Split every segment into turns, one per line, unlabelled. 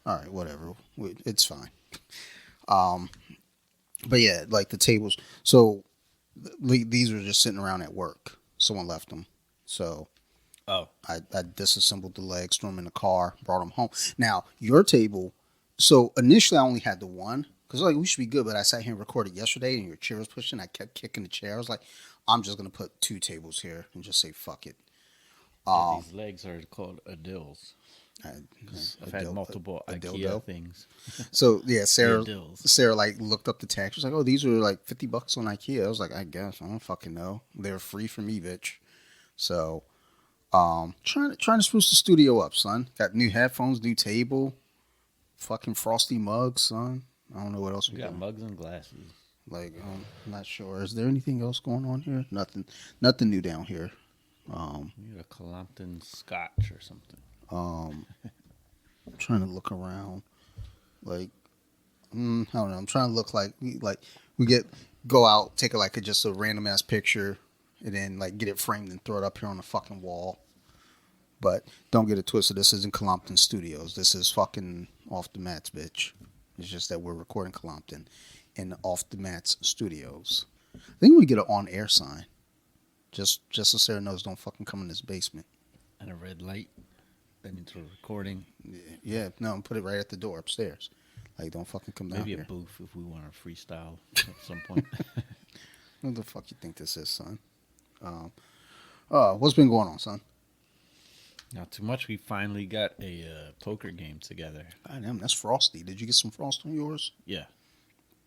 All right, whatever. It's fine. Um, but yeah, like the tables. So these were just sitting around at work. Someone left them. So
Oh,
I disassembled the legs, threw them in the car, brought them home. Now, your table. So initially, I only had the one because like we should be good. But I sat here and recorded yesterday, and your chair was pushing. I kept kicking the chair. I was like, I'm just gonna put two tables here and just say fuck it.
yeah,
Um,
these legs are called adils
I,
because I've
a,
had
dil-
multiple
a
IKEA
dildo.
things.
So yeah,
The
Sarah
adils.
Sarah like looked up the tax. She was like, "Oh, these are like $50 on IKEA." I was like, "I guess I don't fucking know. They're free for me, bitch." So trying to spruce the studio up, son. Got new headphones, new table, fucking frosty mugs, son. I don't know what else
We
we're
got
doing.
mugs and glasses.
Like, I'm not sure. Is there anything else going on here? Nothing new down here. Um,
We got a Colompton scotch or something.
um, trying to look around. Like, I don't know. I'm trying to look like we go out, take just a random ass picture, and then like get it framed and throw it up here on the fucking wall. But don't get it twisted. This isn't Colompton Studios. This is fucking off the mats, bitch. It's just that we're recording Colompton in off the mats studios. I think we get an on air sign. Just so Sarah knows, don't fucking come in this basement.
And a red light. That means we're recording.
Yeah, no, put it right at the door upstairs. Like, don't fucking come down
Maybe a
here.
booth if we want to freestyle at some point.
What the fuck you think this is, son? What's been going on, son?
Not too much. We finally got a poker game together.
God damn, that's frosty. Did you get some frost on yours?
Yeah,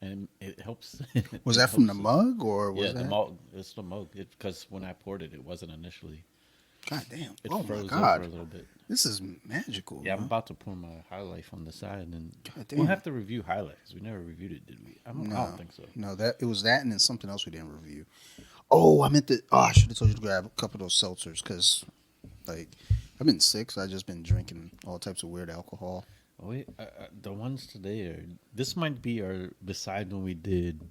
and it helps.
Was
It
that from the
helps.
mug or was
Yeah, the
that?
mug. It's the mug. Because when I poured it, it wasn't initially.
God damn!
It
Oh my
froze over
god,
a little bit.
this is magical.
Yeah, I'm
man.
about to pour my High Life on the side, and
God
we'll
damn.
have to review High Life because we never reviewed it, did we? I don't think so.
No, that it was that, and then something else we didn't review. Oh, I meant to. Oh, I should have told you to grab a couple of those seltzers because, like, I've been sick, so I've just been drinking all types of weird alcohol.
Oh wait, the ones today are. This might be our beside when we did.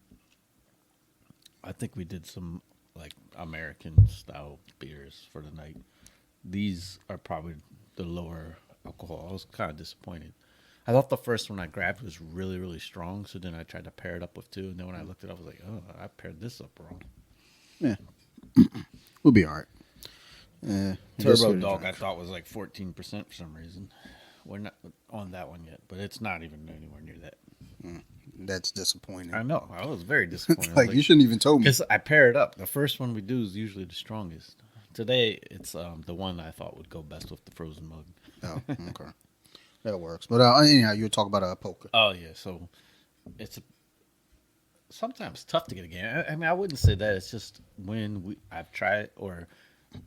I think we did some like American style beers for the night. These are probably the lower alcohol. I was kind of disappointed. I thought the first one I grabbed was really, really strong. So then I tried to pair it up with two. And then when I looked it up, I was like, oh, I paired this up wrong.
Yeah, we'll be all right. Yeah,
Turbo Dog, I thought was like 14% for some reason. We're not on that one yet, but it's not even anywhere near that.
That's disappointing.
I know. I was very disappointed.
Like, you shouldn't even told me.
Because I pair it up. The first one we do is usually the strongest. Today, it's the one I thought would go best with the frozen mug.
Oh, okay, that works. But anyhow, you were talking about poker.
Oh yeah, so it's sometimes tough to get a game. I mean, I wouldn't say that. It's just when I've tried or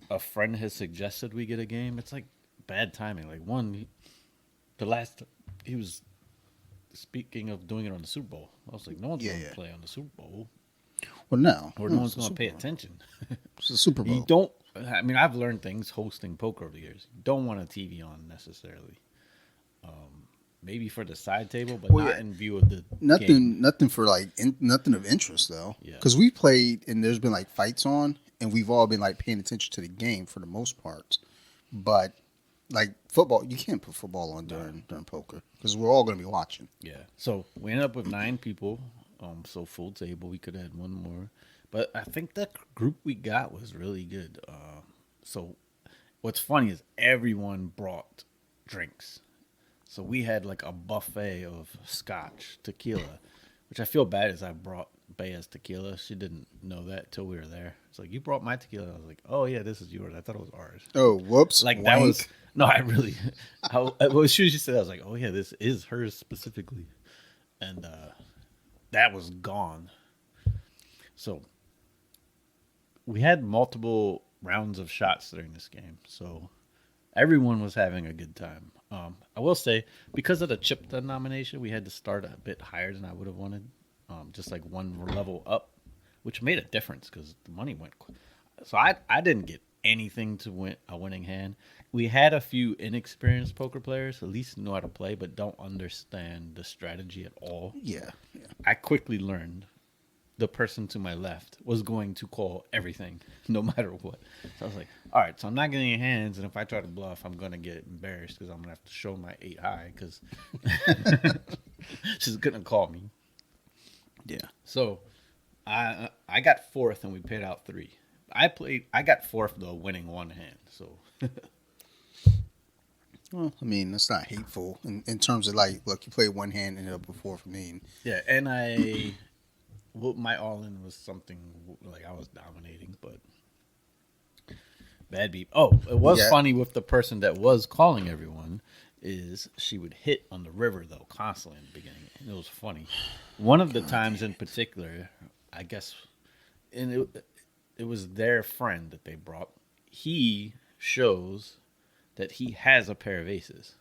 a friend has suggested we get a game. It's like bad timing. Like the last he was speaking of doing it on the Super Bowl. I was like, no one's going to play on the Super Bowl,
Well, no,
or no one's going to pay attention.
It's the Super Bowl.
You don't. I mean, I've learned things hosting poker over the years. You don't want a TV on necessarily. Maybe for the side table, but not in view of the game.
Nothing for like nothing of interest though.
Yeah.
Because we played and there's been like fights on, and we've all been like paying attention to the game for the most part. But like football, you can't put football on during poker because we're all going to be watching.
Yeah. So we ended up with 9 people. So full table. We could add one more, but I think the group we got was really good. So what's funny is everyone brought drinks. So we had like a buffet of scotch, tequila, which I feel bad as I brought Bea's tequila. She didn't know that till we were there. It's like, you brought my tequila. I was like, oh yeah, this is yours. I thought it was ours.
Oh, whoops!
Like
wank.
that was no. I really. As soon as you said that, I was like, oh yeah, this is hers specifically, and that was gone. So we had multiple rounds of shots during this game. So everyone was having a good time. I will say, because of the chip denomination, we had to start a bit higher than I would have wanted, just like one level up, which made a difference because the money went. So I didn't get anything to win a winning hand. We had a few inexperienced poker players, at least know how to play, but don't understand the strategy at all.
Yeah.
I quickly learned the person to my left was going to call everything, no matter what. So I was like, all right, so I'm not getting your hands, and if I try to bluff, I'm gonna get embarrassed because I'm gonna have to show my 8 high because she's gonna call me.
Yeah.
So I got fourth, and we paid out 3. I got fourth though, winning one hand. So
Well, I mean, that's not hateful in terms of like, look, you played one hand, ended up with 4 for me.
yeah, and my all in was something like I was dominating, but bad beat. Oh, it was
Yeah.
funny with the person that was calling everyone. Is she would hit on the river though constantly in the beginning, and it was funny. One of the times in particular, I guess, and it was their friend that they brought. He shows that he has a pair of aces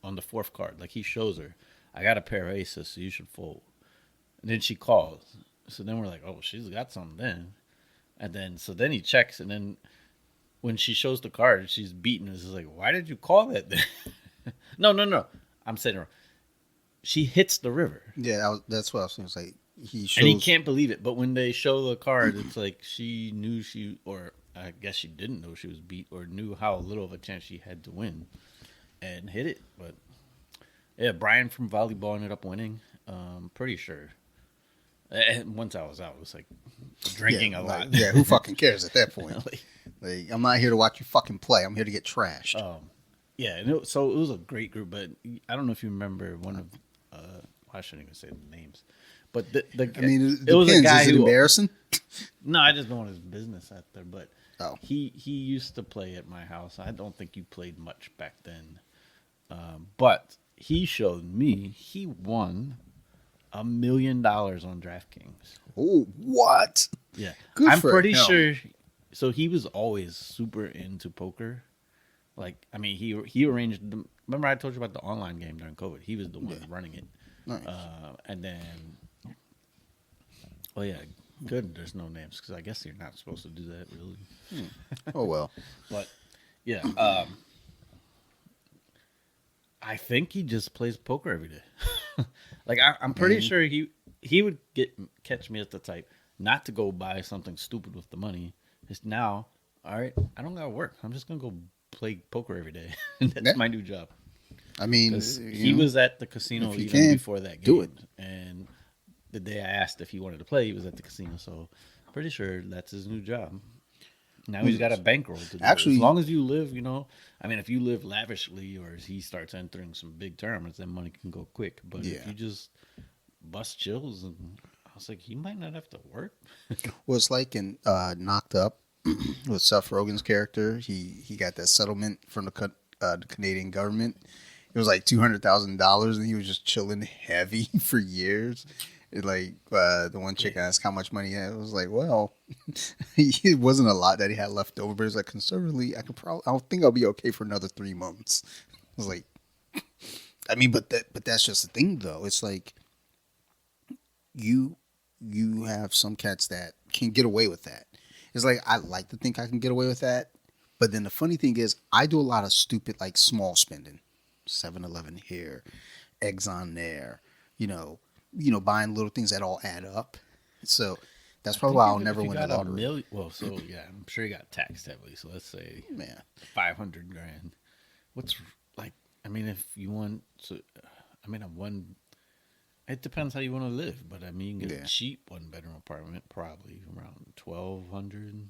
on the 4th card. Like he shows her, I got a pair of aces, so you should fold. And then she calls. So then we're like, oh, she's got something then. And then so then he checks, and then when she shows the card, she's beaten. It's like, why did you call that then? No. I'm saying wrong. She hits the river.
Yeah, that's what I was saying. It's like he shows.
And he can't believe it. But when they show the card, it's like she knew or I guess she didn't know she was beat, or knew how little of a chance she had to win, and hit it. But yeah, Brian from volleyball ended up winning. Pretty sure. And once I was out, it was like drinking a lot.
Yeah, who fucking cares at that point? Like, I'm not here to watch you fucking play. I'm here to get trashed.
Yeah, and so it was a great group. But I don't know if you remember one of. I shouldn't even say the names. But
I mean,
it was a guy
Is it
who
embarrassing?
No, I just don't want his business out there. But
Oh.
he used to play at my house. I don't think you played much back then. But he showed me he won $1 million on DraftKings.
Oh, what?
Yeah,
Good
I'm
for
pretty
him.
sure. So he was always super into poker. Like, I mean, he arranged. Remember, I told you about the online game during COVID. He was the one running it.
Nice.
And then, oh yeah, good. There's no names because I guess you're not supposed to do that, really.
Oh, well.
But yeah, I think he just plays poker every day. Like I'm pretty sure he would catch me as the type not to go buy something stupid with the money. It's now, all right, I don't gotta work. I'm just gonna go play poker every day. That's my new job.
I mean,
He was at the casino even before that game.
Do it.
And the day I asked if he wanted to play, he was at the casino. So pretty sure that's his new job. Now he's got a bankroll to do.
Actually,
as long as you live, I mean, if you live lavishly or he starts entering some big tournaments, then money can go quick. But if you just bust chills, and I was like, he might not have to work.
Well, it's like in Knocked Up with Seth Rogen's character. He got that settlement from the Canadian government. It was like $200,000, and he was just chilling heavy for years. Like the one chick asked how much money he had. It was like, well, it wasn't a lot that he had left over, but it's like conservatively, I think I'll be okay for another 3 months. I was like, I mean, but that's just the thing, though. It's like you have some cats that can get away with that. It's like I like to think I can get away with that, but then the funny thing is, I do a lot of stupid like small spending, 7-Eleven here, Exxon there, buying little things that all add up. So that's probably why I'll never win a lottery.
Well, so yeah, I'm sure he got taxed heavily. So let's say,
Man,
500 grand. What's like? I mean, if you want, it depends how you want to live. But I mean, you can get a cheap 1-bedroom apartment, probably around 1,200.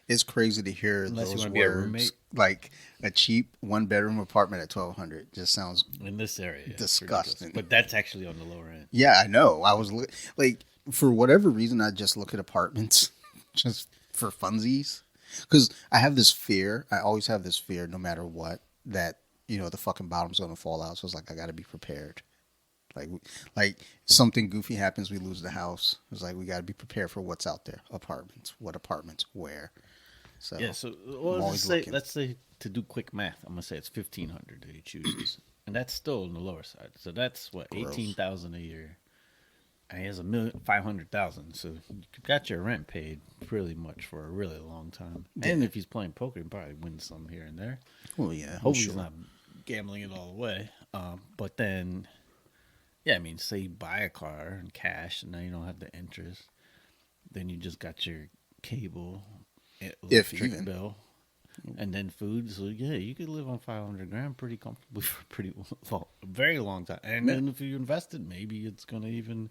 It's crazy to hear
Unless you
those
want to be a
words.
roommate.
Like a cheap 1-bedroom apartment at 1,200 just sounds
In this area, yeah, it's
disgusting.
ridiculous. But that's actually on the lower end.
Yeah, I know. I was like, for whatever reason, I just look at apartments just for funsies. Because I have this fear. I always have this fear, no matter what, that the fucking bottom's gonna fall out. So it's like I got to be prepared. Like something goofy happens, we lose the house. It's like we got to be prepared for what's out there. Apartments, what apartments, where. So
yeah. So let's say to do quick math, I'm gonna say it's 1,500 that he chooses, and that's still on the lower side. So that's what, 18,000 a year. And he has $1,500,000, so you got your rent paid pretty much for a really long time. Yeah. And if he's playing poker, he probably wins some here and there.
Well, yeah.
Hope he's not gambling it all away. But then, yeah, I mean, say you buy a car in cash, and now you don't have the interest. then you just got your cable,
If
electric
even.
bill, and then food. So yeah, you could live on 500 grand pretty comfortably for a a very long time. And
Yeah.
then if you invest it, maybe it's gonna even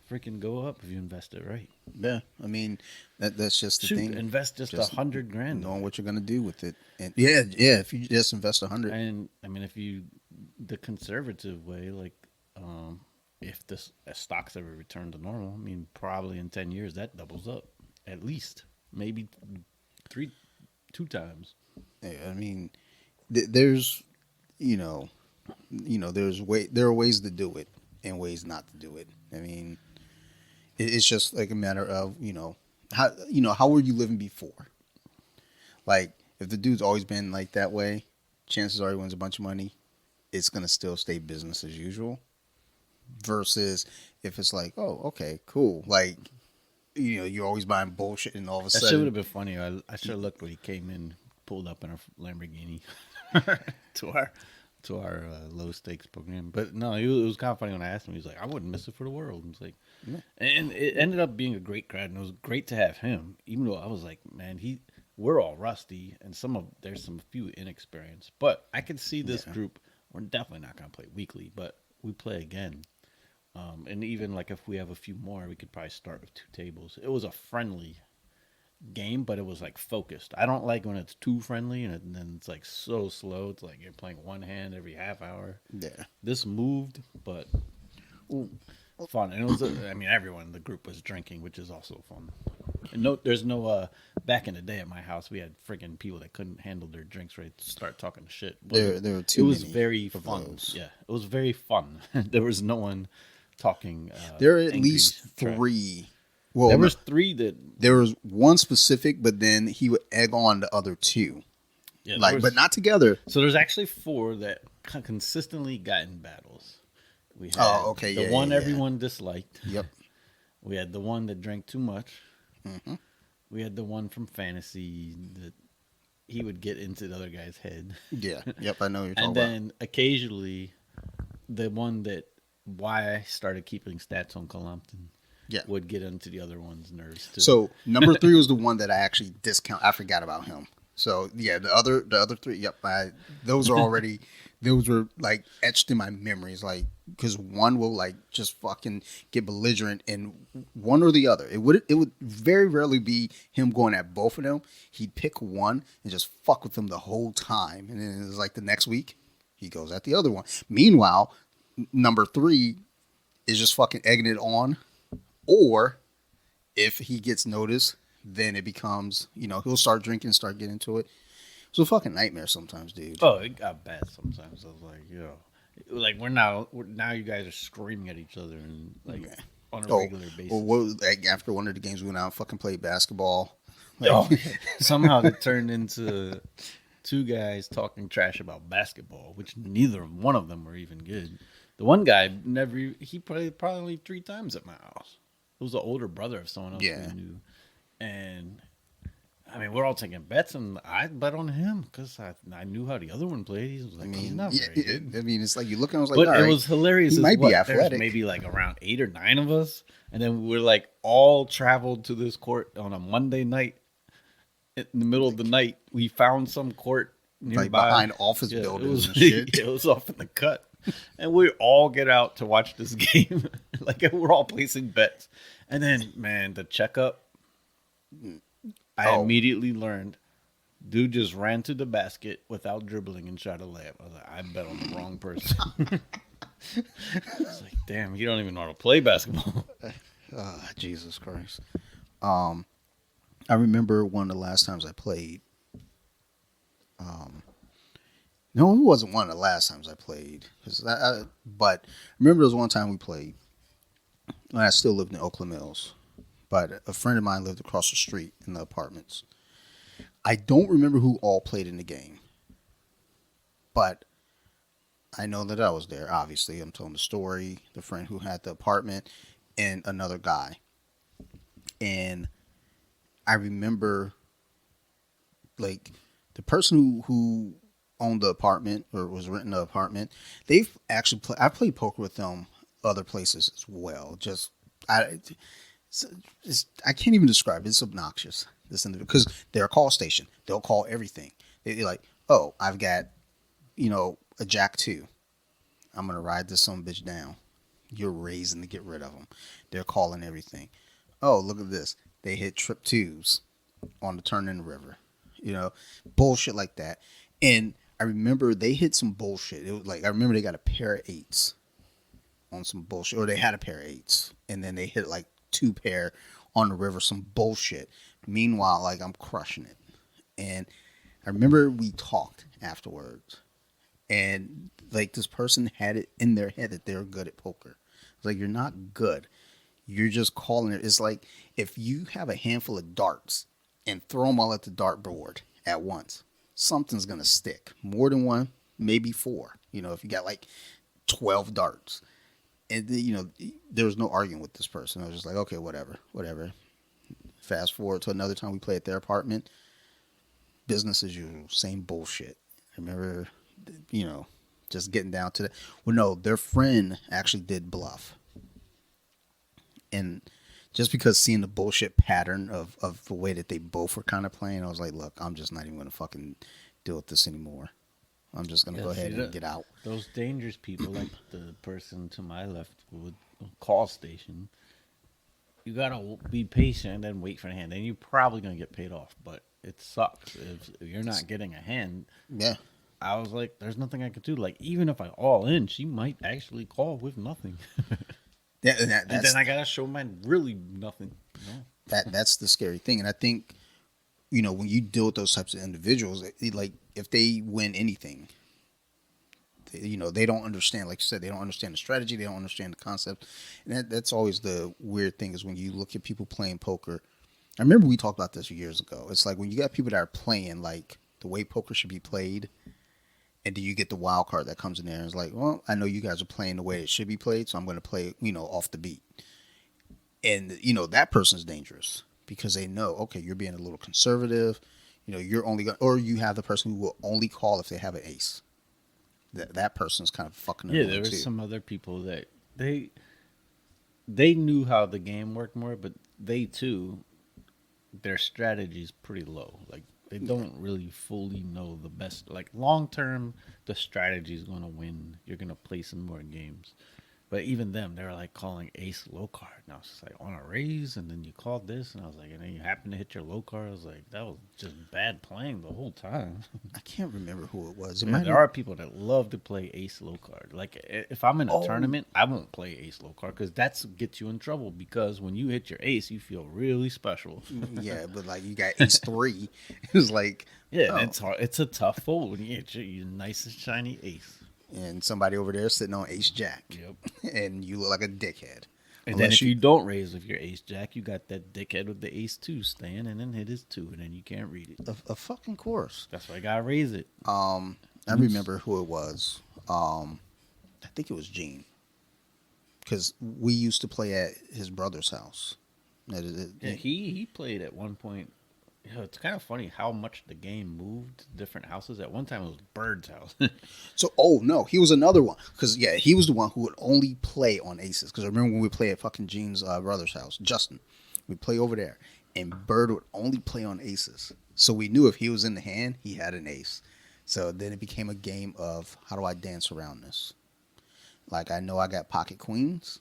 freaking go up if you invest it right.
Yeah. I mean, that's just the
Shoot,
thing.
invest just
Just
100 grand.
knowing what you're gonna do with it, and yeah. If you just invest 100,
And I mean, if you the conservative way, like, if this stocks ever return to normal, I mean, probably in 10 years that doubles up, at least, maybe three, two times.
yeah, I mean, there's, you know, there are ways to do it and ways not to do it. I mean, it's just like a matter of how were you living before? Like, if the dude's always been like that way, chances are he wins a bunch of money. It's gonna still stay business as usual. Versus if it's like, oh, okay, cool. Like, you're always buying bullshit, and all of a
That shit would
sudden,
have been funny. I should have looked when he came in, pulled up in a Lamborghini to our low stakes program. But no, it was kind of funny when I asked him. He was like, "I wouldn't miss it for the world." And it's like,
yeah,
and it ended up being a great crowd, and it was great to have him. Even though I was like, man, we're all rusty, and there's some few inexperienced. But I can see this
Yeah.
group. We're definitely not gonna play weekly, but we play again. And even like if we have a few more, we could probably start with 2 tables. It was a friendly game, but it was like focused. I don't like when it's too friendly and then it's like so slow. It's like you're playing one hand every half hour.
yeah.
This moved, but fun. And it was, I mean, everyone in the group was drinking, which is also fun. And there's no, back in the day at my house, we had friggin' people that couldn't handle their drinks right to start talking shit.
There were too
It was
many
very
of
fun.
those.
Yeah, it was very fun. There was no one talking.
There are at
angry
least
trash.
3. Well,
There
no,
was 3 that.
there was one specific, but then he would egg on the other 2,
Yeah,
like, but not together.
So there's actually 4 that consistently got in battles. We had
Oh, okay,
the
yeah,
one
yeah, yeah.
everyone disliked.
Yep.
We had the one that drank too much.
Hmm.
We had the one from fantasy that he would get into the other guy's head.
Yeah. Yep. I know what you're talking
And then occasionally the one that why I started keeping stats on Colompton
Yeah.
would get into the other one's nerves too.
So number 3 was the one that I actually discount. I forgot about him. So yeah, the other 3. Yep. Those are already. Those were like etched in my memories, like, because one will like just fucking get belligerent, and one or the other. It would very rarely be him going at both of them. He'd pick one and just fuck with them the whole time, and then it's like the next week he goes at the other one. Meanwhile, number 3 is just fucking egging it on, or if he gets noticed, then it becomes, he'll start drinking, start getting into it. It's a fucking nightmare sometimes, dude.
Oh, it got bad sometimes. I was like, like now you guys are screaming at each other and like on a regular basis.
Like after one of the games we went out and fucking played basketball. Like,
Oh, somehow it turned into 2 guys talking trash about basketball, which neither one of them were even good. The one guy he played probably 3 times at my house. It was the older brother of someone else
Yeah.
we knew, and I mean, we're all taking bets, and I bet on him because I knew how the other one played. He was like, he's not very good.
I mean, it's like you look and I was like,
But
all
it
right,
was hilarious.
he
is
might be
what,
athletic.
There's maybe like around 8 or 9 of us, and then we're like all traveled to this court on a Monday night. In the middle of the night, we found some court nearby,
like behind office
Yeah,
buildings and shit.
it was off in the cut, and we all get out to watch this game. Like we're all placing bets, and then man, the checkup. I immediately learned, dude just ran to the basket without dribbling and shot a layup. I was like, I bet on the wrong person. It's like, damn, you don't even know how to play basketball.
Jesus Christ. I remember one of the last times I played. No, it wasn't one of the last times I played. But I remember there was one time we played when I still lived in Oakland Mills. But a friend of mine lived across the street in the apartments. I don't remember who all played in the game. But I know that I was there, obviously. I'm telling the story. The friend who had the apartment and another guy. And I remember, like, the person who owned the apartment or was renting the apartment, I played poker with them other places as well. I can't even describe it. It's obnoxious. This individual, because they're a call station. They'll call everything. They're like, oh, I've got, a Jack 2. I'm going to ride this son of a bitch down. You're raising to get rid of them. They're calling everything. Oh, look at this. They hit trip 2s on the turn in the river. Bullshit like that. And I remember they hit some bullshit. It was like, I remember they got a pair of 8s on some bullshit, or they had a pair of 8s, and then they hit like 2 pair on the river, some bullshit. Meanwhile, like, I'm crushing it. And I remember we talked afterwards, and like, this person had it in their head that they're good at poker. It's like, you're not good. You're just calling it. It's like if you have a handful of darts and throw them all at the dartboard at once, something's going to stick. More than one, maybe 4. If you got like 12 darts. And, there was no arguing with this person. I was just like, okay, whatever. Fast forward to another time we played at their apartment. Business as usual. Same bullshit. I remember, just getting down to that. Well, no, their friend actually did bluff. And just because seeing the bullshit pattern of the way that they both were kind of playing, I was like, look, I'm just not even going to fucking deal with this anymore. I'm just going to go ahead and get out.
Those dangerous people, like the person to my left with a call station, you got to be patient and wait for a hand. And you're probably going to get paid off, but it sucks if you're not getting a hand.
Yeah.
I was like, there's nothing I could do. Like, even if I all in, she might actually call with nothing.
Yeah, and
then I got to show my really nothing.
That's the scary thing. And I think, when you deal with those types of individuals, like, if they win anything, they don't understand, like you said, they don't understand the strategy. They don't understand the concept. And that's always the weird thing, is when you look at people playing poker. I remember we talked about this years ago. It's like when you got people that are playing like the way poker should be played, and then you get the wild card that comes in there and it's like, well, I know you guys are playing the way it should be played, so I'm going to play, off the beat. And, that person's dangerous because they know, okay, you're being a little conservative. You're only going, or you have the person who will only call if they have an ace. That person's kind of fucking annoying.
Yeah, there were
too.
some other people that they knew how the game worked more, but they too, their strategy's pretty low. Like, they don't really fully know the best. Like, long term, the strategy is going to win. You're going to play some more games. But even them, they were like calling ace low card. And I was just like, on a raise, and then you called this, and I was like, and then you happen to hit your low card. I was like, that was just bad playing the whole time.
I can't remember who it was.
There are people that love to play ace low card. Like, if I'm in a tournament, I won't play ace low card because that gets you in trouble. Because when you hit your ace, you feel really special.
Yeah, but like, you got ace 3. It's like,
yeah, it's hard. It's a tough fold when you hit your nice and shiny ace.
And somebody over there sitting on ace jack.
Yep.
And you look like a dickhead.
And then if you don't raise with your ace jack, you got that dickhead with the ace 2 staying and then hit his 2, and then you can't read it.
A fucking course.
That's why I gotta raise it.
I remember who it was. I think it was Gene. Because we used to play at his brother's house.
Yeah, he played at one point. It's kind of funny how much the game moved to different houses. At one time, it was Bird's house.
So, no, he was another one. Because, yeah, he was the one who would only play on aces. Because I remember when we played at fucking Gene's brother's house, Justin, we'd play over there. And Bird would only play on aces. So we knew if he was in the hand, he had an ace. So then it became a game of, how do I dance around this? Like, I know I got pocket queens.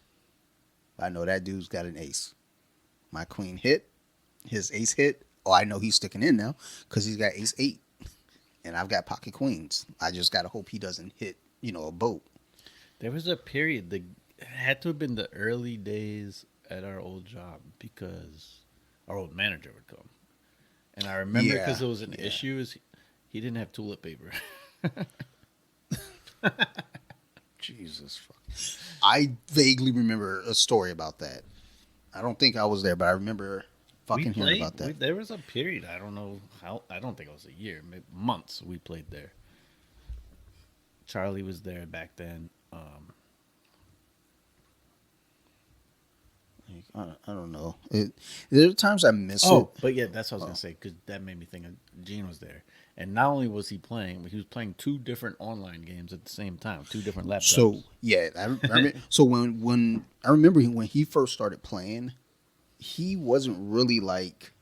I know that dude's got an ace. My queen hit. His ace hit. Oh, I know he's sticking in now because he's got ace 8. And I've got pocket queens. I just got to hope he doesn't hit, a boat.
There was a period, it had to have been the early days at our old job because our old manager would come. And I remember because it was an issue, is he didn't have toilet paper.
Jesus fuck. I vaguely remember a story about that. I don't think I was there, but I remember fucking hearing about that.
There was a period, I don't know how, I don't think it was a year, maybe months we played there. Charlie was there back then.
I don't know. There are times I miss it.
Oh, but yeah, that's what I was going to say, because that made me think of Gene was there. And not only was he playing, but he was playing 2 different online games at the same time, 2 different laptops.
So, yeah. I remember, so when I remember when he first started playing, he wasn't really like,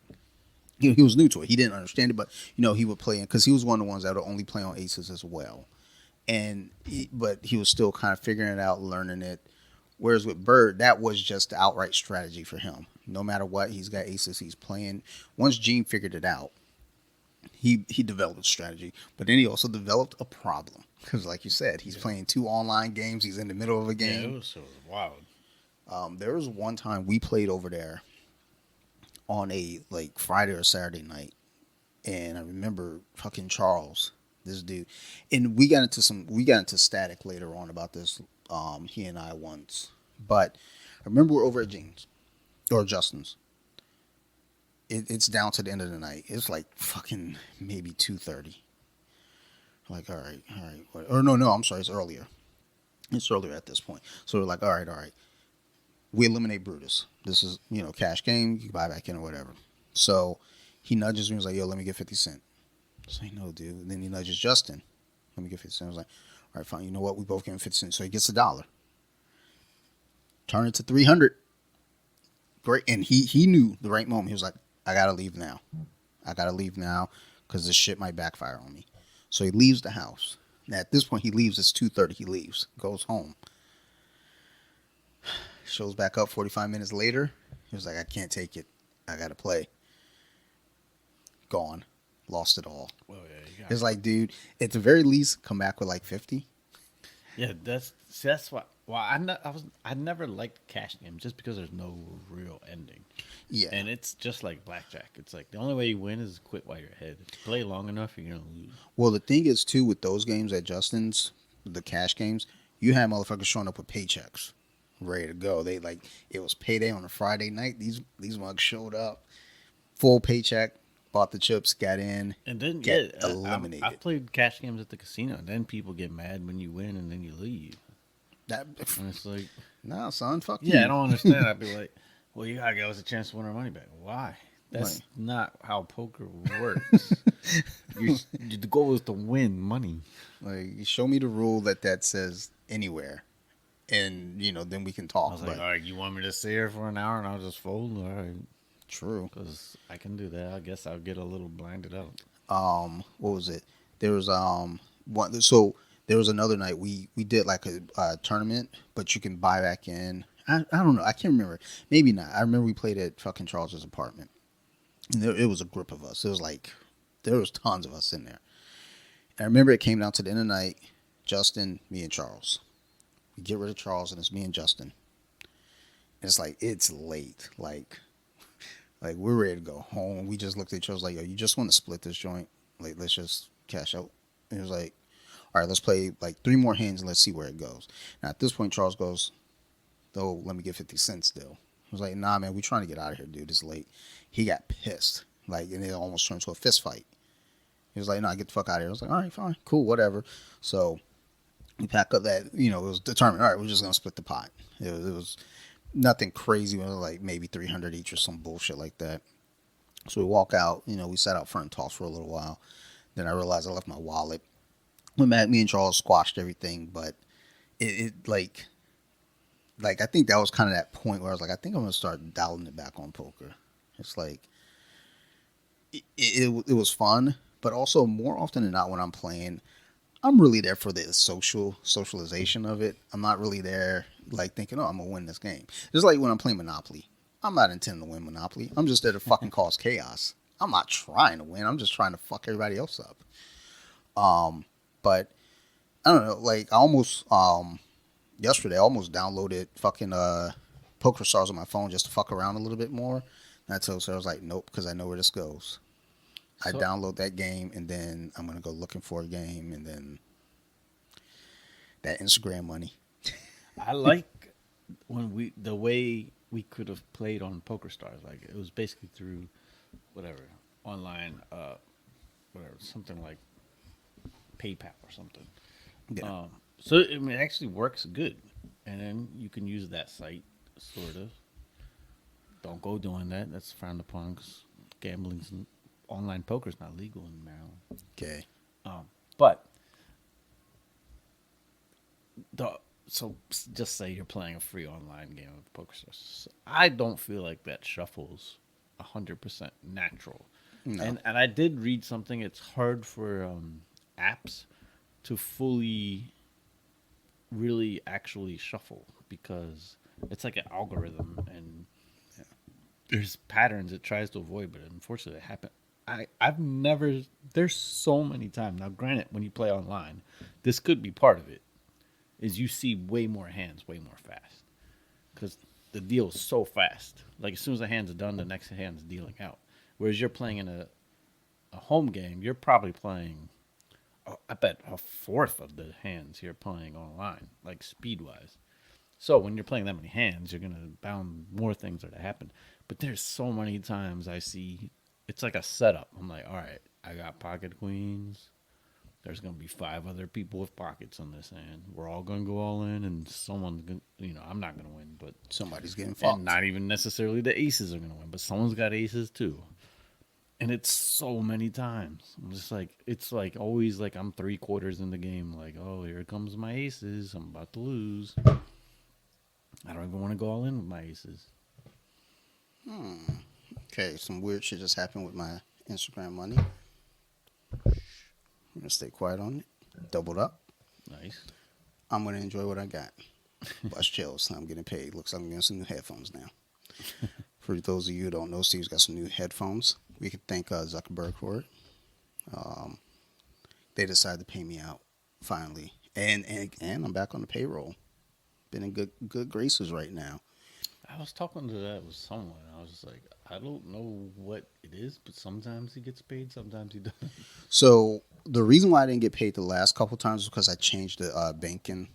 he was new to it. He didn't understand it, but he would play because he was one of the ones that would only play on aces as well. But he was still kind of figuring it out, learning it. Whereas with Bird, that was just the outright strategy for him. No matter what, he's got aces. He's playing. Once Gene figured it out, he developed a strategy. But then he also developed a problem because, like you said, he's playing 2 online games. He's in the middle of a game.
Yeah, it was wild.
There was one time we played over there on a like Friday or Saturday night, and I remember fucking Charles, this dude, and we got into static later on about this. He and I once, but I remember we're over at Gene's or Justin's. It's down to the end of the night. It's like fucking maybe 2:30. Like, all right, or no, I'm sorry, it's earlier. It's earlier at this point. So we're like, all right. We eliminate Brutus. This is, cash game. You can buy back in or whatever. So he nudges me. He's like, yo, let me get 50 cents. I was like, no, dude. And then he nudges Justin. Let me get 50 cents. I was like, all right, fine. You know what? We both get him 50 cents. So he gets $1. Turn it to 300. Great. And he knew the right moment. He was like, I got to leave now. Because this shit might backfire on me. So he leaves the house. Now, at this point, he leaves. It's 2:30. He leaves. Goes home. Shows back up 45 minutes later. He was like, I can't take it. I got to play. Gone. Lost it all.
Well, yeah,
it's like, dude, at the very least, come back with like 50.
Yeah, that's why. Well, I never liked cash games just because there's no real ending.
Yeah.
And it's just like blackjack. It's like the only way you win is quit while you're ahead. If you play long enough, you're going to lose.
Well, the thing is, too, with those games at Justin's, the cash games, you had motherfuckers showing up with paychecks. Ready to go. They like it was payday on a Friday night. These mugs showed up, full paycheck, bought the chips, got in,
and then
get eliminated.
I played cash games at the casino, and then people get mad when you win and then you leave. And it's like,
nah, son, fuck you.
Yeah, I don't understand. I'd be like, well, you gotta give us a chance to win our money back. Why? That's not how poker works. The goal is to win money.
Like, show me the rule that says anywhere. And, then we can talk.
I was like, all right, you want me to stay here for an hour and I'll just fold? All right.
True.
Because I can do that. I guess I'll get a little blinded out.
What was it? There was, one. So there was another night we did like a tournament, but you can buy back in. I don't know. I can't remember. Maybe not. I remember we played at fucking Charles's apartment. And it was a group of us. It was like, there was tons of us in there. And I remember it came down to the end of the night, Justin, me, and Charles. We get rid of Charles, and it's me and Justin. And it's like, it's late. Like we're ready to go home. We just looked at each other like, yo, you just want to split this joint? Like, let's just cash out. And it was like, all right, let's play like 3 more hands and let's see where it goes. Now, at this point, Charles goes, oh, let me get 50 cents still. I was like, nah, man, we trying to get out of here, dude. It's late. He got pissed. Like, and it almost turned into a fist fight. He was like, nah, get the fuck out of here. I was like, all right, fine, cool, whatever. So we pack up that, it was determined. All right, we're just going to split the pot. It was nothing crazy. It was like maybe 300 each or some bullshit like that. So we walk out, we sat out front and talked for a little while. Then I realized I left my wallet. Went back, me and Charles squashed everything, but it like I think that was kind of that point where I was like, I think I'm going to start dialing it back on poker. It's like, it was fun, but also more often than not when I'm playing, I'm really there for the socialization of it. I'm not really there like thinking, oh, I'm going to win this game. Just like when I'm playing Monopoly. I'm not intending to win Monopoly. I'm just there to fucking cause chaos. I'm not trying to win. I'm just trying to fuck everybody else up. But I don't know, like I almost yesterday I almost downloaded fucking Poker Stars on my phone just to fuck around a little bit more. And I told Sarah, I was like, nope, because I know where this goes. I download that game and then I'm gonna go looking for a game and then that Instagram money.
I like the way we could have played on Poker Stars. Like it was basically through whatever online, whatever, something like PayPal or something.
Yeah.
So it actually works good, and then you can use that site sort of. Don't go doing that. That's frowned upon because gambling's online poker's not legal in Maryland.
Okay.
But So just say you're playing a free online game of poker stars. I don't feel like that shuffles 100% natural.
No.
And I did read something. It's hard for apps to fully really actually shuffle because it's like an algorithm and there's patterns it tries to avoid, but unfortunately it happen. I've never there's so many times. Now granted, when you play online, this could be part of it. Is you see way more hands way more fast. Because the deal is so fast. Like as soon as the hands are done, the next hand's dealing out. Whereas you're playing in a home game, you're probably playing I bet a fourth of the hands you're playing online, like speed wise. So when you're playing that many hands, you're gonna bound more things are to happen. But there's so many times I see it's like a setup. I'm like, all right, I got pocket queens. There's gonna be five other people with pockets on this hand. We're all gonna go all in, and someone's gonna, I'm not gonna win, but
Somebody's getting
and
fucked.
not even necessarily the aces are gonna win, but someone's got aces too. And it's so many times. I'm just like, it's like always like I'm 3/4 in the game. Like, oh, here comes my aces. I'm about to lose. I don't even want to go all in with my aces.
Okay, some weird shit just happened with my Instagram money. I'm gonna stay quiet on it. Doubled up.
Nice.
I'm gonna enjoy what I got. Bus chills. I'm getting paid. Looks like I'm getting some new headphones now. For those of you who don't know, Steve's got some new headphones. We could thank Zuckerberg for it. They decided to pay me out finally, and I'm back on the payroll. Been in good graces right now.
I was talking to that with someone. I was just like, I don't know what it is, but sometimes he gets paid, sometimes he doesn't.
So the reason why I didn't get paid the last couple times is because I changed the banking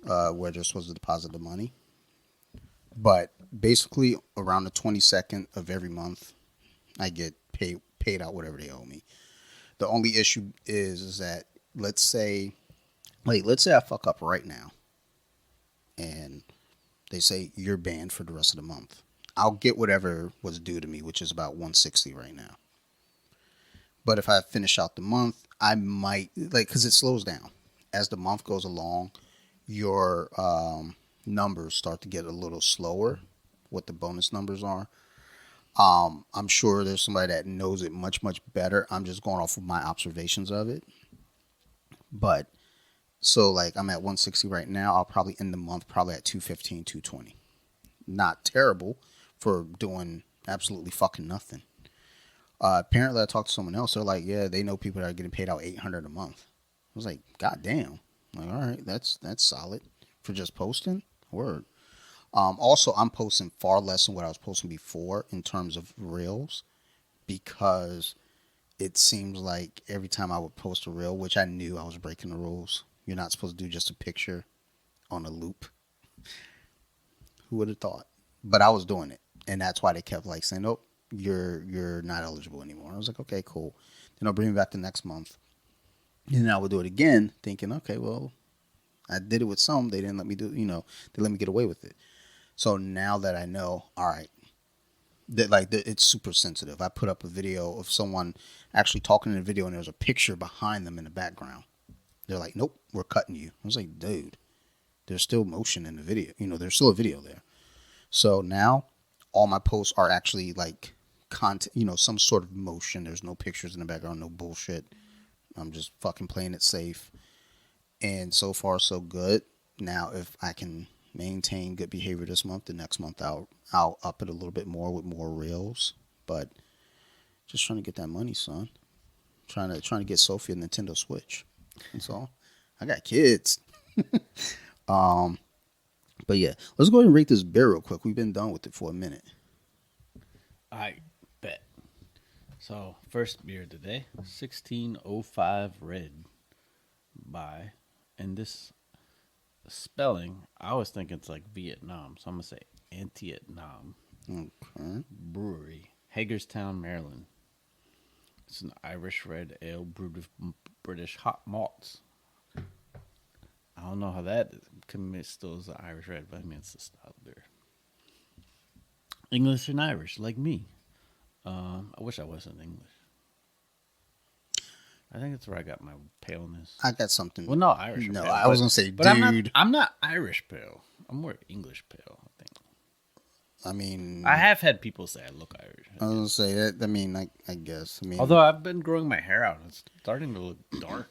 where they're supposed to deposit the money. But basically, around the 22nd of every month, I get paid out whatever they owe me. The only issue is that let's say I fuck up right now, and they say you're banned for the rest of the month. I'll get whatever was due to me, which is about 160 right now. But if I finish out the month, I might because it slows down as the month goes along. Your numbers start to get a little slower. What the bonus numbers are. I'm sure there's somebody that knows it much better. I'm just going off of my observations of it. But so like I'm at 160 right now. I'll probably end the month probably at 215, 220. Not terrible for doing absolutely fucking nothing. Apparently, I talked to someone else. They're like, yeah, they know people that are getting paid out 800 a month. I was like, God damn. I'm like, all right, that's solid for just posting. Word. Also, I'm posting far less than what I was posting before in terms of reels because it seems like every time I would post a reel, which I knew I was breaking the rules. You're not supposed to do just a picture on a loop. Who would have thought? But I was doing it, and that's why they kept like saying, "Nope, you're not eligible anymore." I was like, "Okay, cool." Then I'll bring me back the next month, and then I would do it again, thinking, "Okay, well, I did it with some. They didn't let me do. They let me get away with it." So now that I know, all right, it's super sensitive. I put up a video of someone actually talking in a video, and there's a picture behind them in the background. They're like, "Nope, we're cutting you." I was like, "Dude, there's still motion in the video. There's still a video there." So now all my posts are actually like content, some sort of motion. There's no pictures in the background, no bullshit. I'm just fucking playing it safe. And so far, so good. Now, if I can maintain good behavior this month, the next month I'll up it a little bit more with more reels. But just trying to get that money, son. Trying to get Sophie a Nintendo Switch. That's all. I got kids. But yeah, let's go ahead and rate this beer real quick. We've been done with it for a minute.
I bet. So, first beer today, 1605 Red by, and this spelling, I was thinking it's like Vietnam, so I'm going to say Antietam
Okay.
Brewery, Hagerstown, Maryland. It's an Irish red ale brewed with British hot malts. I don't know how that commits still is an Irish red, but I mean, it's a style beer. English and Irish, like me. I wish I wasn't English. I think that's where I got my paleness.
I got something.
Well, no, Irish.
No,
pale,
I was gonna say,
but
dude.
I'm not Irish pale. I'm more English pale. I think.
I mean,
I have had people say I look Irish.
I was gonna say that. I mean, I guess. I mean,
Although I've been growing my hair out, it's starting to look dark,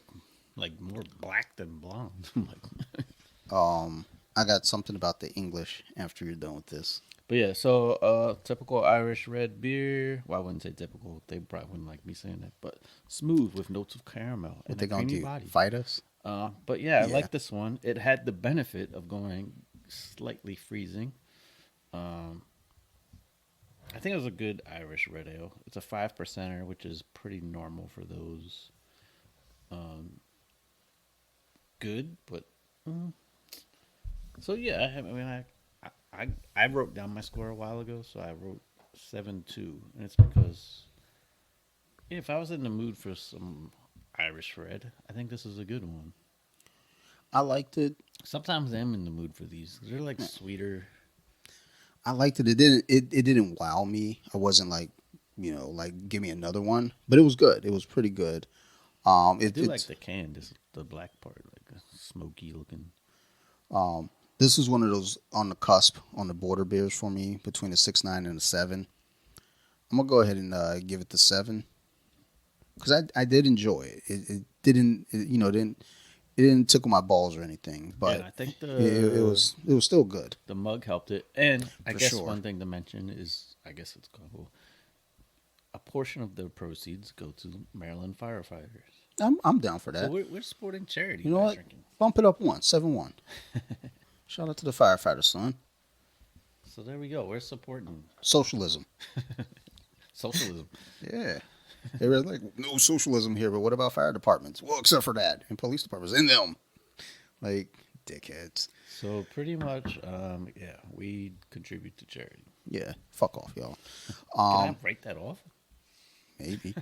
like more black than blonde. I'm like,
I got something about the English after you're done with this.
but yeah, so typical Irish red beer. Well, I wouldn't say typical. They probably wouldn't like me saying that, but smooth with notes of caramel
What
and
they
a
gonna
creamy
do?
body.
Fight us?
But yeah, I
Yeah.
like this one. It had the benefit of going slightly freezing. Um, I think it was a good Irish red ale. It's a 5%er, which is pretty normal for those. Good, but so yeah. I mean, I wrote down my score a while ago, so I wrote 7-2, and it's because if I was in the mood for some Irish red, I think this is a good one.
I liked it.
Sometimes I'm in the mood for these. They're like sweeter.
I liked it. It didn't wow me. I wasn't like, like give me another one. But it was good. It was pretty good.
I do like
It's
the can, the black part, like a smoky looking.
this is one of those on the cusp, on the border beers for me between a 6.9 and a 7. I'm gonna go ahead and give it the 7 because I did enjoy it. It didn't it didn't tickle my balls or anything,
Yeah,
but
and I think
it was still good
the mug helped it. And I
for
guess
sure.
one thing to mention is, I guess it's cool. A portion of the proceeds go to Maryland firefighters.
I'm down for
So
that.
we're supporting charity
You know
by
what?
drinking.
Bump it up 7-1. Shout out to the firefighters, son.
So there we go. We're supporting
Socialism.
socialism.
Yeah. They were like, no socialism here, but what about fire departments? Well, except for that. And police departments. In them. Like, dickheads.
So pretty much, yeah, we contribute to charity.
Yeah. Fuck off, y'all.
Can I write that off?
Maybe.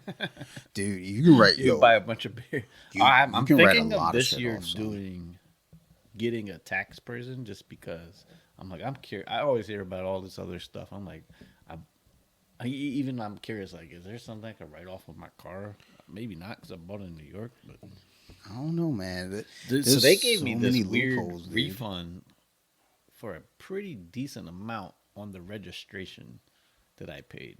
Dude, you can write,
You
yo.
buy a bunch of beer.
You-
I'm
you can write a
thinking
lot
of
of
this
shit
year
off, son.
getting a tax person just because I'm like, I'm curious. I always hear about all this other stuff. I'm like, I'm curious. Like, is there something I could write off of my car? Maybe not because I bought it in New York. But
I don't know, man.
so
There's
they gave me
so
this
many
weird
loopholes, dude.
refund for a pretty decent amount on the registration that I paid.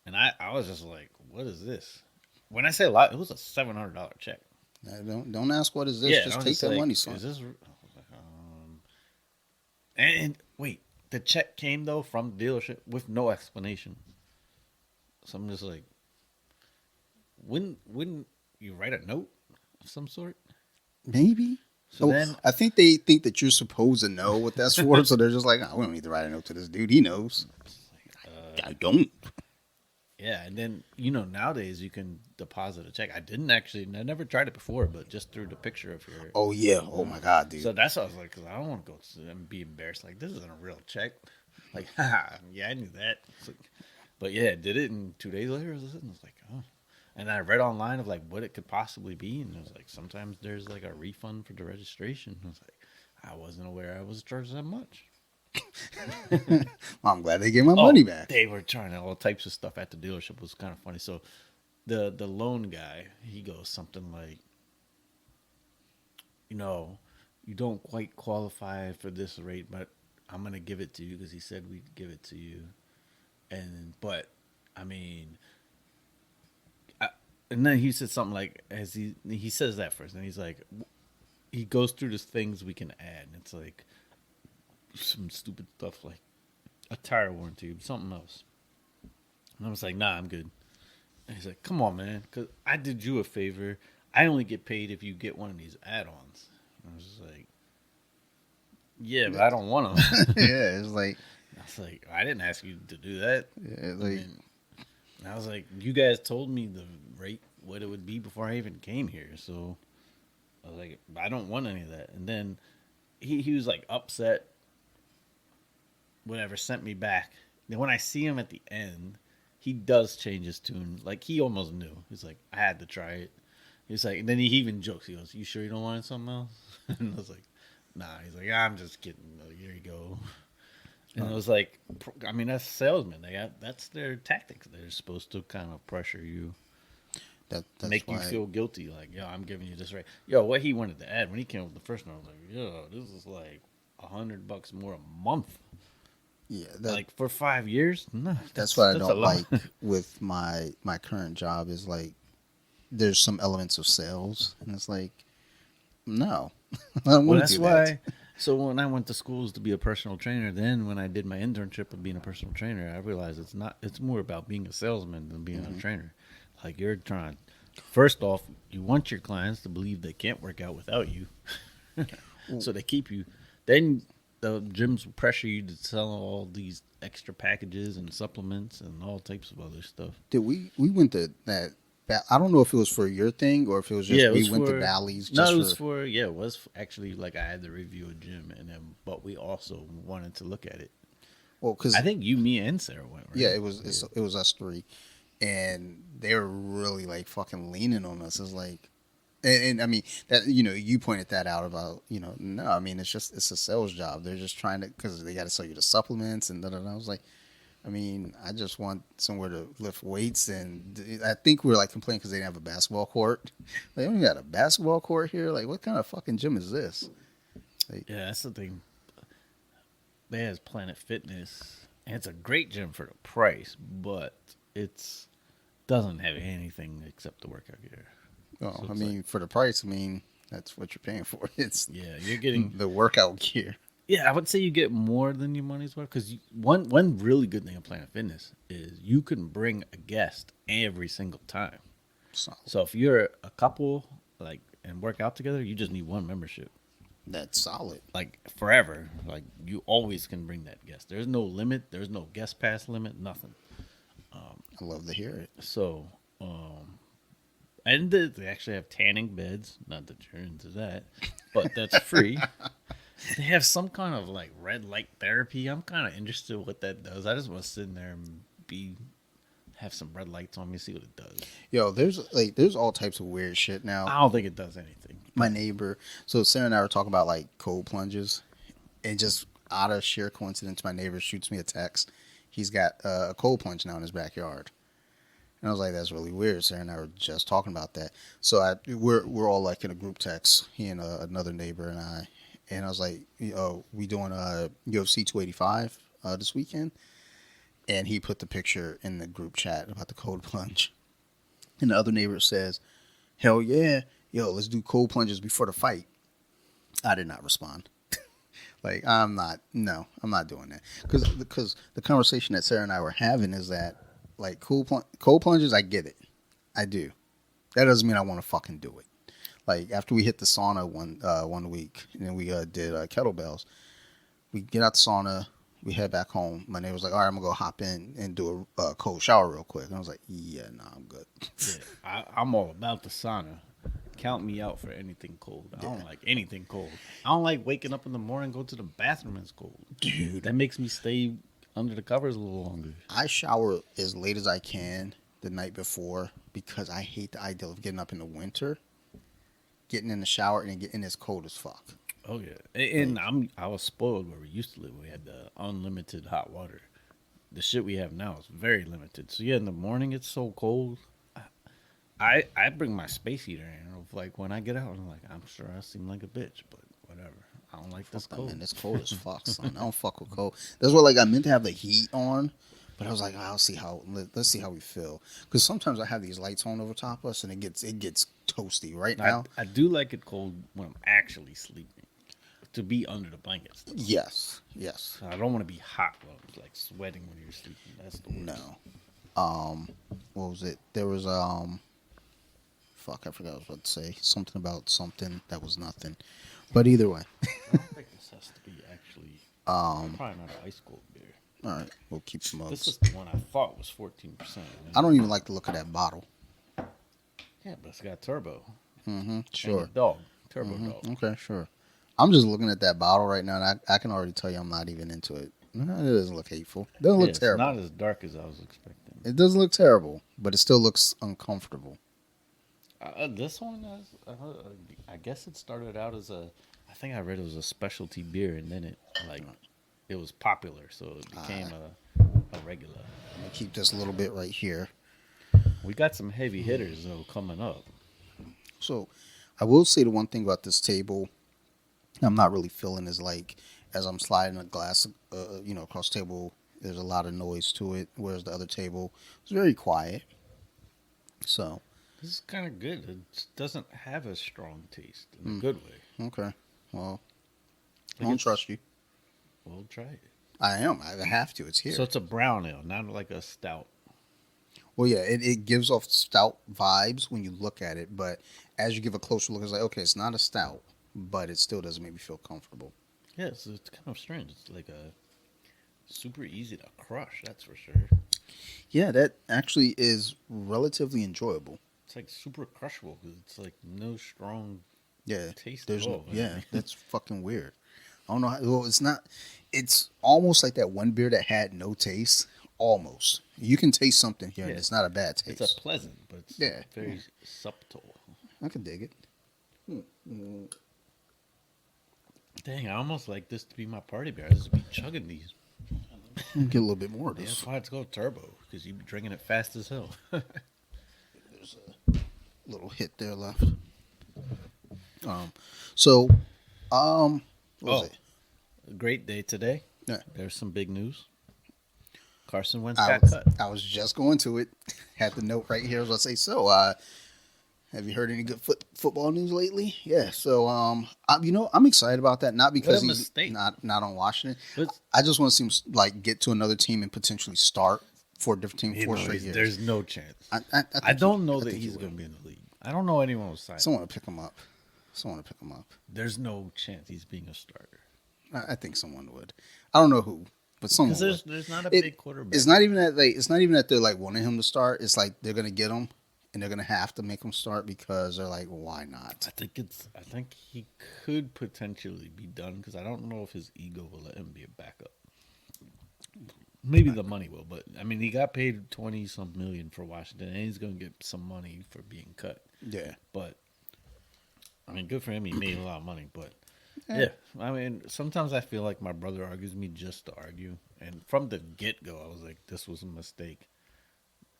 And I was just like, what is this? When I say a lot, it was a $700 check.
Don't ask what is this.
Yeah,
Just
I was
take that
like,
money, son.
Is this? And wait, the check came though from the dealership with no explanation. So I'm just like, wouldn't you write a note of some sort?
Maybe.
So then,
I think they think that you're supposed to know what that's for, so they're just like, oh, we don't need to write a note to this dude. He knows. I don't.
yeah, and then nowadays you can deposit a check. I never tried it before, but just through the picture of your.
Oh yeah. Oh my god, dude.
So that's what I was like, because I don't want to go and be embarrassed. Like, this isn't a real check. Like, haha, yeah, I knew that. Like, but yeah, did it, and 2 days later, I was like, oh. And I read online of like what it could possibly be, and it was like sometimes there's like a refund for the registration. I was like, I wasn't aware I was charged that much.
I'm glad they gave my money back.
They were trying all types of stuff at the dealership. It was kind of funny. So the loan guy, he goes something like, you don't quite qualify for this rate, but I'm gonna give it to you because he said we'd give it to you. But I mean, and then he said something like, as he says that first, and he's like, he goes through the things we can add, and it's like some stupid stuff like a tire warranty or something else. And I was like, nah, I'm good. And he's like, come on, man, because I did you a favor. I only get paid if you get one of these add-ons. And I was just like, yeah, but I don't want them.
Yeah, it's like,
I was like, I didn't ask you to do that.
yeah, like
And I was like, you guys told me the rate, what it would be before I even came here. So I was like, I don't want any of that. And then he was like upset, whatever, sent me back. Then when I see him at the end, he does change his tune. Like, he almost knew. He's like, I had to try it. He's like, and then he even jokes. He goes, you sure you don't want something else? And I was like, nah. He's like, I'm just kidding. Like, here you go. And it was like, I mean, that's salesmen. That's their tactics. They're supposed to kind of pressure you.
That's
make you
why.
feel guilty. Like, yo, I'm giving you this right. Yo, what he wanted to add when he came up with the first one, I was like, yo, this is like $100 more a month.
Yeah,
Like for 5 years, no,
that's what I
that's a
don't
lot.
like with my current job is like there's some elements of sales, and it's like no, I don't
Well,
want to
that's
do that.
why. So when I went to schools to be a personal trainer, then when I did my internship of being a personal trainer, I realized it's not. It's more about being a salesman than being a trainer. Like you're trying. First off, you want your clients to believe they can't work out without you, so they keep you. Then the gyms will pressure you to sell all these extra packages and supplements and all types of other stuff.
Did we went to that? I don't know if it was for your thing or if it was just
Yeah, it was
we went to
for
Bally's
no,
just
it was
for.
for yeah, it was actually like I had to review a gym and then, but we also wanted to look at it.
Well, because
I think you, me, and Sarah went. Right?
yeah, it was us three, and they were really like fucking leaning on us. It's like, and I mean that you pointed that out about no, I mean it's a sales job. They're just trying to because they got to sell you the supplements and da da da. I was like, I mean, I just want somewhere to lift weights, and I think we were like complaining because they didn't have a basketball court. Like, we got a basketball court here. Like, what kind of fucking gym is this? Like,
Yeah, that's the thing. There's Planet Fitness, and it's a great gym for the price, but it's doesn't have anything except the workout gear.
well,
So
I
it's
mean, for the price, I mean, that's what you're paying for. It's
yeah, you're getting.
the workout gear.
Yeah, I would say you get more than your money's worth because one really good thing of Planet Fitness is you can bring a guest every single time.
So
So if you're a couple like and work out together, you just need one membership.
that's solid.
Like forever. Like you always can bring that guest. There's no limit. There's no guest pass limit. Nothing.
I love to hear it.
So, and they actually have tanning beds. Not that you're into that, but that's free. They have some kind of like red light therapy. I'm kind of interested in what that does. I just want to sit in there and have some red lights on me, see what it does.
Yo, there's all types of weird shit now.
I don't think it does anything.
My neighbor, so Sarah and I were talking about like cold plunges, and just out of sheer coincidence, my neighbor shoots me a text. He's got a cold plunge now in his backyard, and I was like, "That's really weird." Sarah and I were just talking about that. So we're all like in a group text. He and another neighbor and I, and I was like, we doing UFC 285 this weekend?" And he put the picture in the group chat about the cold plunge, and the other neighbor says, "Hell yeah, yo, let's do cold plunges before the fight." I did not respond. Like, I'm not doing that. Because the conversation that Sarah and I were having is that, like, cold plunges, I get it. I do. That doesn't mean I want to fucking do it. Like, after we hit the sauna one week, and then we did kettlebells, we get out the sauna, we head back home. My neighbor was like, all right, I'm going to go hop in and do a cold shower real quick. And I was like, yeah, nah, I'm good.
Yeah, I'm all about the sauna. Count me out for anything cold. I don't like anything cold. I don't like waking up in the morning, go to the bathroom, and it's cold.
Dude.
That makes me stay under the covers a little longer.
I shower as late as I can the night before because I hate the idea of getting up in the winter, getting in the shower, and getting as cold as fuck.
Oh yeah, and I was spoiled where we used to live. We had the unlimited hot water. The shit we have now is very limited. So yeah, in the morning it's so cold. I bring my space heater in. Like when I get out, I'm like, I'm sure I seem like a bitch, but whatever. I don't like this cold.
Man, it's cold as fuck, son. I don't fuck with cold. That's what, like, I meant to have the heat on, but I was like, let's see how we feel. Because sometimes I have these lights on over top of us, and it gets toasty. Right now,
I do like it cold when I'm actually sleeping. To be under the blankets.
yes.
So I don't want to be hot when I'm like sweating when you're sleeping. That's the worst.
No. What was it? There was fuck, I forgot what I was about to say. Something about something that was nothing. But either way.
I don't think this has to be actually probably not an ice cold beer.
All right, we'll keep some
This
ups.
is the one I thought was 14%.
I don't even like the look of that bottle.
Yeah, but it's got turbo.
Sure.
And a dog. Turbo dog.
Okay, sure. I'm just looking at that bottle right now, and I can already tell you I'm not even into it. It doesn't look hateful. It doesn't look
It's
terrible.
not as dark as I was expecting.
It doesn't look terrible, but it still looks uncomfortable.
This one, I guess it started out as I think I read it was a specialty beer, and then it was popular, so it became a regular.
I'm going to keep this a little bit right here.
We got some heavy hitters though coming up.
So, I will say the one thing about this table I'm not really feeling is like as I'm sliding a glass, across the table. There's a lot of noise to it, whereas the other table is very quiet. So,
This is kind of good. It just doesn't have a strong taste in a good way.
okay, well, I
Like
don't
it's,
trust you.
we'll try it.
I am. I have to. It's
So
here.
it's a brown ale, not like a stout.
Well, yeah, it gives off stout vibes when you look at it, but as you give a closer look, it's like, okay, it's not a stout, but it still doesn't make me feel comfortable.
Yeah, it's kind of strange. It's like a super easy to crush. That's for sure.
Yeah, that actually is relatively enjoyable.
It's like super crushable because it's like no strong
Yeah,
taste at
there's
all.
yeah, that's fucking weird. I don't know. Well, it's not. It's almost like that one beer that had no taste. Almost. You can taste something here, and
Yeah,
it's not a bad
it's a
taste.
pleasant, but it's
Yeah,
very subtle.
I can dig it.
Dang, I almost like this to be my party beer. I just be chugging these.
Get a little bit more of
Yeah,
this.
that's why it's called turbo because you be drinking it fast as hell.
There's a little hit there left. Um, so, what was
Oh.
it?
Great day today.
Yeah.
There's some big news. Carson Wentz
I
got
was,
cut.
I was just going to it. Had the note right here. I was going to say, so, have you heard any good football news lately? Yeah. So, I'm excited about that. Not because
What a
he's
mistake.
not on Washington.
But
I just want to see him like get to another team and potentially start for a different team
you
4
know,
straight years.
there's no chance.
I
I
think
don't know
I
that
think he
he's
will.
going to be in the league. I don't know anyone will sign him.
Someone will pick him up. Someone will pick him up.
There's no chance he's being a starter.
I think someone would. I don't know who, but someone
Because
would.
there's not a
It-
big quarterback.
It's not even that they're like wanting him to start. It's like they're gonna get him, and they're gonna have to make him start because they're like, well, why not?
I think he could potentially be done because I don't know if his ego will let him be a backup. Maybe the money will, but I mean, he got paid 20 some million for Washington, and he's going to get some money for being cut.
Yeah,
But I mean, good for him. He made a lot of money, but yeah, I mean, sometimes I feel like my brother argues me just to argue, and from the get go, I was like, this was a mistake.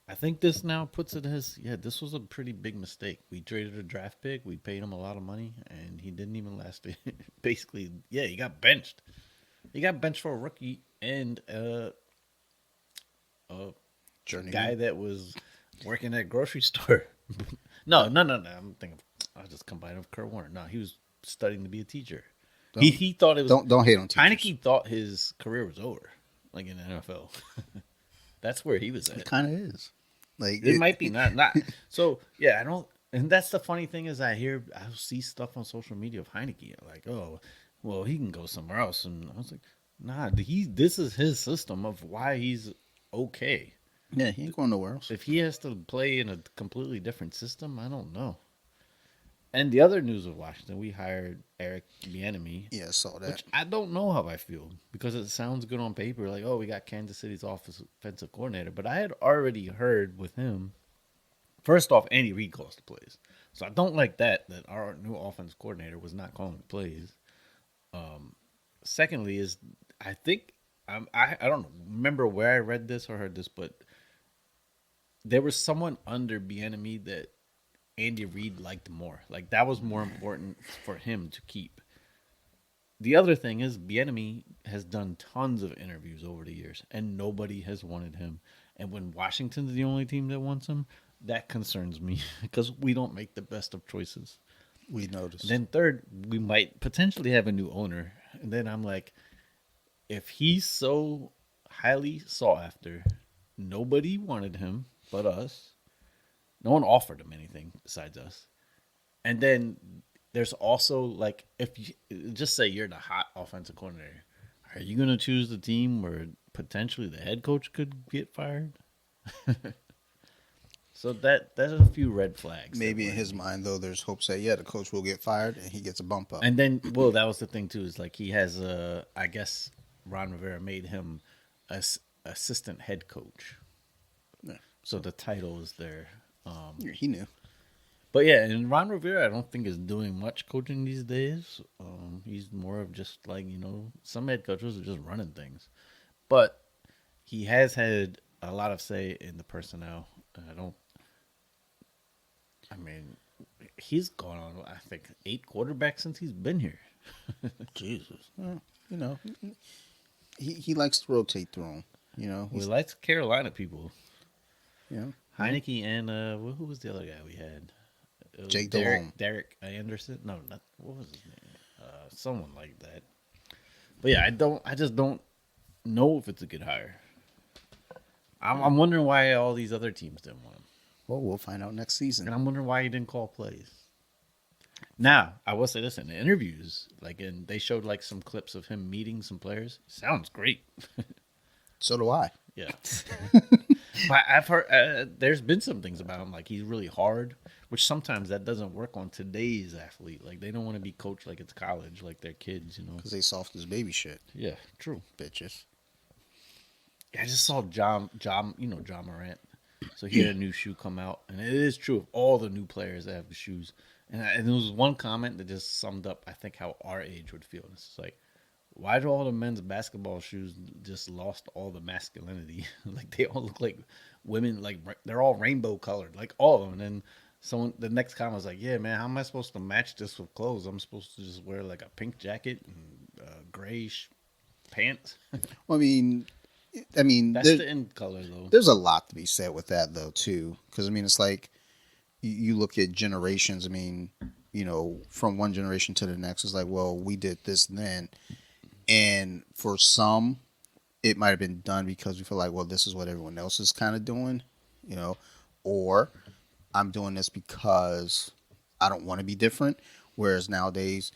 I think this now puts it as, yeah, this was a pretty big mistake. We traded a draft pick, we paid him a lot of money, and he didn't even last. Basically, yeah, he got benched. He got benched for a rookie and a
journey
guy that was working at a grocery store. No. I'm thinking, I just combined with Kurt Warner. No, he was studying to be a teacher. He thought it was.
Don't hate on teachers.
Heineke thought his career was over, like in the NFL. That's where he was
It
at.
kind of is. Like
It might be not. So yeah, I don't. And that's the funny thing is I see stuff on social media of Heineke like, oh, well, he can go somewhere else, and I was like, nah, this is his system of why he's okay.
Yeah, he ain't going nowhere else.
If he has to play in a completely different system, I don't know. And the other news of Washington, we hired Eric Bieniemy,
Yeah, I saw that.
which I don't know how I feel because it sounds good on paper, like, oh, we got Kansas City's offensive coordinator. But I had already heard with him, first off, Andy Reid calls the plays. So I don't like that our new offensive coordinator was not calling the plays. Secondly is I think, I don't remember where I read this or heard this, but there was someone under Bieniemy that Andy Reid liked more. Like that was more important for him to keep. The other thing is Bieniemy has done tons of interviews over the years, and nobody has wanted him. And when Washington's the only team that wants him, that concerns me because we don't make the best of choices.
We noticed.
And then third, we might potentially have a new owner. And then I'm like, if he's so highly sought after, nobody wanted him but us. No one offered him anything besides us. And then there's also like, if you just say you're the hot offensive coordinator, are you going to choose the team where potentially the head coach could get fired? So there's a few red flags.
Maybe in his mind, though, there's hopes that the coach will get fired and he gets a bump up.
And then, well, that was the thing too. Is like he has I guess Ron Rivera made him assistant head coach.
Yeah.
So the title is there.
He knew.
But yeah, and Ron Rivera, I don't think is doing much coaching these days. He's more of just like, some head coaches are just running things. But he has had a lot of say in the personnel. I mean, he's gone on, I think, 8 quarterbacks since he's been here.
Jesus. Well, you know, he likes to rotate through them. You know,
We like Carolina people.
you know,
Heineke and who was the other guy we had? It was
Jake Delhomme.
Derek Anderson. No, not what was his name? Someone like that. But yeah, I just don't know if it's a good hire. I'm wondering why all these other teams didn't want him,
Well, we'll find out next season.
and I'm wondering why he didn't call plays. Now, I will say this: in the interviews, they showed like some clips of him meeting some players. Sounds great.
So do I.
Yeah. But I've heard there's been some things about him, like he's really hard, which sometimes that doesn't work on today's athlete. Like they don't want to be coached like it's college, like they're kids, you know.
Because they soft as baby shit,
Yeah, true.
bitches.
I just saw John Morant. So he had a new shoe come out, and it is true of all the new players that have the shoes. And there was one comment that just summed up, I think, how our age would feel. It's like, why do all the men's basketball shoes just lost all the masculinity? Like they all look like women, like they're all rainbow colored, like all of them. And then the next comment was like, "Yeah, man, how am I supposed to match this with clothes? I'm supposed to just wear like a pink jacket and grayish pants."
Well, I mean,
That's the end color, though.
there's a lot to be said with that, though, too. Because, I mean, it's like you look at generations. I mean, you know, from one generation to the next, it's like, well, we did this then. And for some, it might have been done because we feel like, well, this is what everyone else is kind of doing, you know, or I'm doing this because I don't want to be different. Whereas nowadays,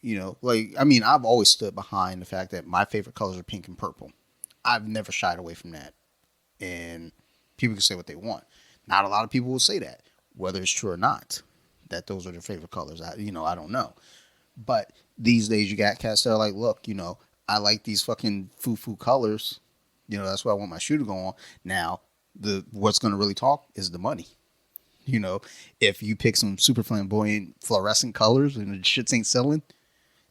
you know, like, I mean, I've always stood behind the fact that my favorite colors are pink and purple. I've never shied away from that. And people can say what they want. Not a lot of people will say that, whether it's true or not, that those are their favorite colors. I don't know. But these days you got cats that are like, look, you know, I like these fucking foo-foo colors. You know, that's why I want my shoe to go on. Now, what's going to really talk is the money. You know, if you pick some super flamboyant fluorescent colors and the shits ain't selling,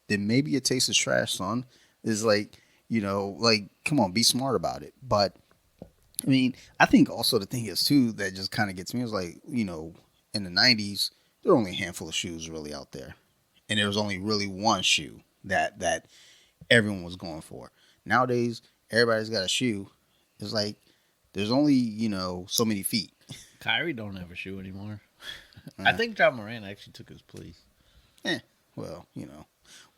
then maybe it tastes as trash, son. It's like, you know, like, come on, be smart about it. But, I mean, I think also the thing is, too, that just kind of gets me is like, you know, in the 90s, there were only a handful of shoes really out there. And there was only really one shoe that everyone was going for. Nowadays, everybody's got a shoe. It's like there's only, you know, so many feet.
Kyrie don't have a shoe anymore. I think John Morant actually took his place.
Well, you know.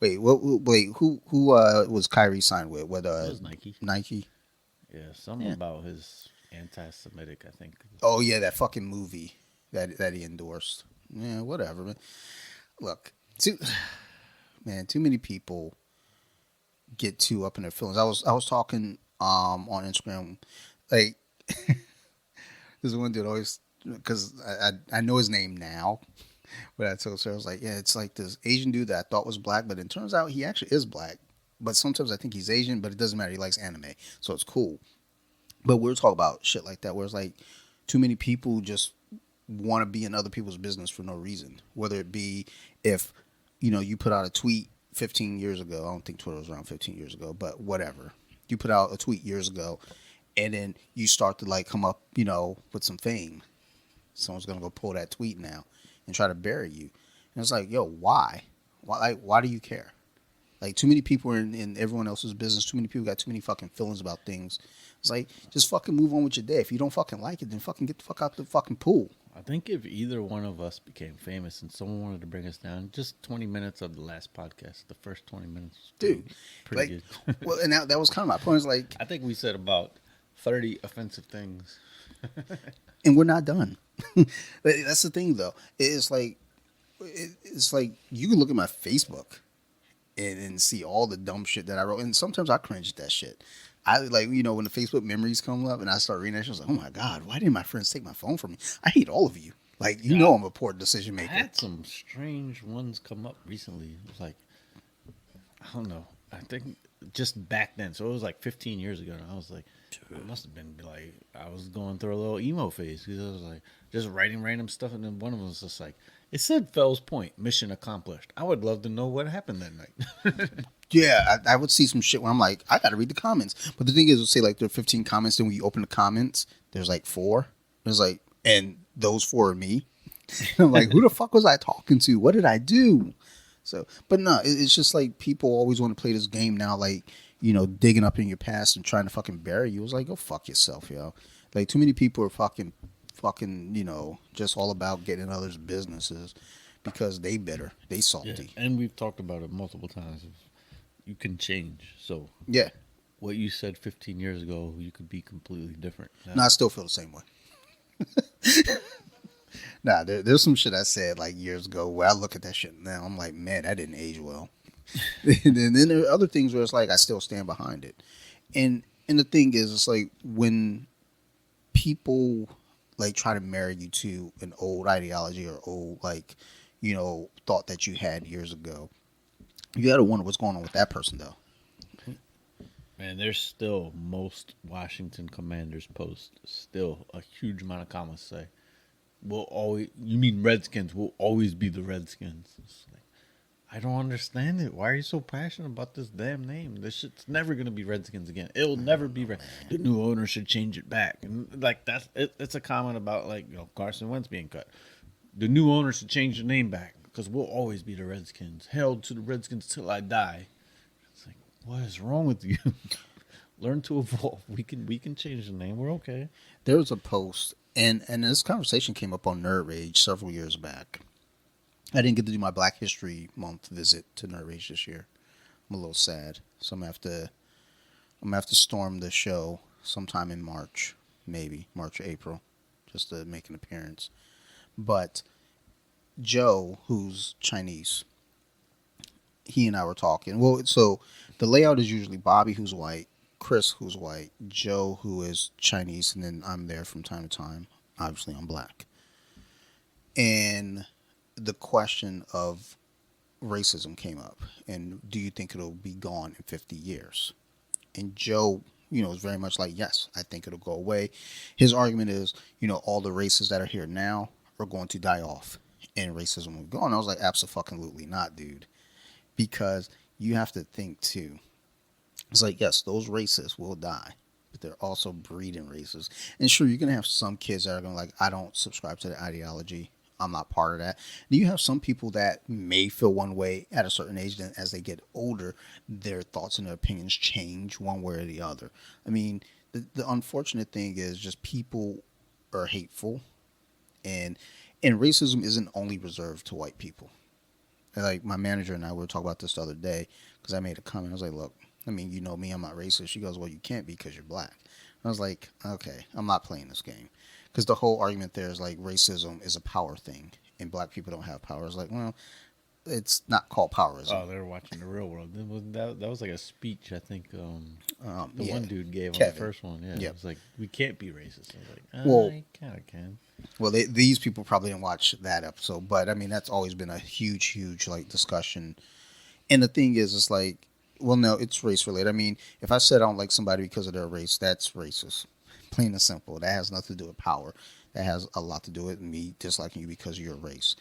Wait, who was Kyrie signed with? What
It was Nike.
Nike?
Yeah, something about his anti-Semitic, I think.
Oh yeah, that fucking movie that he endorsed. Yeah, whatever, man. Look, too many people get too up in their feelings. I was talking on Instagram, like this one dude always, because I know his name now, but I told her, I was like, yeah, it's like this Asian dude that I thought was black, but it turns out he actually is black. But sometimes I think he's Asian, but it doesn't matter. He likes anime, so it's cool. But we're talking about shit like that, where it's like too many people just want to be in other people's business for no reason. Whether it be if, you know, you put out a tweet 15 years ago. I don't think Twitter was around 15 years ago, but whatever. You put out a tweet years ago, and then you start to like come up, you know, with some fame. Someone's gonna go pull that tweet now and try to bury you. And it's like, yo, why? Why do you care? Like, too many people are in everyone else's business. Too many people got too many fucking feelings about things. It's like, just fucking move on with your day. If you don't fucking like it, then fucking get the fuck out the fucking pool.
I think if either one of us became famous and someone wanted to bring us down, just 20 minutes of the last podcast, the first 20 minutes,
dude,
pretty
like,
good.
Well, and that was kind of my point. It's like,
I think we said about 30 offensive things.
and we're not done. That's the thing, though. It's like you can look at my Facebook and see all the dumb shit that I wrote, and sometimes I cringe at that shit. I like, you know, when the Facebook memories come up and I start reading that shit, I was like, oh my God, why didn't my friends take my phone from me? I hate all of you. Like, you know, I'm a poor decision maker.
I had some strange ones come up recently. It was like, I don't know. I think just back then. So it was like 15 years ago. And I was like, it must have been like, I was going through a little emo phase because I was like, just writing random stuff. And then one of them was just like, it said Fells Point, mission accomplished. I would love to know what happened that night.
Yeah, I would see some shit where I'm like, I got to read the comments. But the thing is, it'll say like there are 15 comments. Then when you open the comments, there's like 4. There's like, and those 4 are me. I'm like, who the fuck was I talking to? What did I do? So, but no, it's just like people always want to play this game now, like, digging up in your past and trying to fucking bury you. It's like, go fuck yourself, yo. Like, too many people are fucking, just all about getting in others' businesses because they bitter, they
Yeah,
salty.
and we've talked about it multiple times. You can change. So
Yeah.
what you said 15 years ago, you could be completely different now.
No, I still feel the same way. Nah, there's some shit I said like years ago where I look at that shit now. I'm like, man, that didn't age well. And then there are other things where it's like I still stand behind it. And the thing is, it's like when people like try to marry you to an old ideology or old like thought that you had years ago, you got to wonder what's going on with that person though.
Man, there's still most Washington Commanders posts still a huge amount of comments say, "We'll always." You mean Redskins? Will always be the Redskins. It's like, I don't understand it. Why are you so passionate about this damn name? This shit's never gonna be Redskins again. It'll never be Red. The new owner should change it back. And like that's it's a comment about like Carson Wentz being cut. The new owner should change the name back because we'll always be the Redskins. Held to the Redskins till I die. It's like, what is wrong with you? Learn to evolve. We can change the name. We're okay.
There was a post, and this conversation came up on Nerd Rage several years back. I didn't get to do my Black History Month visit to Nerd Rage this year. I'm a little sad, so I'm gonna have to storm the show sometime in March, maybe March or April, just to make an appearance. But Joe, who's Chinese, he and I were talking. Well, so the layout is usually Bobby, who's white, Chris, who's white, Joe, who is Chinese, and then I'm there from time to time. Obviously, I'm black. And the question of racism came up. And do you think it'll be gone in 50 years? And Joe, is very much like, yes, I think it'll go away. His argument is, all the races that are here now are going to die off and racism will go on. I was like, absolutely not, dude. Because you have to think, too. It's like, yes, those races will die, but they're also breeding races. And sure, you're going to have some kids that are going to like, I don't subscribe to the ideology. I'm not part of that. Then you have some people that may feel one way at a certain age. Then as they get older, their thoughts and their opinions change one way or the other. I mean, the unfortunate thing is just people are hateful. And racism isn't only reserved to white people. And like my manager and I were talking about this the other day because I made a comment. I was like, look, I mean, you know me, I'm not racist. She goes, well, you can't be because you're black. I was like, okay, I'm not playing this game. Because the whole argument there is like racism is a power thing and black people don't have power. It's like, well, it's not called powerism.
Oh, they were watching The Real World. That was like a speech, I think, the
yeah.
one dude gave
Kevin.
on the first one. Yeah,
Yep.
it was like, we can't be racist. I was like,
Well,
you kind of can.
Well, these people probably didn't watch that episode, but I mean, that's always been a huge like discussion. And the thing is, it's like, well, no, it's race related. I mean, if I said I don't like somebody because of their race, that's racist. Plain and simple. That has nothing to do with power. That has a lot to do with me disliking you because of your race.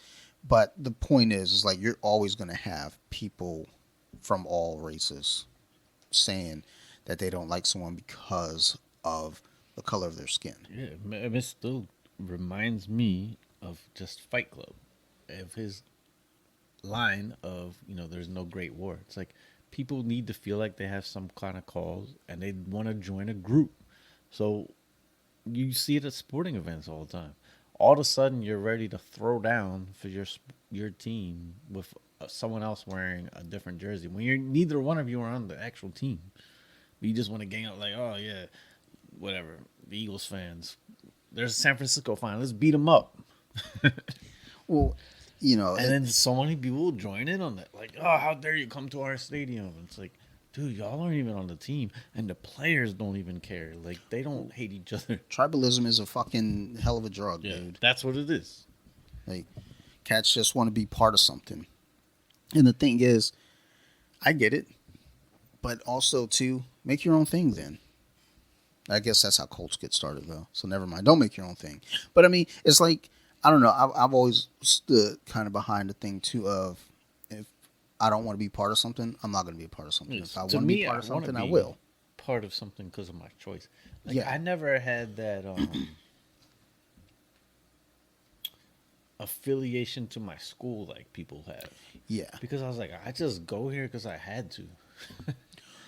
But the point is like you're always going to have people from all races saying that they don't like someone because of the color of their skin.
Yeah, it still reminds me of just Fight Club, of his line of there's no great war. It's like people need to feel like they have some kind of cause and they want to join a group. So you see it at sporting events all the time. All of a sudden, you're ready to throw down for your team with someone else wearing a different jersey when neither one of you are on the actual team. But you just want to gang up like, oh yeah, whatever. The Eagles fans, there's a San Francisco fan. Let's beat them up.
Well,
and then so many people will join in on that. Like, oh, how dare you come to our stadium? And it's like, dude, y'all aren't even on the team, and the players don't even care. Like, they don't hate each other.
Tribalism is a fucking hell of a drug,
Yeah,
dude.
that's what it is.
Like, cats just want to be part of something. And the thing is, I get it, but also, too, make your own thing then. I guess that's how cults get started, though. So never mind. Don't make your own thing. But, I mean, it's like, I don't know. I've always stood kind of behind the thing, too, of if I don't want to be part of something, I'm not going to be a part of something. If I want to be part of something, I will.
Part of something because of my choice. Like,
Yeah.
I never had that. affiliation to my school like people have.
Yeah.
Because I was like, I just go here because I had to.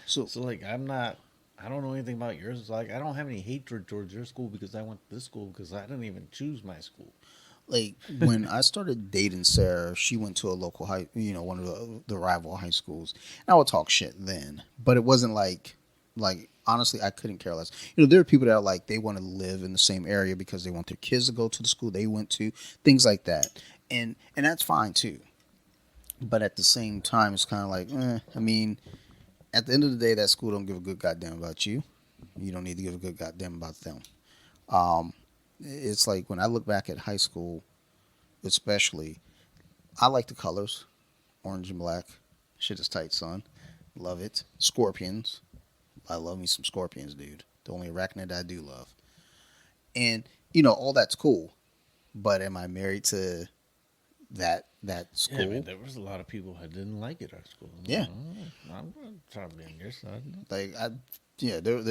So
So like, I don't know anything about yours. Like, I don't have any hatred towards your school because I went to this school because I didn't even choose my school.
like when I started dating Sarah, she went to a local one of the rival high schools. And I would talk shit then, but it wasn't like honestly, I couldn't care less. There are people that are like they want to live in the same area because they want their kids to go to the school they went to, things like that, and that's fine too. But at the same time, it's kind of like, I mean, at the end of the day, that school don't give a good goddamn about you. You don't need to give a good goddamn about them. Um, it's like when I look back at high school, especially, I like the colors, orange and black. Shit is tight, son. Love it. Scorpions. I love me some scorpions, dude. The only arachnid I do love. And all that's cool. But am I married to that school?
Yeah, I mean, there was a lot of people that didn't like it at school.
Yeah.
I'm not trying to be on your side.
Like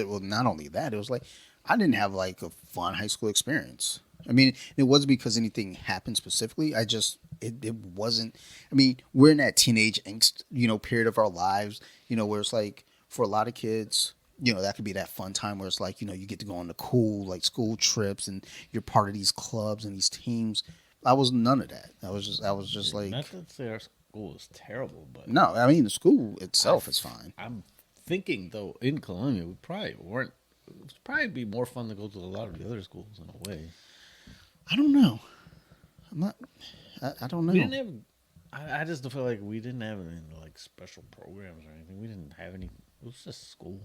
well, not only that, it was like I didn't have like a fun high school experience. I mean, it wasn't because anything happened specifically. It wasn't. I mean, we're in that teenage angst, period of our lives, where it's like for a lot of kids, that could be that fun time where it's like, you get to go on the cool like school trips and you're part of these clubs and these teams. I was none of that. I was just like,
Not to say our school is terrible, but
no. I mean, the school itself is fine.
I'm thinking though in Colombia we probably weren't. It would probably be more fun to go to a lot of the other schools in a way.
I don't know. I'm not. I don't know.
We didn't have. I just feel like we didn't have any like special programs or anything. We didn't have any. It was just school.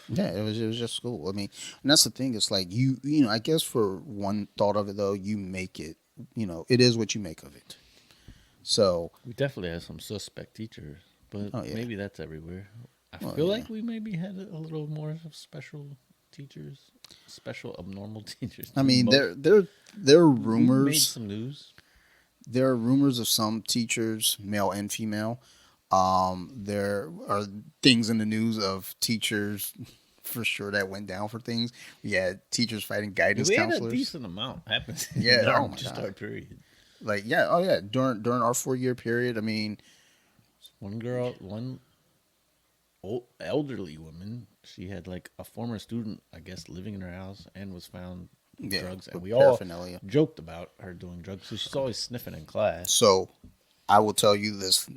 Yeah, it was just school. I mean, and that's the thing. It's like I guess for one thought of it though, you make it. It is what you make of it. So
We definitely had some suspect teachers, but
Oh, yeah.
maybe that's everywhere. I
Well,
feel
yeah.
like we maybe had a little more of special teachers, special abnormal teachers.
I mean,
Most-
there are
we made
rumors.
some news.
There are rumors of some teachers, male and female. There are things in the news of teachers for sure that went down for things. We had teachers fighting guidance
We had a
counselors.
decent amount happen.
Yeah,
in our,
oh my
just
God.
our period.
Like yeah, oh yeah, during our 4 year period. I mean,
One old elderly woman. She had like a former student, I guess, living in her house and was found with
Yeah,
drugs, and
with
we all
paraphernalia.
joked about her doing drugs. So she's always sniffing in class.
So I will tell you this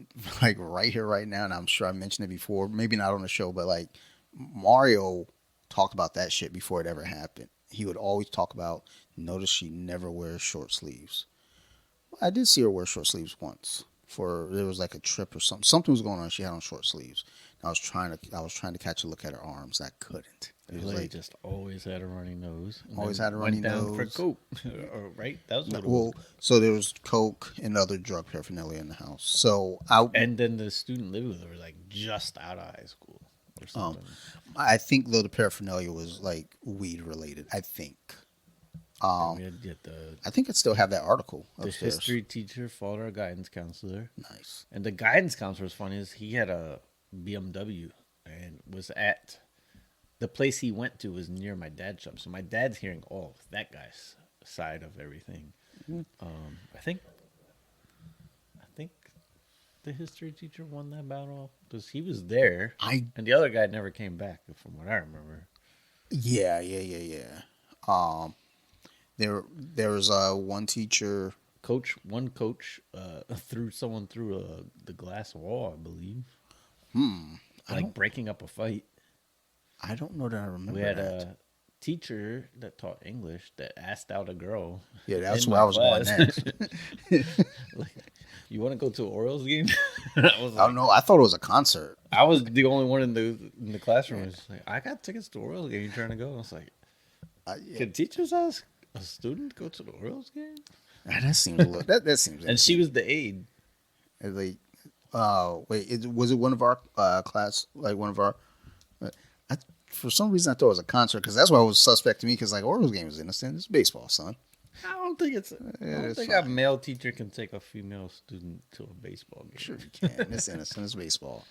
like right here, right now, and I'm sure I mentioned it before, maybe not on the show, but like Mario talked about that shit before it ever happened. He would always talk about, notice she never wears short sleeves. I did see her wear short sleeves once. There was like a trip or something. Something was going on. She had on short sleeves. I was trying to catch a look at her arms. I couldn't. It was
Lady
like
just always had a runny nose. And
Always
then
had a runny
went down for
nose.
coke. Or, right? That was what it was.
well, so there was coke and other drug paraphernalia in the house. So
And then the student living with her was like just out of high school or something.
I think though the paraphernalia was like weed related. I think.
And we had the
I think I still have that article
the
upstairs.
history teacher fought our guidance counselor.
Nice.
And the guidance counselor was funny is he had a BMW and was at the place he went to was near my dad's shop. So my dad's hearing all of that guy's side of everything. I think the history teacher won that battle because he was there and the other guy never came back from what I remember.
Yeah. There was one teacher.
One coach threw someone through the glass wall, I believe. Like breaking up a fight.
I don't know that I remember.
We had
that.
a teacher that taught English that asked out a girl.
Yeah, that's
in
where
my
I was going
class.
next.
Like, you want to go to an Orioles game? I was
I
like,
don't know. I thought it was a concert.
I was the only one in the classroom. Was like, I got tickets to Orioles game. You trying to go? I was like,
Yeah.
can teachers ask a student to go to the Orioles game?
That seems a little. That seems.
And she was the aide.
Like, wait, was it one of our class? Like one of our. For some reason, I thought it was a concert because that's why it was suspect to me. Because like Orioles game is innocent. It's baseball, son.
I don't think it's. I don't
it's
think
fine.
a male teacher can take a female student to a baseball game.
Sure you can. It's innocent. It's baseball.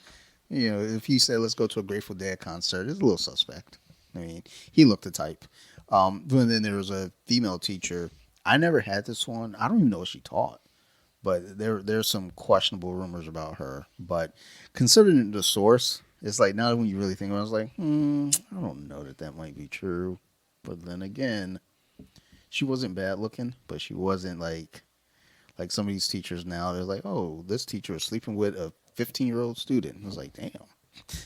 If he said let's go to a Grateful Dead concert, it's a little suspect. I mean, he looked the type. But then there was a female teacher. I never had this one. I don't even know what she taught, but there's some questionable rumors about her. But considering the source, it's like now when you really think about it, it's like, I don't know that might be true. But then again, she wasn't bad looking, but she wasn't like some of these teachers now. They're like, oh, this teacher is sleeping with a 15-year-old student. I was like, damn,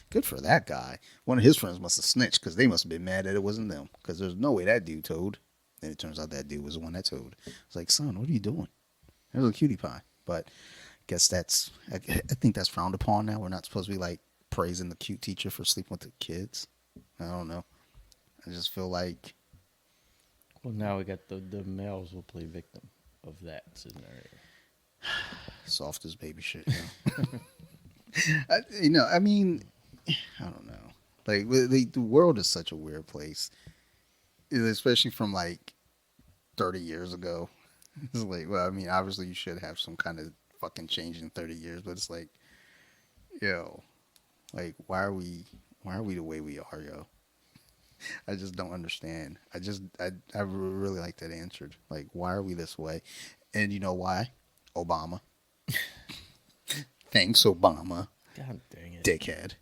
good for that guy. One of his friends must have snitched because they must have been mad that it wasn't them. Because there's no way that dude told. And it turns out that dude was the one that told. It's like, son, what are you doing? That was a cutie pie. But I think that's frowned upon now. We're not supposed to be like praising the cute teacher for sleeping with the kids. I don't know. I just feel like
Well, now we got the males will play victim of that scenario.
soft as baby shit. I mean, I don't know. Like the world is such a weird place, especially from like 30 years ago. It's like, well, I mean, obviously you should have some kind of fucking change in 30 years, but it's like, yo, like why are we the way we are, yo? I just don't understand. I really like that answered. Like, why are we this way? And you know why? Obama. Thanks, Obama.
God dang it.
Dickhead.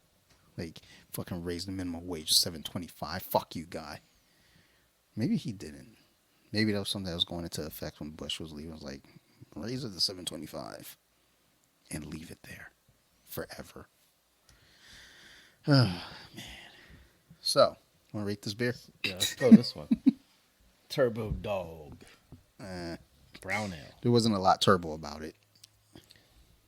Like, fucking raised the minimum wage to $7.25. Fuck you, guy. Maybe he didn't. Maybe that was something that was going into effect when Bush was leaving. It was like, raise it to $7.25 and leave it there forever. Oh, man. So, want to rate this beer?
Yeah, let's go this one. Turbo Dog. Brown ale.
There wasn't a lot turbo about it.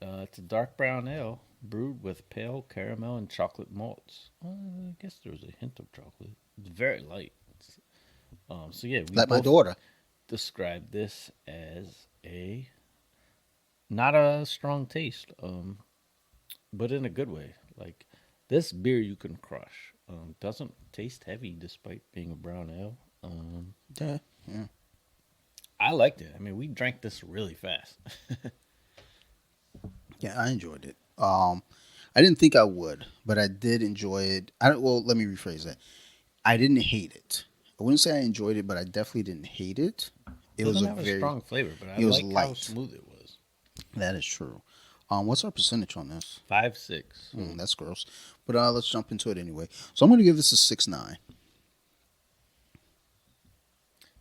It's a dark brown ale brewed with pale caramel and chocolate malts. I guess there was a hint of chocolate. It's very light. So yeah, we
Like my
both
daughter.
described this as a not a strong taste, but in a good way. Like this beer, you can crush. Doesn't taste heavy despite being a brown ale.
Yeah.
I liked it. I mean, we drank this really fast.
Yeah, I enjoyed it. I didn't think I would, but I did enjoy it. Well, let me rephrase that. I didn't hate it. I wouldn't say I enjoyed it, but I definitely didn't hate it. It
Doesn't
was a
have
very
a strong flavor, but I
it was
like how
light.
smooth it was.
That is true. What's our percentage on this?
5.6.
That's gross. But let's jump into it anyway. So I'm going to give this a 6.9.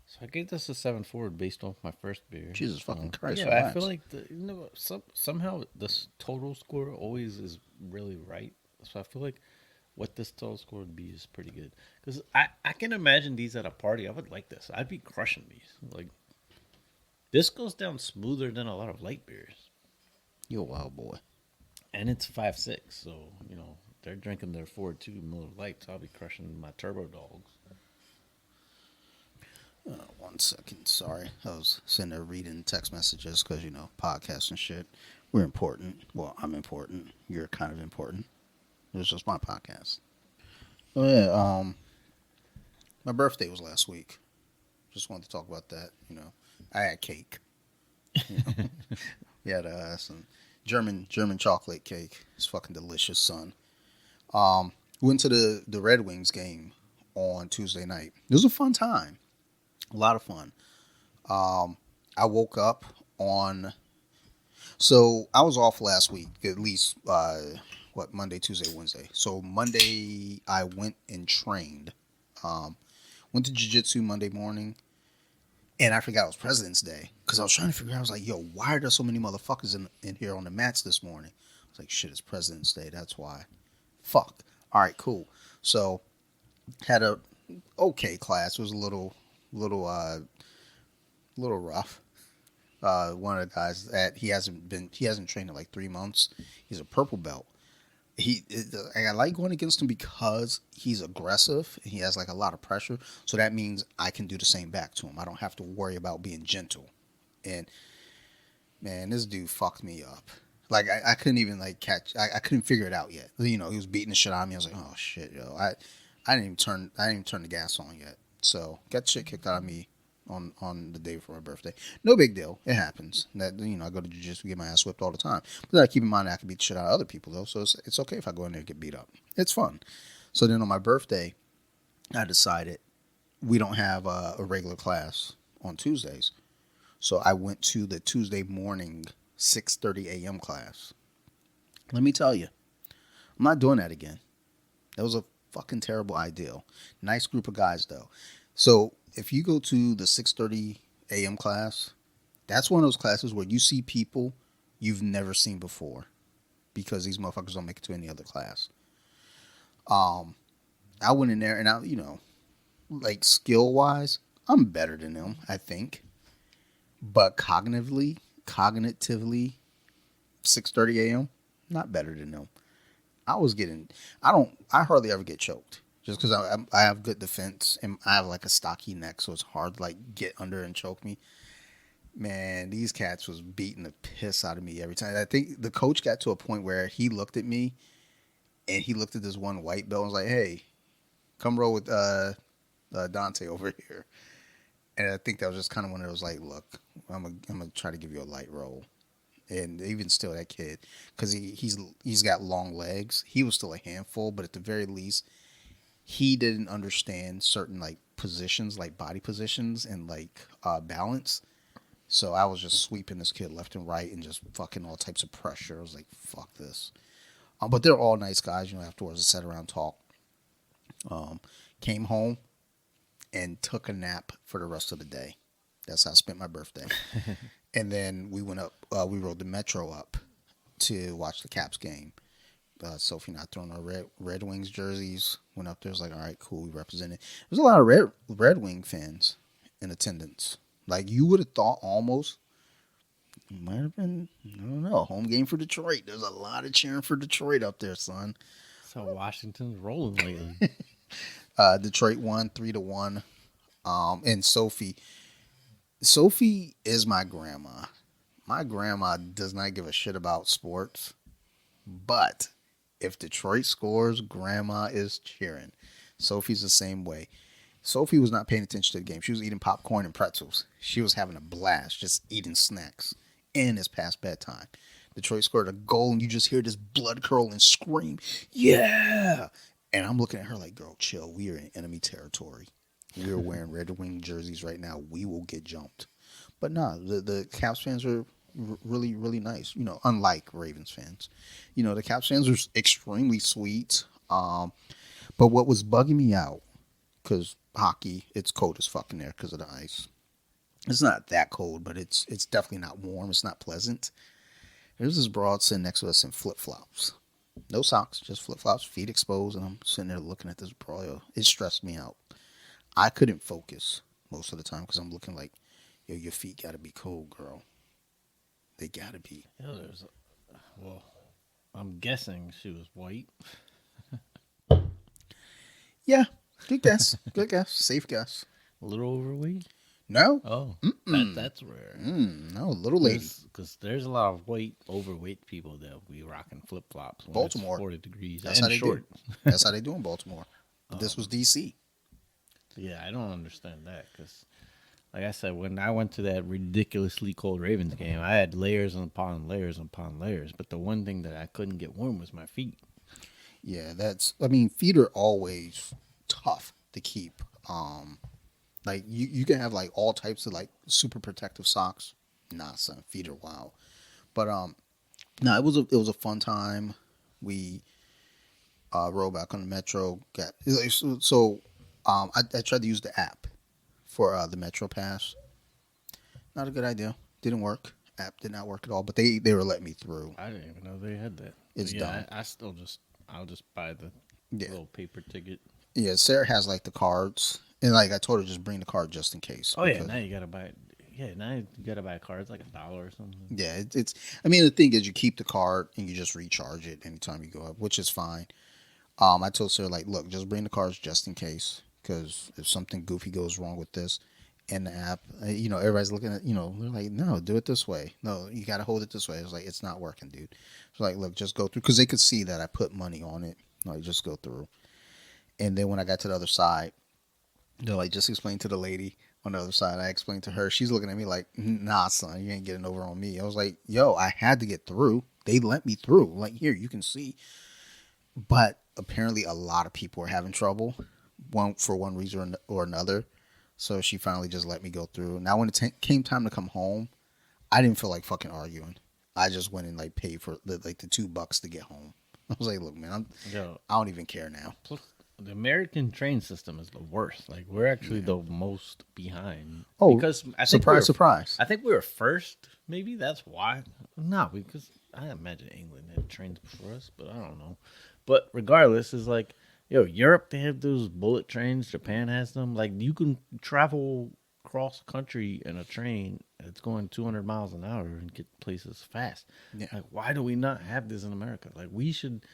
So I gave this a 7.4 based off my first beer.
Jesus fucking Christ!
Yeah,
relax.
I feel like somehow this total score always is really right. So I feel like what this total score would be is pretty good. Because I can imagine these at a party. I would like this. I'd be crushing these. Like this goes down smoother than a lot of light beers.
You're a wild boy.
And it's 5.6, so they're drinking their 4.2 Miller Lights. I'll be crushing my Turbo Dogs.
1 second. Sorry. I was sitting there reading text messages because, podcasts and shit. We're important. Well, I'm important. You're kind of important. It was just my podcast. Oh, yeah. My birthday was last week. Just wanted to talk about that. I had cake. We had some German chocolate cake. It's fucking delicious, son. Went to the Red Wings game on Tuesday night. It was a fun time. A lot of fun. I woke up so I was off last week, at least, Monday, Tuesday, Wednesday. So Monday I went and trained. Went to jiu-jitsu Monday morning, and I forgot it was President's Day because I was trying to figure out, I was like, yo, why are there so many motherfuckers in here on the mats this morning? I was like, shit, it's President's Day, that's why. Fuck. All right, cool. So had a okay class. It was a little rough. One of the guys that he hasn't trained in like 3 months. He's a purple belt. I like going against him because he's aggressive and he has like a lot of pressure. So that means I can do the same back to him. I don't have to worry about being gentle. And man, this dude fucked me up. Like I couldn't even like catch. I couldn't figure it out yet. He was beating the shit out of me. I was like, oh shit, yo. I didn't even turn the gas on yet. So got shit kicked out of me on the day before my birthday. No big deal. It happens. That I go to jiu-jitsu, get my ass whipped all the time. But then I keep in mind I can beat the shit out of other people though. So it's okay if I go in there and get beat up. It's fun. So then on my birthday, I decided we don't have a regular class on Tuesdays. So I went to the Tuesday morning 6:30 a.m. class. Let me tell you, I'm not doing that again. That was a fucking terrible idea. Nice group of guys though. So if you go to the 6:30 a.m. class, that's one of those classes where you see people you've never seen before because these motherfuckers don't make it to any other class. I went in there and like skill wise, I'm better than them, I think. But cognitively, 6:30 a.m., not better than them. I hardly ever get choked just because I have good defense and I have like a stocky neck, so it's hard to like get under and choke me. Man, these cats was beating the piss out of me every time. I think the coach got to a point where he looked at me and he looked at this one white belt and was like, "Hey, come roll with Dante over here." And I think that was just kind of when it was like, "Look, I'm gonna try to give you a light roll." And even still, that kid, because he's got long legs, he was still a handful. But at the very least, he didn't understand certain like positions, like body positions and like balance. So I was just sweeping this kid left and right and just fucking all types of pressure. I was like, "Fuck this." But they're all nice guys. Afterwards, I sat around and talked. Came home and took a nap for the rest of the day. That's how I spent my birthday. And then we went up. We rode the metro up to watch the Caps game. Sophie and I throwing our Red Wings jerseys. Went up there. Was like, all right, cool. We represented. There's a lot of Red Wing fans in attendance. Like you would have thought almost. It might have been, I don't know, home game for Detroit. There's a lot of cheering for Detroit up there, son.
So Washington's rolling lately.
Detroit won 3-1. And Sophie is my grandma. My grandma does not give a shit about sports, but if Detroit scores, grandma is cheering. Sophie's the same way. Sophie was not paying attention to the game. She was eating popcorn and pretzels. She was having a blast just eating snacks. And it's past bedtime. Detroit scored a goal and you just hear this blood curdling scream. Yeah! And I'm looking at her like, girl, chill. We are in enemy territory. We are wearing Red Wing jerseys right now. We will get jumped. But nah, the Caps fans are really, really nice. Unlike Ravens fans. The Caps fans are extremely sweet. But what was bugging me out, because hockey, it's cold as fucking there because of the ice. It's not that cold, but it's definitely not warm. It's not pleasant. There's this broad sitting next to us in flip-flops. No socks, just flip-flops, feet exposed, and I'm sitting there looking at this broil. It stressed me out. I couldn't focus most of the time because I'm looking like, yo, your feet got to be cold, girl. They got to be.
Well, I'm guessing she was white.
Yeah, good guess. Good guess. Safe guess.
A little overweight?
No.
Oh, that's rare.
No, little lady.
Because there's a lot of overweight people that be rocking flip flops.
Baltimore,
40 degrees.
That's
and
how they
short.
do. That's how they do in Baltimore. But this was DC.
Yeah, I don't understand that because, like I said, when I went to that ridiculously cold Ravens game, I had layers upon layers upon layers. But the one thing that I couldn't get warm was my feet.
Yeah, feet are always tough to keep. Like you can have like all types of like super protective socks. Nah, son, feet are wild. But no, it was a fun time. We rode back on the metro. I tried to use the app for the Metro Pass. Not a good idea. Didn't work. App did not work at all. But they were letting me through.
I didn't even know they had that.
It's dumb.
I'll just buy the little paper ticket.
Yeah, Sarah has like the cards, and like I told her, just bring the card just in case.
Oh yeah, now you gotta buy it. Yeah, now you gotta buy a card. It's like $1 or something.
Yeah, it's. I mean, the thing is, you keep the card and you just recharge it anytime you go up, which is fine. I told Sarah like, look, just bring the cards just in case, because if something goofy goes wrong with this in the app, everybody's looking at, they're like, no, do it this way. No, you got to hold it this way. I was like, it's not working, dude. So like, look, just go through, because they could see that I put money on it. Like, just go through. And then when I got to the other side, they're like, just explain to the lady on the other side. I explained to her. She's looking at me like, nah, son, you ain't getting over on me. I was like, yo, I had to get through. They let me through. Like, here, you can see. But apparently a lot of people are having trouble, for one reason or another. So she finally just let me go through. Now when came time to come home, I didn't feel like fucking arguing. I just went and like paid for like the $2 to get home. I was like, look, man,
Yo,
I don't even care now.
plus the American train system is the worst. Like we're actually the most behind
Oh,
because
surprise, surprise.
I think we were first. Maybe that's why. No, because I imagine England had trains before us, but I don't know. But regardless, is like yo, Europe they have those bullet trains. Japan has them. Like you can travel cross country in a train that's going 200 miles an hour and get places fast.
Yeah,
Like why do we not have this in America? Like we should.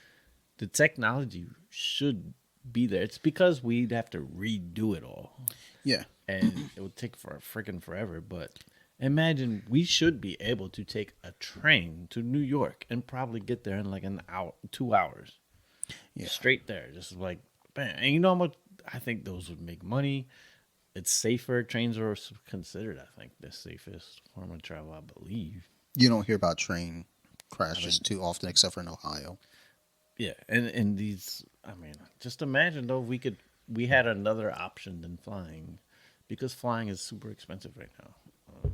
The technology should be there. It's because we'd have to redo it all,
yeah,
and it would take for freaking forever. But imagine we should be able to take a train to New York and probably get there in like an hour, 2 hours,
yeah.
straight there. Just like bam. And you know how much I think those would make money. It's safer. Trains are considered, I think, the safest form of travel. I believe.
You don't hear about train
I
crashes
mean,
too often, except for in Ohio.
yeah, and these. I mean, just imagine though we had another option than flying, because flying is super expensive right now.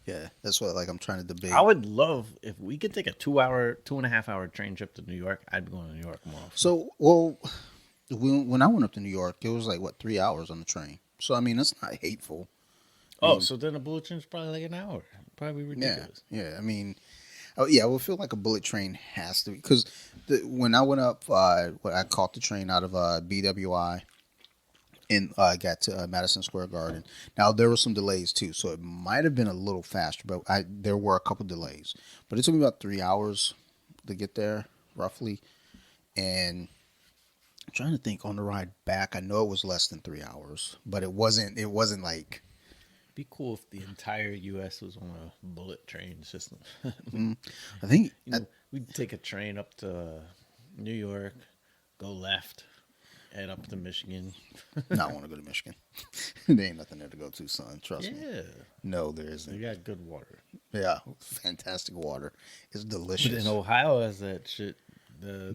Yeah, that's what like I'm trying to debate.
I would love if we could take a 2 hour, 2.5 hour train trip to New York. I'd be going to New York more often.
So, well, when I went up to New York, it was like what 3 hours on the train. So I mean, that's not hateful.
Oh, so then a bullet train's probably like an hour. Probably
Yeah,
ridiculous.
yeah. I mean, oh yeah, I would feel like a bullet train has to because when I went up, when I caught the train out of BWI and got to Madison Square Garden. Now there were some delays too, so it might have been a little faster, but there were a couple delays. But it took me about 3 hours to get there, roughly. And I'm trying to think on the ride back. I know it was less than 3 hours, but it wasn't. It wasn't like.
Be cool if the entire U.S. was on a bullet train system.
I think.
We'd take a train up to New York, go left, head up to Michigan.
No, I want to go to Michigan. There ain't nothing there to go to, son. Trust me.
Yeah,
No, there
they
isn't.
got good water.
Yeah, fantastic water. It's
But
delicious.
in Ohio has that shit, the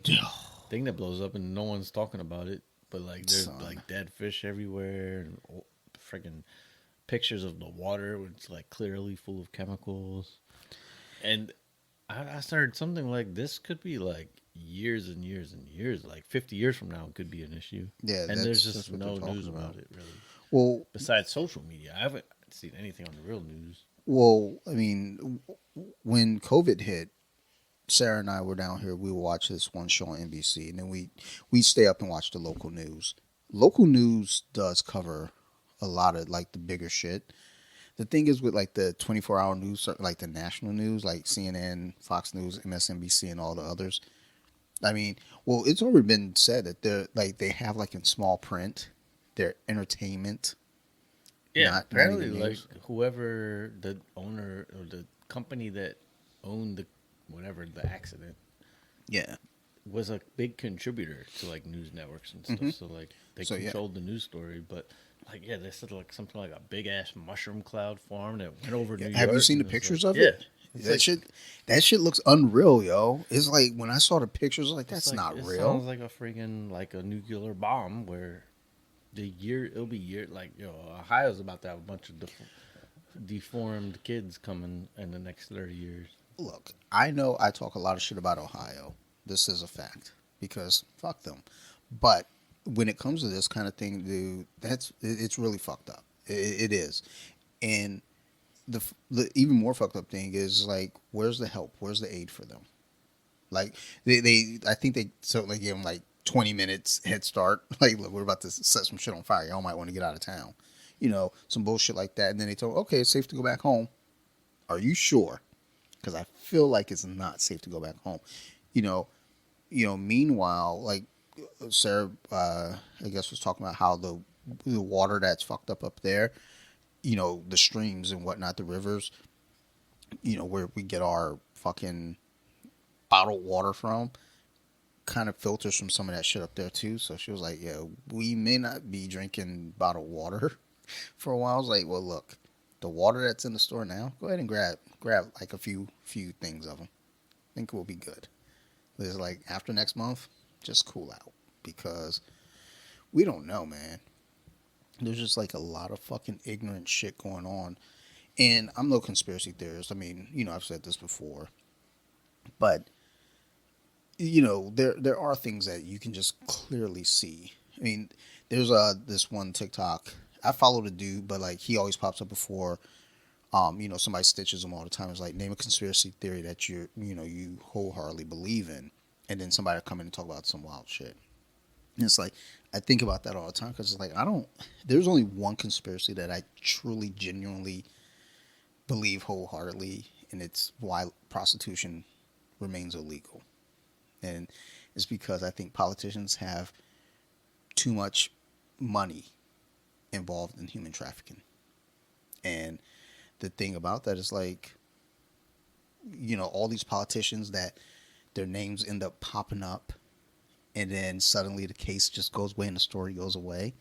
thing that blows up and no one's talking about it. But like there's
Son.
like dead fish everywhere and freaking pictures of the water where it's like clearly full of chemicals. And I started something like this could be like years and years and years, like 50 years from now, it could be an issue.
Yeah,
And there's
that's
just
what
no
they're talking
news
about.
about it really.
Well,
Besides social media, I haven't seen anything on the real news.
well, I mean, when COVID hit, Sarah and I were down here. We would watch this one show on NBC, and then we stay up and watch the local news. Local news does cover a lot of like the bigger shit. The thing is with like the 24-hour news, like the national news, like CNN, Fox News, MSNBC, and all the others. I mean, well, it's already been said that they're like they have like in small print, their entertainment.
Yeah,
Not
apparently,
even
like
news.
whoever the owner or the company that owned the whatever the accident
Yeah.
was a big contributor to like news networks and stuff. So like they
So, yeah.
controlled the news story, but like yeah, they said like something like a big ass mushroom cloud farm that went over New York.
Have you seen the
and it was
pictures
like,
of it?
Yeah,
That shit looks unreal, yo. It's like when I saw the pictures, I was like
it's
that's
like,
not
it
real.
sounds like a freaking like a nuclear bomb where it'll be year like Ohio's about to have a bunch of deformed kids coming in the next 30 years.
Look, I know I talk a lot of shit about Ohio. This is a fact because fuck them. But when it comes to this kind of thing, dude, it's really fucked up. It is, and the even more fucked up thing is like, where's the help? Where's the aid for them? Like they I think they certainly gave them like 20 minutes head start. Like, look, we're about to set some shit on fire. Y'all might want to get out of town. Some bullshit like that. And then they told, okay, it's safe to go back home. Are you sure? Because I feel like it's not safe to go back home. Meanwhile, like Sarah, I guess was talking about how the water that's fucked up there, the streams and whatnot, the rivers, where we get our fucking bottled water from, kind of filters from some of that shit up there too. So she was like, yeah, we may not be drinking bottled water for a while. I was like, well, look, the water that's in the store now, go ahead and grab like a few things of them. I think we'll be good. It's like after next month, just cool out because we don't know, man. there's just like a lot of fucking ignorant shit going on. And I'm no conspiracy theorist. I mean, I've said this before, but there are things that you can just clearly see. I mean, there's this one TikTok. I follow the dude, but like he always pops up before somebody stitches him all the time. It's like, name a conspiracy theory that you wholeheartedly believe in, and then somebody will come in and talk about some wild shit. And it's like, I think about that all the time because it's like, there's only one conspiracy that I truly, genuinely believe wholeheartedly, and it's why prostitution remains illegal. And it's because I think politicians have too much money involved in human trafficking. And the thing about that is like, all these politicians that their names end up popping up and then suddenly the case just goes away and the story goes away.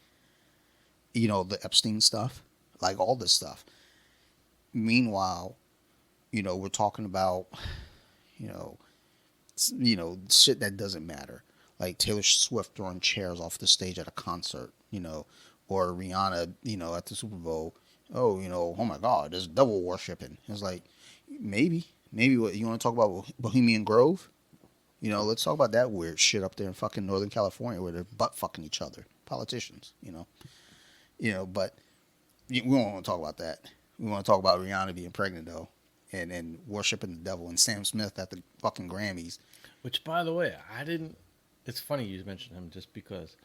The Epstein stuff, like all this stuff. Meanwhile, we're talking about, you know, shit that doesn't matter. Like Taylor Swift throwing chairs off the stage at a concert, or Rihanna, at the Super Bowl. Oh, oh my God, there's devil worshiping. It's like, maybe what you want to talk about Bohemian Grove? Let's talk about that weird shit up there in fucking Northern California where they're butt fucking each other. Politicians, but we don't want to talk about that. We want to talk about Rihanna being pregnant though, and worshiping the devil, and Sam Smith at the fucking Grammys.
Which, by the way, I didn't. It's funny you mentioned him just because,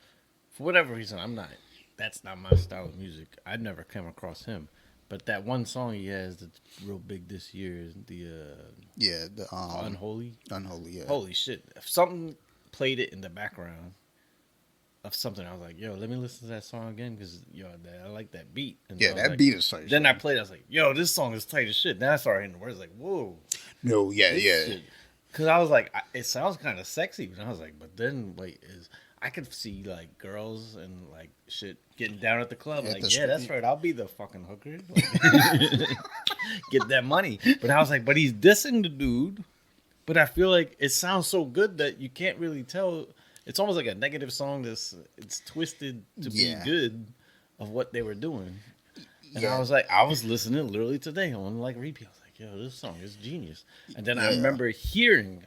for whatever reason, I'm not. That's not my style of music. I'd never come across him. But that one song he has that's real big this year is
the
Unholy.
Unholy, yeah.
Holy shit! If something played it in the background of something, I was like, "Yo, let me listen to that song again," because I like that beat. And
Yeah,
so
that
like,
beat is tight.
Then I played. I was like, "Yo, this song is tight as shit." Then I started hearing the words, like, "Whoa."
No, yeah.
Because I was like, it sounds kind of sexy, and I was like, but then wait, I could see like girls and like shit getting down at the club.
At
Like,
the
yeah, that's
street.
right. I'll be the fucking hooker. Like, get that money. But I was like, but he's dissing the dude. But I feel like it sounds so good that you can't really tell. It's almost like a negative song it's twisted to be good of what they were doing. And I was listening literally today on like repeat. I was like, yo, this song is genius. And then I remember hearing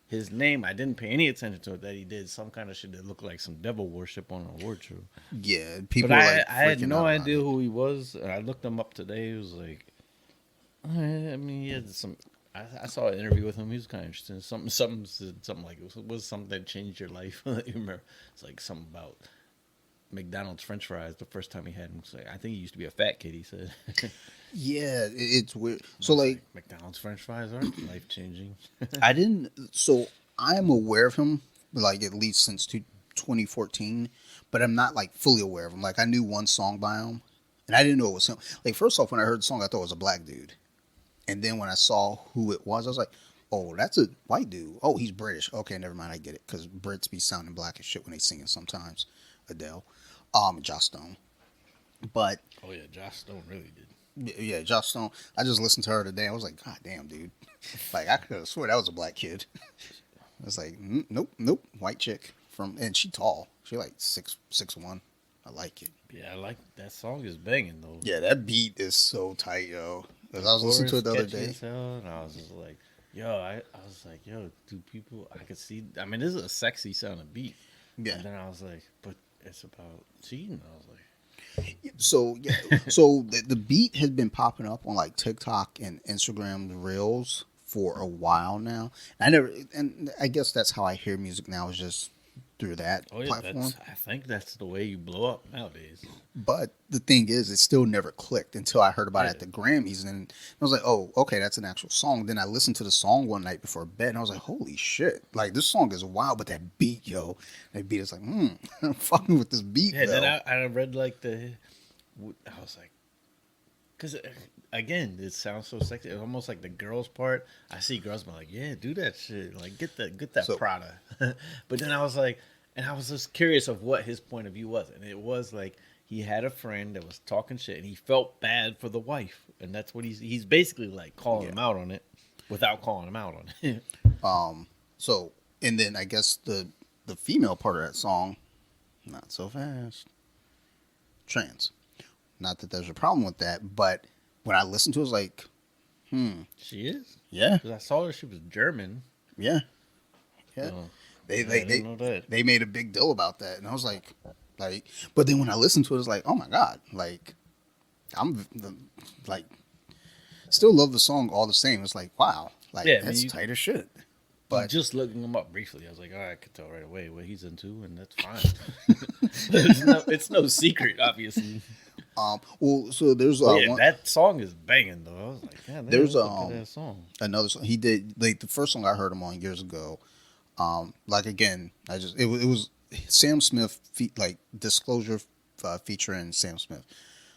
his name. I didn't pay any attention to it, that he did some kind of shit that looked like some devil worship on an award show.
Yeah, people.
But
Were like
I had no idea
it.
who he was. I looked him up today. It was like, I mean, he had some. I saw an interview with him. He was kind of interesting. Something said something like it was something that changed your life. You remember? It's like something about McDonald's French fries. The first time he had them, so I think he used to be a fat kid. He said.
Yeah, it's weird. So like
McDonald's French fries aren't life changing.
I didn't. So I'm aware of him, like at least since 2014, but I'm not like fully aware of him. Like I knew one song by him, and I didn't know it was him. Like first off, when I heard the song, I thought it was a black dude, and then when I saw who it was, I was like, "Oh, that's a white dude. Oh, he's British. Okay, never mind. I get it because Brits be sounding black as shit when they singing sometimes." Adele, Joss Stone, but
Oh yeah, Joss Stone really did.
yeah, Joss Stone. I just listened to her today. I was like, God damn, dude. Like, I could have swore that was a black kid. I was like, nope, white chick and she tall. She like 6'1". I like it.
Yeah, I like that song is banging though.
Yeah, that beat is so tight, yo. Cause I was listening to it the other day.
And I was just like, I was like, do people? I could see. I mean, this is a sexy sounding beat.
Yeah.
And then I was like, but it's about cheating. I was like.
So so the beat has been popping up on like TikTok and Instagram Reels for a while now. And I guess that's how I hear music now, is just through that platform.
I think that's the way you blow up nowadays.
But the thing is, it still never clicked until I heard about it at the Grammys, and I was like, "Oh, okay, that's an actual song." Then I listened to the song one night before bed, and I was like, "Holy shit! Like this song is wild, but that beat, that beat is like, I'm fucking with this beat."
Yeah,
though.
then I read like I was like, because again, it sounds so sexy. It's almost like the girls part. I see girls be like, "Yeah, do that shit. Like get that Prada." But then I was like, and I was just curious of what his point of view was, and it was like he had a friend that was talking shit, and he felt bad for the wife, and that's what he's basically like calling him out on it, without calling him out on it.
So, and then I guess the female part of that song, not so fast. trans. Not that there's a problem with that, but when I listened to it, I was like,
She is?
yeah,
Because I saw her, she was German.
yeah, yeah.
So,
They
I didn't know that.
they made a big deal about that, and I was like, but then when I listened to it, it's like, oh my god, like like still love the song all the same. It's like, wow, like
Yeah, I mean,
that's tight as shit. But
just looking him up briefly, I was like, I could tell right away what he's into, and that's fine. It's no secret, obviously.
well, so there's
Yeah,
one,
that song is banging though. I was like, yeah,
there's
that song.
another song he did, like the first song I heard him on years ago. Like again, it was Sam Smith like Disclosure featuring Sam Smith.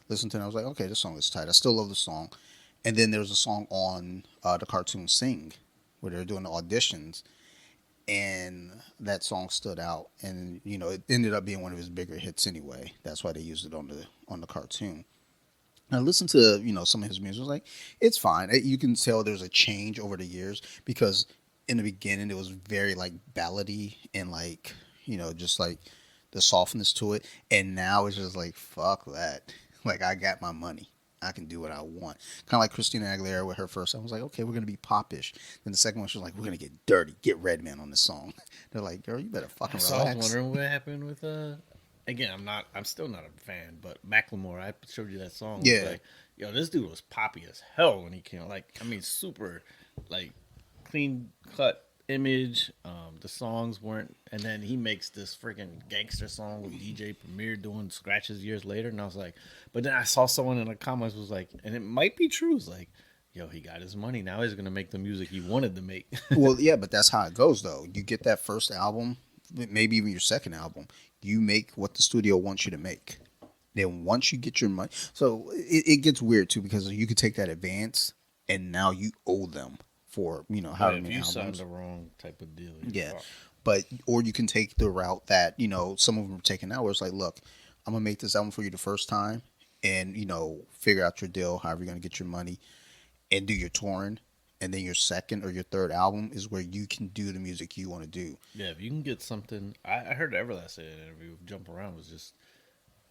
Listened to it, I was like, okay, this song is tight. I still love the song. And then there was a song on the cartoon Sing, where they're doing the auditions, and that song stood out. And you know, it ended up being one of his bigger hits anyway. That's why they used it on the cartoon. And I listened to some of his music. I was like, it's fine. You can tell there's a change over the years because in the beginning it was very like ballady and like just like the softness to it, and now it's just like fuck that. Like I got my money. I can do what I want. Kind of like Christina Aguilera with her first song. I was like, okay, we're going to be popish. Then the second one, she was like, we're going to get dirty. Get Redman on this song. They're like, girl, you better fucking relax.
I was wondering what happened with, again, I'm still not a fan, but Macklemore, I showed you that song.
Yeah.
Like, yo, this dude was poppy as hell when he came. Like, I mean, super, like, clean cut image. The songs weren't, and then he makes this freaking gangster song with DJ Premier doing scratches years later, and I was like, but then I saw someone in the comments was like, and it might be true, it's like, yo, he got his money, now he's gonna make the music he wanted to make.
Well, yeah, but that's how it goes though. You get that first album, maybe even your second album, you make what the studio wants you to make. Then once you get your money, so it gets weird too, because you could take that advance and now you owe them for however
If
many
you
albums.
signed the wrong type of deal,
Yeah. But or you can take the route that some of them are taking now, where it's like, look, I'm gonna make this album for you the first time, and figure out your deal, however you're gonna get your money, and do your touring, and then your second or your third album is where you can do the music you want to do.
Yeah, if you can get something, I heard Everlast say in an interview, Jump Around was just,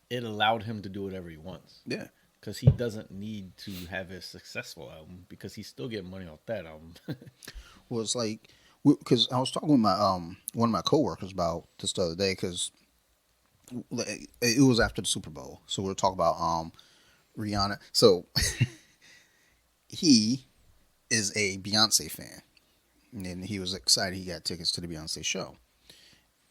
it allowed him to do whatever he wants.
Yeah.
Because he doesn't need to have a successful album because he's still getting money off that album.
Well, it's like, because I was talking with my one of my coworkers about this the other day, because it was after the Super Bowl, so we were talking about Rihanna. So he is a Beyonce fan, and he was excited he got tickets to the Beyonce show.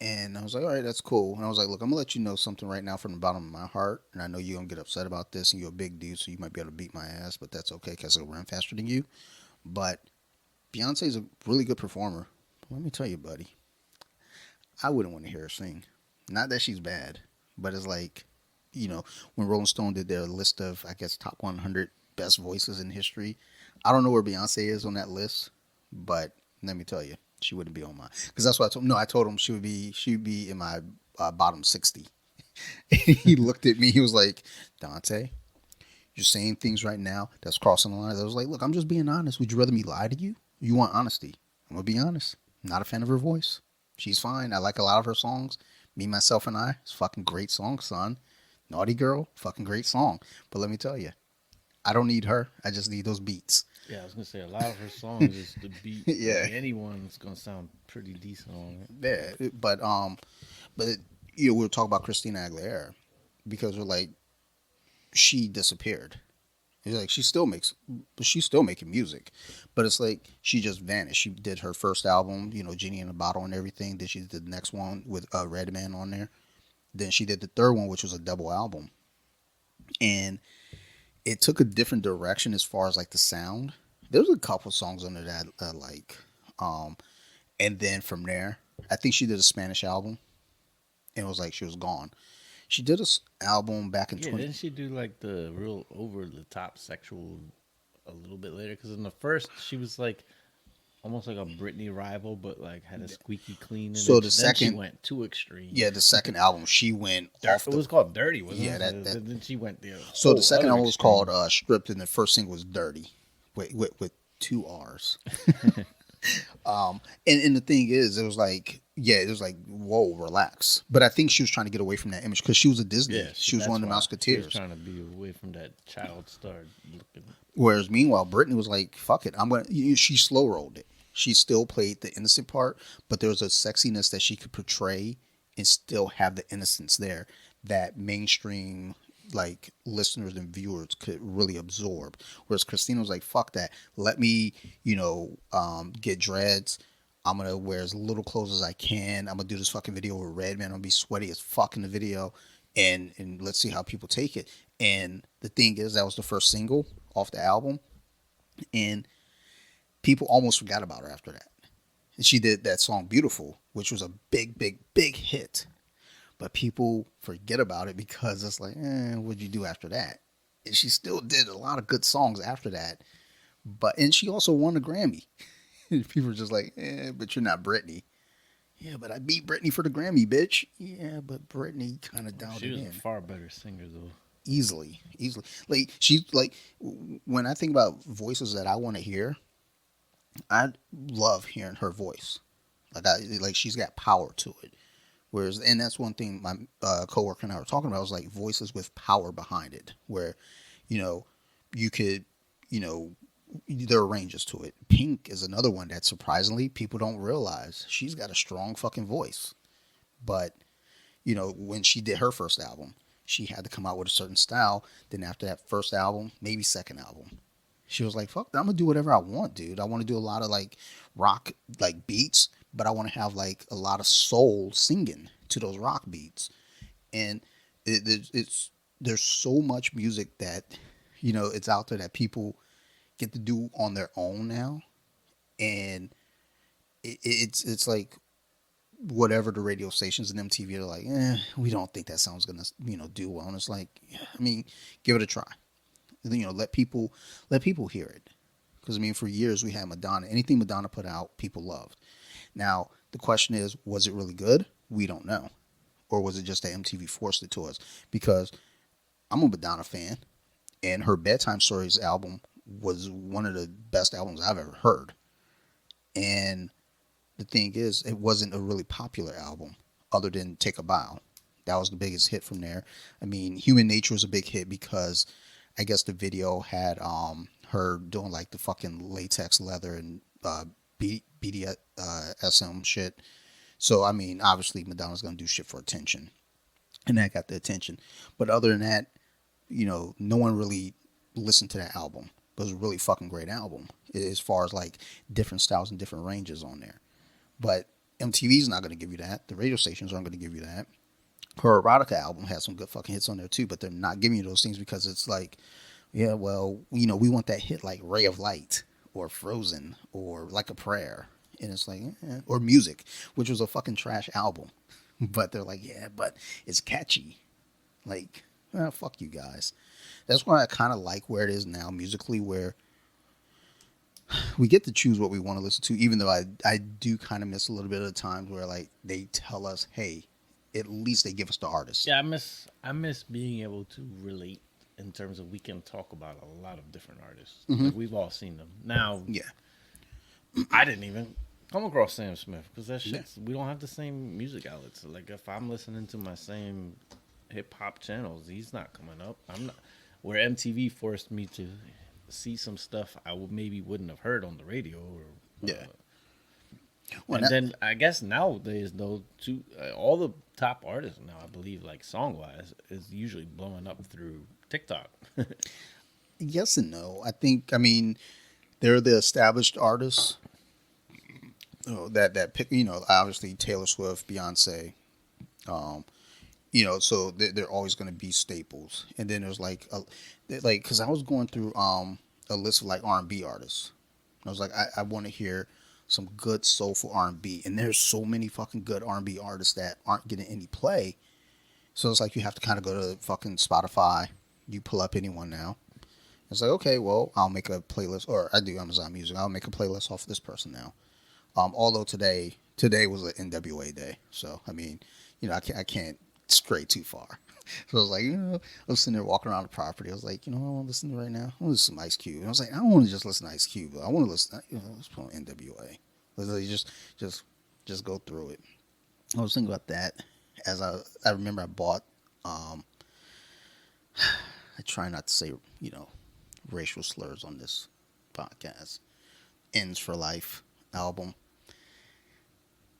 And I was like, all right, that's cool. And I was like, look, I'm going to let you know something right now from the bottom of my heart. And I know you're going to get upset about this, and you're a big dude, so you might be able to beat my ass, but that's okay because I'll run faster than you. But Beyonce's a really good performer. Let me tell you, buddy, I wouldn't want to hear her sing. Not that she's bad, but it's like, when Rolling Stone did their list of, I guess, top 100 best voices in history, I don't know where Beyonce is on that list, but let me tell you, she wouldn't be on mine. Because that's what I told him. No, I told him she would be in my bottom 60. He looked at me. He was like, Dante, you're saying things right now that's crossing the line. I was like, look, I'm just being honest. Would you rather me lie to you? You want honesty. I'm going to be honest. I'm not a fan of her voice. She's fine. I like a lot of her songs. Me, Myself, and I. It's a fucking great song, son. Naughty Girl, fucking great song. But let me tell you, I don't need her. I just need those beats.
Yeah, I was gonna say a lot of her songs is the beat.
Yeah.
Like anyone's gonna sound pretty decent on it.
Yeah, but we were talking about Christina Aguilera because we're like, she disappeared. It's like she's still making music, but it's like she just vanished. She did her first album, Genie in a Bottle and everything. Then she did the next one with Redman on there. Then she did the third one, which was a double album, and it took a different direction as far as like the sound. There was a couple songs under that I like, and then from there, I think she did a Spanish album, and it was like she was gone. She did a album back in
Didn't she do like the real over the top sexual a little bit later? Because in the first, she was like almost like a Britney rival, but like had a squeaky clean.
So the
then
second
she went too extreme.
Yeah, the second album she went off.
It was called Dirty, wasn't it?
Yeah,
Then she went there.
So the second album was called Stripped, and the first single was Dirty, with two R's. And the thing is, it was like yeah, it was like, whoa, relax. But I think she was trying to get away from that image because she was a Disney.
Yeah,
She was
that's
one of the
why. She was
Musketeers.
trying to be away from that child star looking.
Whereas meanwhile, Britney was like, fuck it. She slow rolled it. She still played the innocent part, but there was a sexiness that she could portray and still have the innocence there that mainstream like listeners and viewers could really absorb. Whereas Christina was like, fuck that. Let me, get dreads. I'm gonna wear as little clothes as I can. I'm gonna do this fucking video with Redman. I'm gonna be sweaty as fuck in the video, and let's see how people take it. And the thing is, that was the first single off the album, and people almost forgot about her after that. And she did that song "Beautiful," which was a big, big, big hit. But people forget about it because it's like, what'd you do after that? And she still did a lot of good songs after that. And she also won a Grammy. People are just like, but you're not Britney. Yeah, but I beat Britney for the Grammy, bitch. Yeah, but Britney kind of dialed
She
it
was
in.
a far better singer though.
Easily. Like she's like, when I think about voices that I want to hear, I love hearing her voice. Like she's got power to it. Whereas, and that's one thing my coworker and I were talking about was like voices with power behind it, where, you could, you know, there are ranges to it. Pink is another one that surprisingly people don't realize she's got a strong fucking voice. But, when she did her first album, she had to come out with a certain style. Then after that first album, maybe second album, she was like, fuck, I'm going to do whatever I want, dude. I want to do a lot of like rock, like beats, but I want to have like a lot of soul singing to those rock beats. And there's so much music that, it's out there that people get to do on their own now. And it's like whatever the radio stations and MTV are like, we don't think that song's going to, do well. And it's like, I mean, give it a try. Let people hear it. Because I mean, for years we had Madonna. Anything Madonna put out, people loved. Now the question is, was it really good? We don't know, or was it just that MTV forced it to us? Because I'm a Madonna fan, and her Bedtime Stories album was one of the best albums I've ever heard. And the thing is, it wasn't a really popular album, other than Take a Bow. That was the biggest hit from there. I mean, Human Nature was a big hit because I guess the video had her doing like the fucking latex leather and BDSM shit. So I mean, obviously Madonna's gonna do shit for attention, and that got the attention. But other than that, no one really listened to that album. It was a really fucking great album as far as like different styles and different ranges on there. But MTV's not gonna give you that. The radio stations aren't gonna give you that. Her erotica album has some good fucking hits on there too, but they're not giving you those things because it's like, yeah, well, we want that hit like Ray of Light or Frozen or Like a Prayer. And it's like, or Music, which was a fucking trash album. But they're like, yeah, but it's catchy. Like, fuck you guys. That's why I kind of like where it is now musically, where we get to choose what we want to listen to, even though I do kind of miss a little bit of the times where like they tell us, hey, at least they give us the artist.
Yeah, I miss being able to relate in terms of we can talk about a lot of different artists.
Mm-hmm.
Like we've all seen them. Now,
Yeah.
I didn't even come across Sam Smith because that shit. We don't have the same music outlets. Like if I'm listening to my same hip hop channels, he's not coming up. I'm not. Where MTV forced me to see some stuff I maybe wouldn't have heard on the radio. Or,
Yeah.
and then I guess nowadays though, all the top artists now, I believe, like song wise, is usually blowing up through TikTok.
Yes and no. I mean, they're the established artists that pick, obviously Taylor Swift, Beyonce, so they're always going to be staples. And then there's like because I was going through a list of like R&B artists. I was like, I want to hear some good soulful R&B, and there's so many fucking good R&B artists that aren't getting any play. So it's like you have to kind of go to fucking Spotify. You pull up anyone now. It's like, okay, well, I'll make a playlist, or I do Amazon Music. I'll make a playlist off of this person now. Although today was an NWA day, so I mean, I can't stray too far. So I was like, I was sitting there walking around the property. I was like, I want to listen to right now. I want to listen to Ice Cube. And I was like, I don't want to just listen to Ice Cube. I want to listen. Let's put on NWA. Let's just go through it. I was thinking about that as I remember I bought. Um, I try not to say racial slurs on this podcast. Ends for Life album,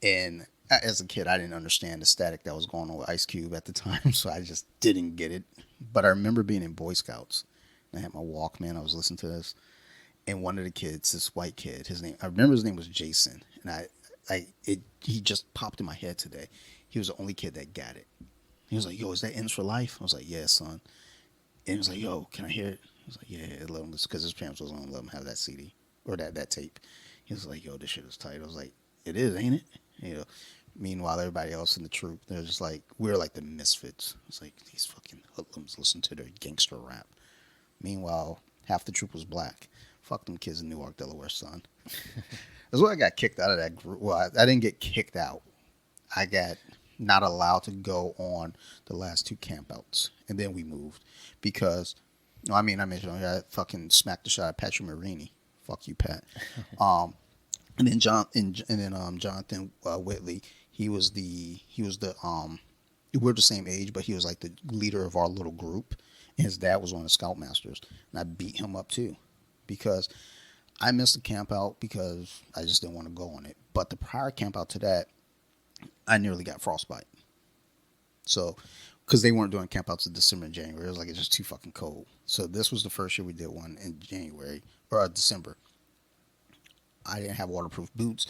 and as a kid, I didn't understand the static that was going on with Ice Cube at the time, so I just didn't get it. But I remember being in Boy Scouts. I had my Walkman. I was listening to this, and one of the kids, this white kid, I remember his name was Jason, and he just popped in my head today. He was the only kid that got it. He was like, "Yo, is that Ends for Life?" I was like, "Yeah, son." And he was like, "Yo, can I hear it?" I was like, "Yeah, let him," because his parents wasn't gonna let him have that CD or that tape. He was like, "Yo, this shit is tight." I was like, "It is, ain't it?" You know. Meanwhile, everybody else in the troop, they're just like, we're like the misfits. It's like these fucking hoodlums listen to their gangster rap. Meanwhile, half the troop was black. Fuck them kids in Newark, Delaware, son. That's why I got kicked out of that group. Well, I didn't get kicked out. I got not allowed to go on the last two campouts, and then we moved because, no, I mean, I mentioned I fucking smacked the shot at Patrick Marini. Fuck you, Pat. And then Jonathan Whitley. He was the we're the same age, but he was like the leader of our little group. And his dad was one of the scoutmasters, and I beat him up too, because I missed the camp out because I just didn't want to go on it. But the prior camp out to that, I nearly got frostbite. So, because they weren't doing campouts in December and January, it was like it's just too fucking cold. So this was the first year we did one in January or December. I didn't have waterproof boots.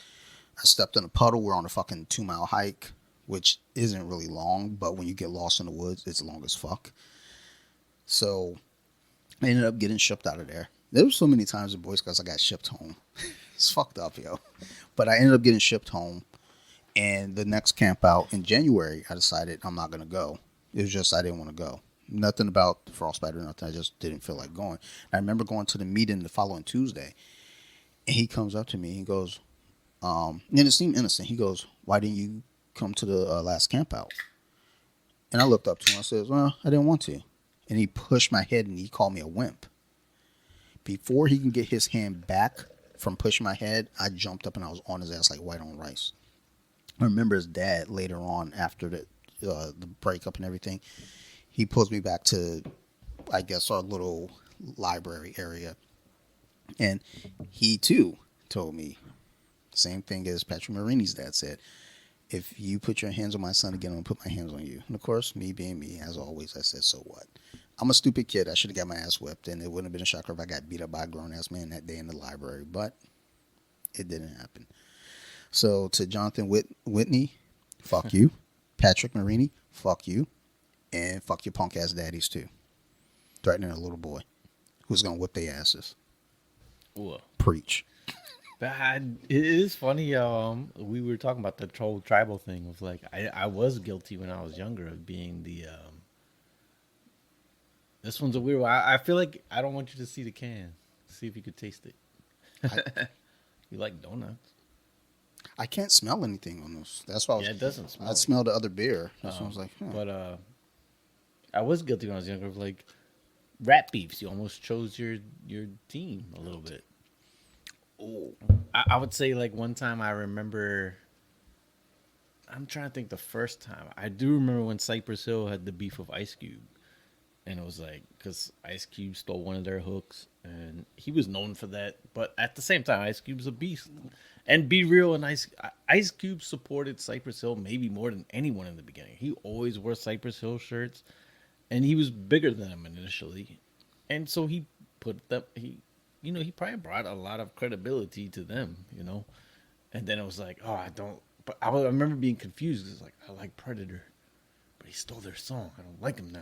I stepped in a puddle. We're on a fucking 2 mile hike, which isn't really long, but when you get lost in the woods, it's long as fuck. So I ended up getting shipped out of there. There were so many times in Boy Scouts I got shipped home. It's fucked up, yo. But I ended up getting shipped home. And the next camp out in January, I decided I'm not going to go. It was just I didn't want to go. Nothing about the frostbite or nothing. I just didn't feel like going. I remember going to the meeting the following Tuesday. And he comes up to me. He goes, and it seemed innocent. He goes, "Why didn't you come to the last camp out?" And I looked up to him. I said, "Well, I didn't want to." And he pushed my head and he called me a wimp. Before he can get his hand back from pushing my head, I jumped up and I was on his ass like white on rice. I remember his dad later on after the breakup and everything. He pulls me back to, I guess, our little library area. And he too told me the same thing as Patrick Marini's dad said. If you put your hands on my son again, I'm going to put my hands on you. And of course, me being me, as always, I said, so what? I'm a stupid kid. I should have got my ass whipped, and it wouldn't have been a shocker if I got beat up by a grown-ass man that day in the library. But it didn't happen. So to Jonathan Whitney, fuck you. Patrick Marini, fuck you. And fuck your punk-ass daddies, too. Threatening a little boy who's going to whip their asses.
Ooh.
Preach.
It is funny. We were talking about the whole tribal thing. Of like, I was guilty when I was younger of being the. This one's a weird one. I feel like I don't want you to see the can. See if you could taste it. You like donuts?
I can't smell anything on this. That's why
Yeah, it doesn't smell.
I smelled the other beer. That's why I was like,
But I was guilty when I was younger of like rap beefs. You almost chose your team a little bit.
oh,
I would say like one time I remember. I'm trying to think the first time. I do remember when Cypress Hill had the beef with Ice Cube. And it was like, because Ice Cube stole one of their hooks, and he was known for that. But at the same time, Ice Cube's a beast. And Be Real and Ice Cube supported Cypress Hill maybe more than anyone in the beginning. He always wore Cypress Hill shirts, and he was bigger than them initially. And so he put them, he probably brought a lot of credibility to them. And then it was like, oh, I don't, but I remember being confused. It's like, I like Predator, but he stole their song. I don't like him now.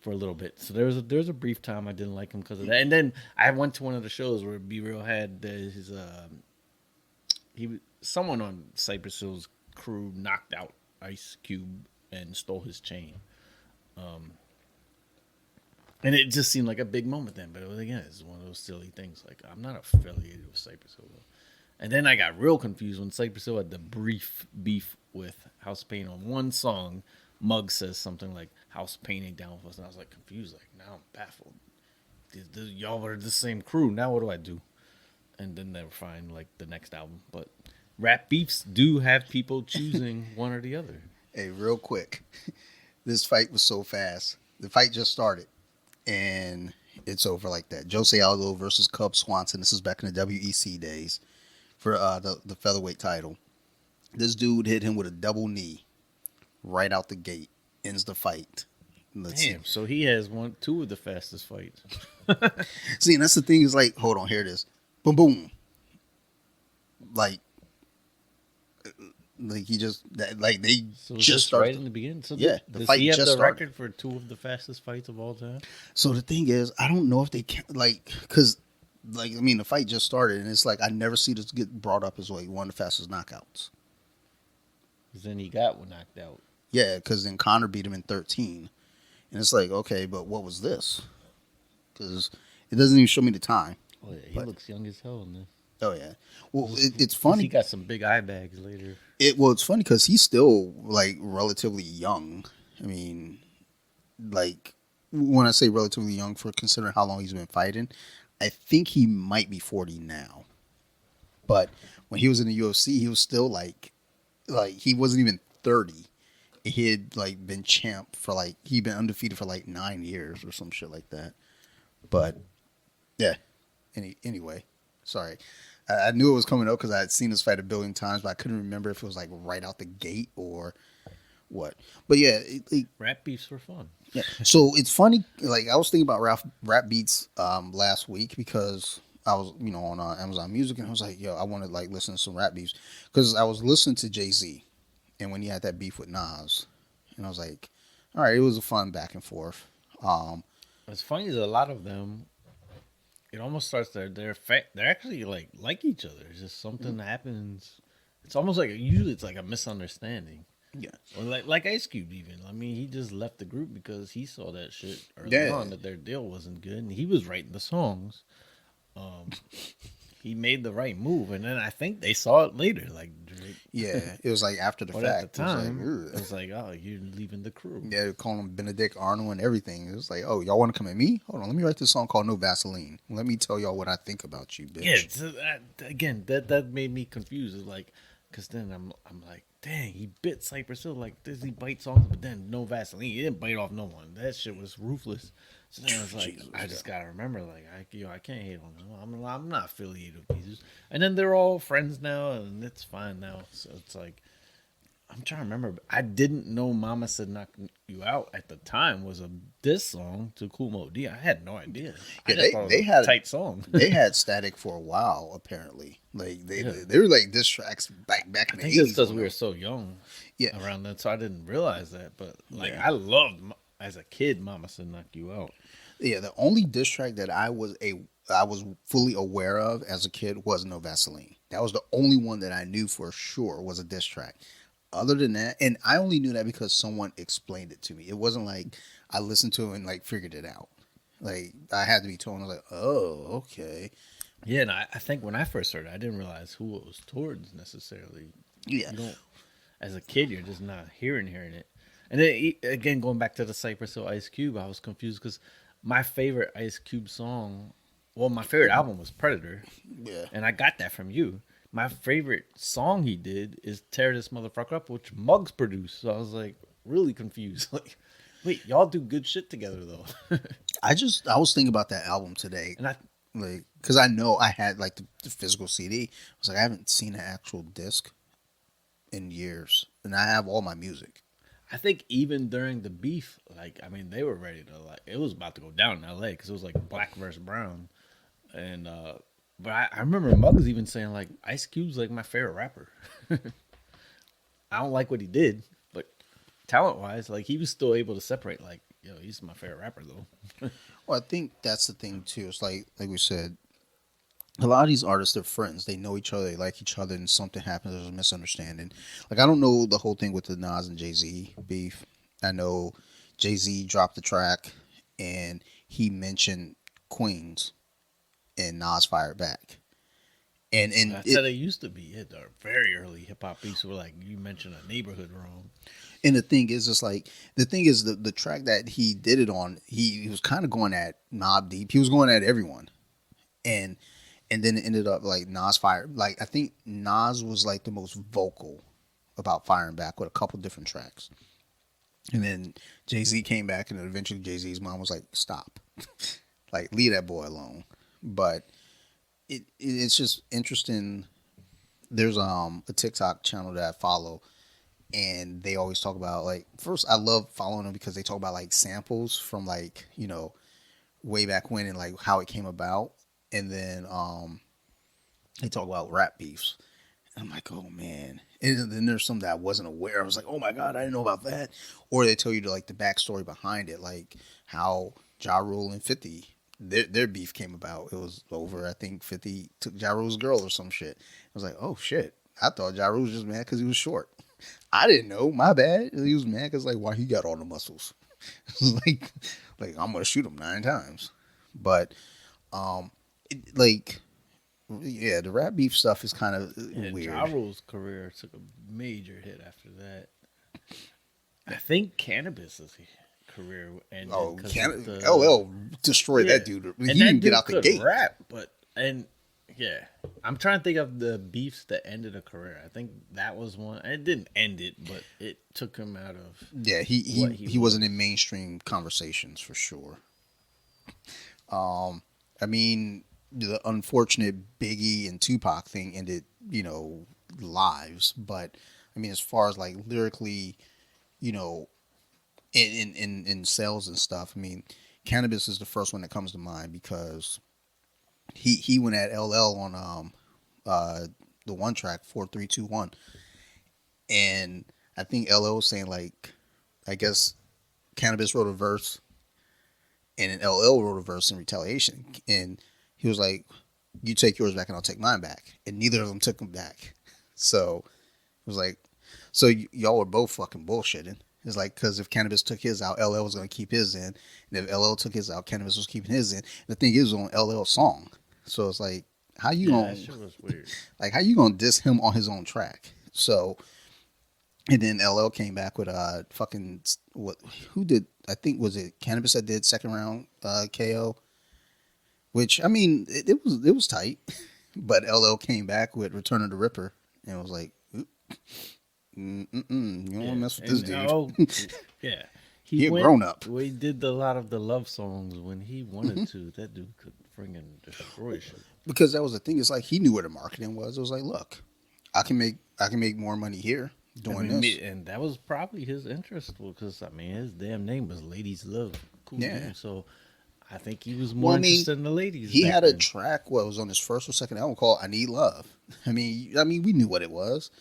For a little bit, so there was a brief time I didn't like him because of that, and then I went to one of the shows where Be Real had his someone on Cypress Hill's crew knocked out Ice Cube and stole his chain, and it just seemed like a big moment then. But it's one of those silly things. Like I'm not affiliated with Cypress Hill, and then I got real confused when Cypress Hill had the brief beef with House Pain on one song. Mugg says something like "House painting down with us," and I was like confused. Like now I'm baffled. Y'all are the same crew. Now what do I do? And then they were fine. Like the next album, but rap beefs do have people choosing one or the other.
Hey, real quick, this fight was so fast. The fight just started, and it's over like that. Jose Aldo versus Cub Swanson. This is back in the WEC days for the featherweight title. This dude hit him with a double knee right out the gate. Ends the fight.
Damn, so he has two of the fastest fights.
See, and that's the thing is like, hold on, here it is. Boom, boom. Like he just like they
So
just started
right in the beginning. So
yeah, the
does
fight
he have
just
the
started.
record for two of the fastest fights of all time?
So the thing is, I don't know if they can like because like I mean the fight just started and it's like I never see this get brought up as like one of the fastest knockouts.
Because then he got one knocked out.
Yeah, because then Conor beat him in 13, and it's like okay, but what was this? Because it doesn't even show me the time.
Oh yeah, he looks young as hell in this.
Oh yeah, well it's funny.
He got some big eye bags later.
It's funny because he's still like relatively young. I mean, like when I say relatively young for considering how long he's been fighting, I think he might be 40 now. But when he was in the UFC, he was still like he wasn't even 30. He had like been champ for like he'd been undefeated for like 9 years or some shit like that. But yeah, anyway, sorry. I knew it was coming up because I had seen this fight a billion times, but I couldn't remember if it was like right out the gate or what. But yeah,
Rap beefs were fun.
yeah. So it's funny. Like I was thinking about rap beats last week because I was on Amazon Music and I was like, yo, I want to like listen to some rap beefs because I was listening to Jay-Z and when he had that beef with Nas, and I was like, all right, it was a fun back and forth.
What's funny is a lot of them. It almost starts they're actually like each other. It's just something happens. It's almost like usually it's like a misunderstanding.
Yeah.
Or like Ice Cube even. I mean, he just left the group because he saw that shit early on that their deal wasn't good, and he was writing the songs. He made the right move, and then I think they saw it later. Like,
Yeah, it was like after the
but
fact.
at the time,
it was
like, oh, you're leaving the crew.
yeah, they call him Benedict Arnold and everything. It was like, oh, y'all want to come at me? Hold on, let me write this song called No Vaseline. Let me tell y'all what I think about you, bitch.
Yeah, so again, that made me confused. It's like, because then I'm like, dang, he bit Cypress Hill. Like, does he bite songs? But then no Vaseline. He didn't bite off no one. That shit was ruthless. So then I was like,
Jesus,
I just gotta remember, like, I can't hate on them. I'm not affiliated with these. And then they're all friends now, and it's fine now. So it's like, I'm trying to remember. I didn't know "Mama Said Knock You Out" at the time was a diss song to Kool Moe Dee. I had no idea.
Yeah, they had
a tight song.
They had Static for a while, apparently. Like they were like diss tracks back in the 80s.
I think it's because we were so young,
Yeah.
around that, so I didn't realize that. But like, I loved as a kid, "Mama Said Knock You Out."
Yeah, the only diss track that I was fully aware of as a kid was No Vaseline. That was the only one that I knew for sure was a diss track. Other than that, and I only knew that because someone explained it to me. It wasn't like I listened to it and like figured it out. Like I had to be told. I was like, oh, okay.
Yeah, and I think when I first heard it, I didn't realize who it was towards necessarily.
Yeah.
You don't, as a kid, you're just not hearing it. And then again, going back to the Cypress Hill Ice Cube, I was confused because my favorite Ice Cube song, well, my favorite album was Predator.
Yeah.
And I got that from you. My favorite song he did is Tear This Motherfucker Up, which Muggs produced. So I was like really confused. Like, wait, y'all do good shit together though.
I was thinking about that album today.
And
like, because I know I had like the physical CD. I was like, I haven't seen an actual disc in years. And I have all my music.
I think even during the beef, like, I mean, they were ready to, like, it was about to go down in LA because it was like black versus brown. And, but I remember Muggs even saying, like, Ice Cube's like my favorite rapper. I don't like what he did, but talent wise, like, he was still able to separate, like, yo, he's my favorite rapper, though.
Well, I think that's the thing, too. It's like we said, a lot of these artists, they're friends. They know each other. They like each other. And something happens. There's a misunderstanding. Like, I don't know the whole thing with the Nas and Jay-Z beef. I know Jay-Z dropped the track and he mentioned Queens and Nas fired back. And
That's how they used to be. Yeah, the very early hip hop beefs were like, you mentioned a neighborhood wrong.
And the thing is, it's like, the track that he did it on, he was kind of going at Mobb Deep. He was going at everyone. And and then it ended up like Nas fired. Like I think Nas was like the most vocal about firing back with a couple different tracks. And then Jay-Z came back, and then eventually Jay-Z's mom was like, "Stop, like leave that boy alone." But it's just interesting. There's a TikTok channel that I follow, and they always talk about like, first I love following them because they talk about like samples from like, you know, way back when and like how it came about, and then they talk about rap beefs. And I'm like, oh man. And then there's some that I wasn't aware. I was like, oh my god, I didn't know about that. Or they tell you like the backstory behind it, like how Ja Rule and 50 their beef came about. It was over. I think 50 took Ja Rule's girl or some shit. I was like, oh shit. I thought Ja Rule was just mad because he was short. I didn't know. My bad. He was mad because like, why he got all the muscles? like I'm gonna shoot him 9 times. But like, yeah, the rap beef stuff is kind of weird.
Ja Rule's career took a major hit after that. I think Cannabis's career ended.
Oh,
the,
LL destroyed that dude. He didn't get out the gate.
Rap, but yeah, I'm trying to think of the beefs that ended a career. I think that was one. It didn't end it, but it took him out of.
Yeah, he wasn't in mainstream conversations for sure. I mean, the unfortunate Biggie and Tupac thing ended, you know, lives. But I mean, as far as like lyrically, you know, in sales and stuff, I mean, Cannabis is the first one that comes to mind because he went at LL on the one track 4321, and I think LL was saying like, I guess Cannabis wrote a verse, and then LL wrote a verse in retaliation, and he was like, "You take yours back, and I'll take mine back," and neither of them took them back. So it was like, so y'all were both fucking bullshitting. It's like, because if Cannabis took his out, LL was going to keep his in, and if LL took his out, Cannabis was keeping his in. The thing is, on LL's song, so it's like, how you gonna?
That shit was weird.
Like, how you gonna diss him on his own track? So, and then LL came back with fucking what? Who did? I think was it Cannabis that did second round KO. Which, I mean, it was tight, but LL came back with Return of the Ripper, and was like, you don't want to mess with this dude.
Yeah,
he a grown up.
We did a lot of the love songs when he wanted to. That dude could friggin' destroy shit.
Because that was the thing. It's like he knew where the marketing was. It was like, look, I can make more money here doing this,
and that was probably his interest. Because I mean, his damn name was Ladies Love. Cool.
Yeah.
Name, so. I think he was more interested in the ladies.
He had a track, what was on his first or second album called "I Need Love." I mean, we knew what it was,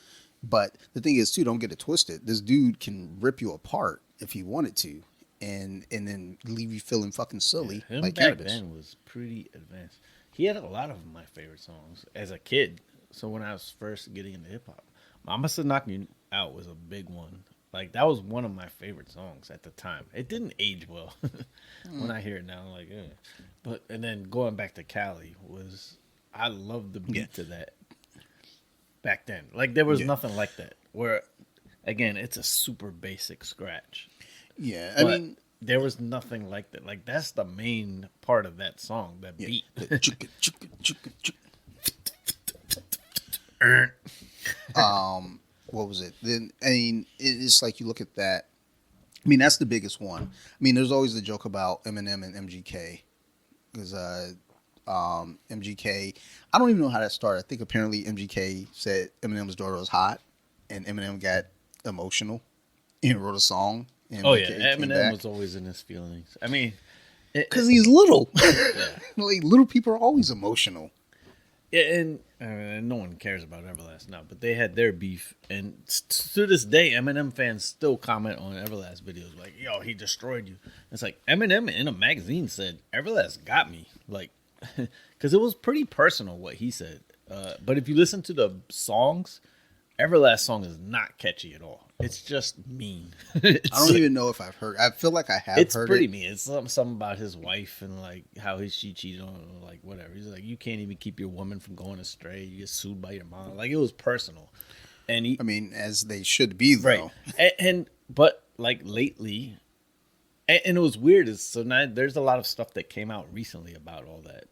but the thing is, too, don't get it twisted. This dude can rip you apart if he wanted to, and then leave you feeling fucking silly.
Him
like
back
Cannabis.
then was pretty advanced. He had a lot of my favorite songs as a kid. So when I was first getting into hip hop, "Mama Said Knock Me Out" was a big one. Like, that was one of my favorite songs at the time. It didn't age well. When I hear it now, I'm like, eh. But, and then going back to Cali I loved the beat to that back then. Like, there was nothing like that. Where, again, it's a super basic scratch.
Yeah,
I mean, there was nothing like that. Like, that's the main part of that song, that beat.
What was it? Then I mean, it's like you look at that. I mean, that's the biggest one. I mean, there's always the joke about Eminem and MGK because MGK. I don't even know how that started. I think apparently MGK said Eminem's daughter was hot, and Eminem got emotional and wrote a song. And
Eminem was always in his feelings. I mean,
because he's little. Like, little people are always emotional.
And no one cares about Everlast now, but they had their beef, and to this day, Eminem fans still comment on Everlast videos like, "Yo, he destroyed you." It's like Eminem in a magazine said, "Everlast got me," like, because it was pretty personal what he said. But if you listen to the songs, Everlast song is not catchy at all. It's just mean.
I don't even know if I've heard. I feel like I have heard it.
It's pretty mean. It's something about his wife and like how she cheated on him, like whatever. He's like, you can't even keep your woman from going astray. You get sued by your mom. Like, it was personal. And
I mean, as they should be, though.
Right. But like lately, and it was weird. So now there's a lot of stuff that came out recently about all that.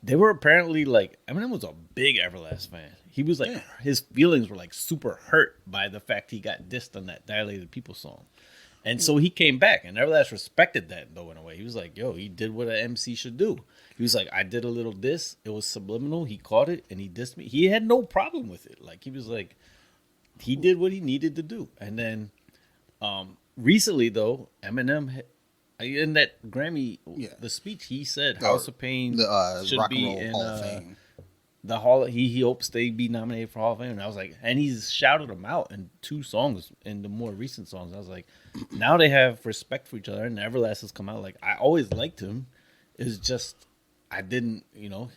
They were apparently like Eminem was a big Everlast fan. He was like
Yeah.
his feelings were like super hurt by the fact he got dissed on that Dilated People song. And so he came back, and Everlast respected that though in a way. He was like, "Yo, he did what an MC should do." He was like, "I did a little diss. It was subliminal. He caught it, and he dissed me. He had no problem with it. Like he was like, he did what he needed to do." And then recently though, Eminem in that Grammy the speech he said House of Pain
the
should
Rock and
be
Roll
in
Hall of Fame.
the hall. He hopes they be nominated for Hall of Fame. And I was like, and he's shouted them out in 2 songs in the more recent songs. I was like, now they have respect for each other, and Everlast has come out. Like I always liked him. It's just I didn't,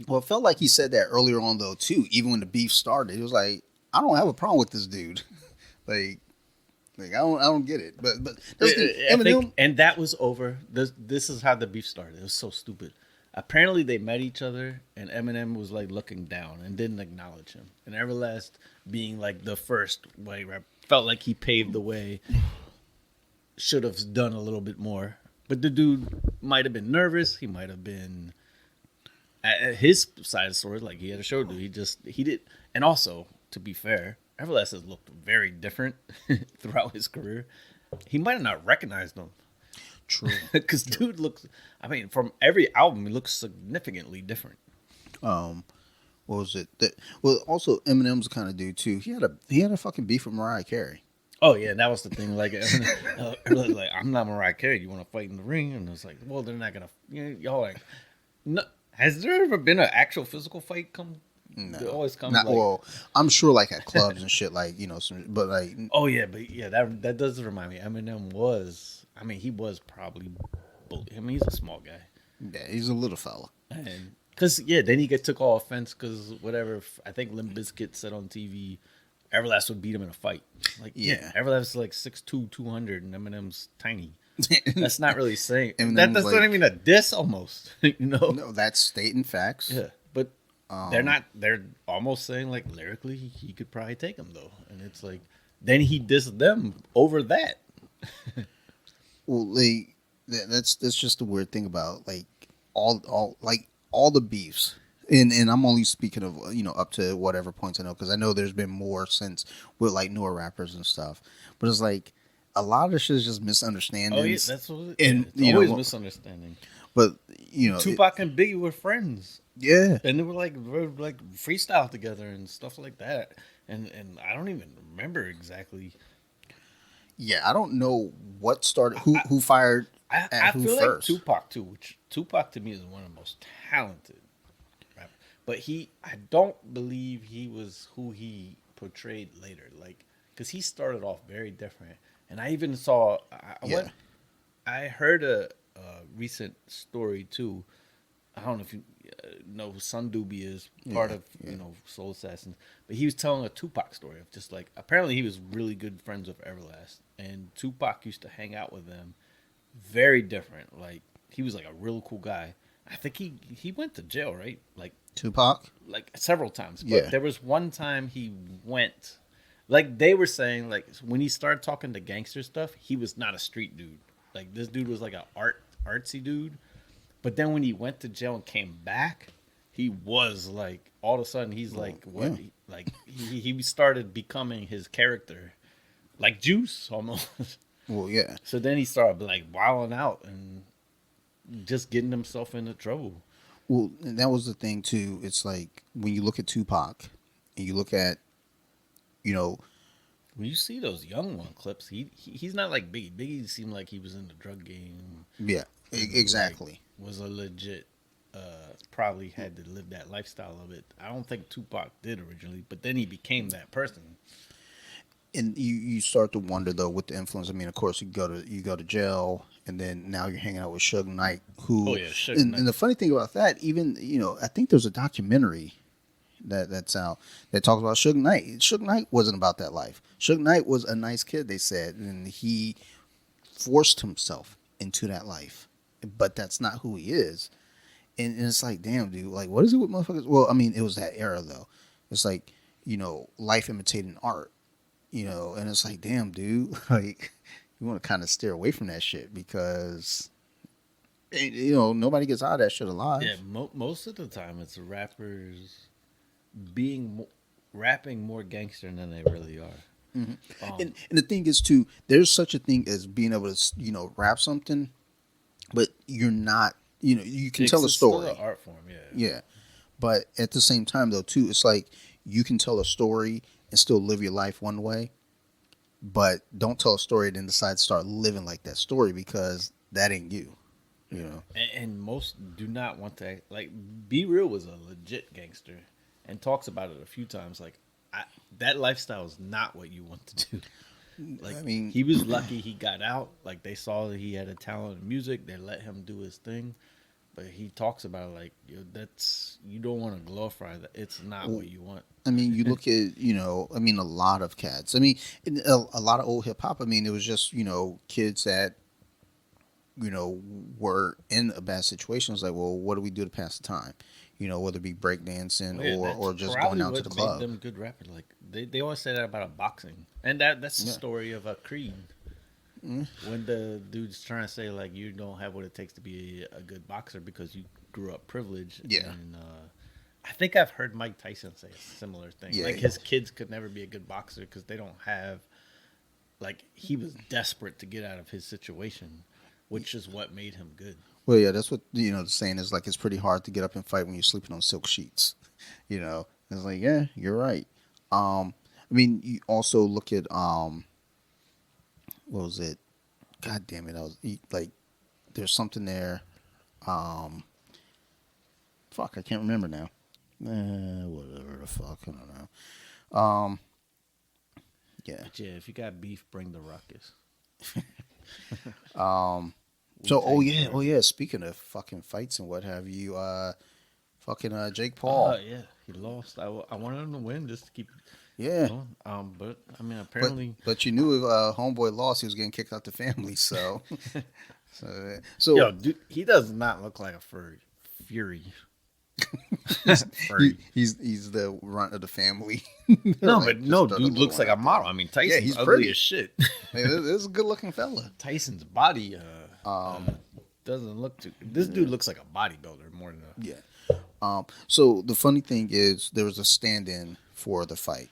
Well, it felt like he said that earlier on though too. Even when the beef started, he was like, "I don't have a problem with this dude." like I don't get it. But that's Eminem.
And that was over. This is how the beef started. It was so stupid. Apparently they met each other, and Eminem was like looking down and didn't acknowledge him. And Everlast, being like the first white rapper, felt like he paved the way. Should have done a little bit more. But the dude might have been nervous. He might have been at his side of the story, like he had a show to do. He did. And also, to be fair, Everlast has looked very different throughout his career. He might have not recognized him.
True.
Because dude looks, I mean, from every album, he looks significantly different.
What was it? Well, also Eminem's the kind of dude too. He had a fucking beef with Mariah Carey.
Oh yeah, and that was the thing. Like, everyone's like, I'm not Mariah Carey. You want to fight in the ring? And it's like, well, they're not gonna. Y'all like, no. Has there ever been an actual physical fight come?
No,
it always comes.
Not,
like,
well, I'm sure like at clubs and shit, like but like.
Oh yeah, but yeah, that does remind me. Eminem was. I mean, he was probably. I mean, he's a small guy.
Yeah, he's a little fella.
And because then he took all offense because whatever. I think Limp Bizkit said on TV, Everlast would beat him in a fight. Like Everlast is like 6'2", 200, and Eminem's tiny. That's not really saying. That's not even a diss almost.
No, that's stating facts.
Yeah, but they're not. They're almost saying like lyrically he could probably take him though, and it's like then he dissed them over that.
Well, that's just the weird thing about like all the beefs, and I'm only speaking of up to whatever points I know, because I know there's been more since with like newer rappers and stuff, but it's like a lot of this shit is just misunderstandings.
Oh yeah, that's what it's always misunderstanding.
But
Tupac and Biggie were friends.
Yeah,
and they were like freestyle together and stuff like that, and I don't even remember exactly.
Yeah, I don't know what started. Who fired
I
who
feel
first?
like Tupac too. Which Tupac to me is one of the most talented rappers. But I don't believe he was who he portrayed later. Like, because he started off very different. And I even saw. I heard a recent story too. I don't know if you know who Sun Doobie is, part of Soul Assassins, but he was telling a Tupac story of just like apparently he was really good friends with Everlast, and Tupac used to hang out with them. Very different. Like he was like a real cool guy. I think he went to jail, right? Like
Tupac,
like several times. But there was one time he went. Like they were saying, like when he started talking to gangster stuff, he was not a street dude. Like this dude was like a artsy dude. But then when he went to jail and came back, he was like all of a sudden he's like what? Yeah. Like he started becoming his character, like Juice almost.
Well, yeah.
So then he started like wilding out and just getting himself into trouble.
Well, and that was the thing too. It's like when you look at Tupac and you look at,
when you see those young one clips, he's not like Biggie. Biggie seemed like he was in the drug game.
Yeah, exactly.
Like, was a legit. Probably had to live that lifestyle of it. I don't think Tupac did originally, but then he became that person.
And you start to wonder though with the influence. I mean, of course, you go to jail, and then now you're hanging out with Suge Knight.
Suge Knight.
And the funny thing about that, even I think there's a documentary that's out that talks about Suge Knight. Suge Knight wasn't about that life. Suge Knight was a nice kid, they said, and he forced himself into that life. But that's not who he is. And it's like, damn, dude, like, what is it with motherfuckers? Well, I mean, it was that era though. It's like, life imitating art. And it's like, damn, dude, like, you want to kind of steer away from that shit because And, nobody gets out of that shit alive.
Yeah, most of the time it's rappers being rapping more gangster than they really are.
And the thing is too, there's such a thing as being able to rap something, but you're not. You can tell a
It's
story.
still an art form, yeah.
Yeah, but at the same time though too, it's like you can tell a story and still live your life one way, but don't tell a story and then decide to start living like that story because that ain't you.
And most do not want to like. Be Real was a legit gangster, and talks about it a few times. Like, that lifestyle is not what you want to do. Like,
I mean,
he was lucky he got out. Like, they saw that he had a talent in music. They let him do his thing. But he talks about it like, that's, you don't want to glorify that. It's not what you want.
I mean, you look at, a lot of cats. I mean, a lot of old hip hop. I mean, it was just, kids that, were in a bad situation. It's like, well, what do we do to pass the time? Whether it be breakdancing or just going out to the club.
Made them good rappers. Like, they always say that about a boxing. And that's the story of a Creed. When the dude's trying to say, like, you don't have what it takes to be a good boxer because you grew up privileged.
Yeah.
And I think I've heard Mike Tyson say a similar thing.
Yeah,
like, his kids could never be a good boxer because they don't have, like, he was desperate to get out of his situation, which is what made him good.
Well, yeah, that's what, the saying is, like, it's pretty hard to get up and fight when you're sleeping on silk sheets. It's like, yeah, you're right. I mean, you also look at, what was it? God damn it! Like, there's something there. Fuck, I can't remember now. Whatever the fuck, I don't know. Yeah.
But yeah, if you got beef, bring the ruckus.
So, oh yeah. Speaking of fucking fights and what have you, fucking Jake Paul.
Oh yeah, he lost. I wanted him to win just to keep.
Yeah.
Going. But I mean, apparently.
But you knew if homeboy lost, he was getting kicked out the family. So,
Yo, dude, he does not look like a Fury.
He's the runt of the family.
No,
Like,
but no,
just
dude
doesn't
looks
look
like a model. I mean, Tyson's
Yeah, he's
ugly
pretty.
as shit.
Hey, this is a good looking fella.
Tyson's body doesn't look too. This dude looks like a bodybuilder more than a.
Yeah. So the funny thing is, there was a stand-in for the fight.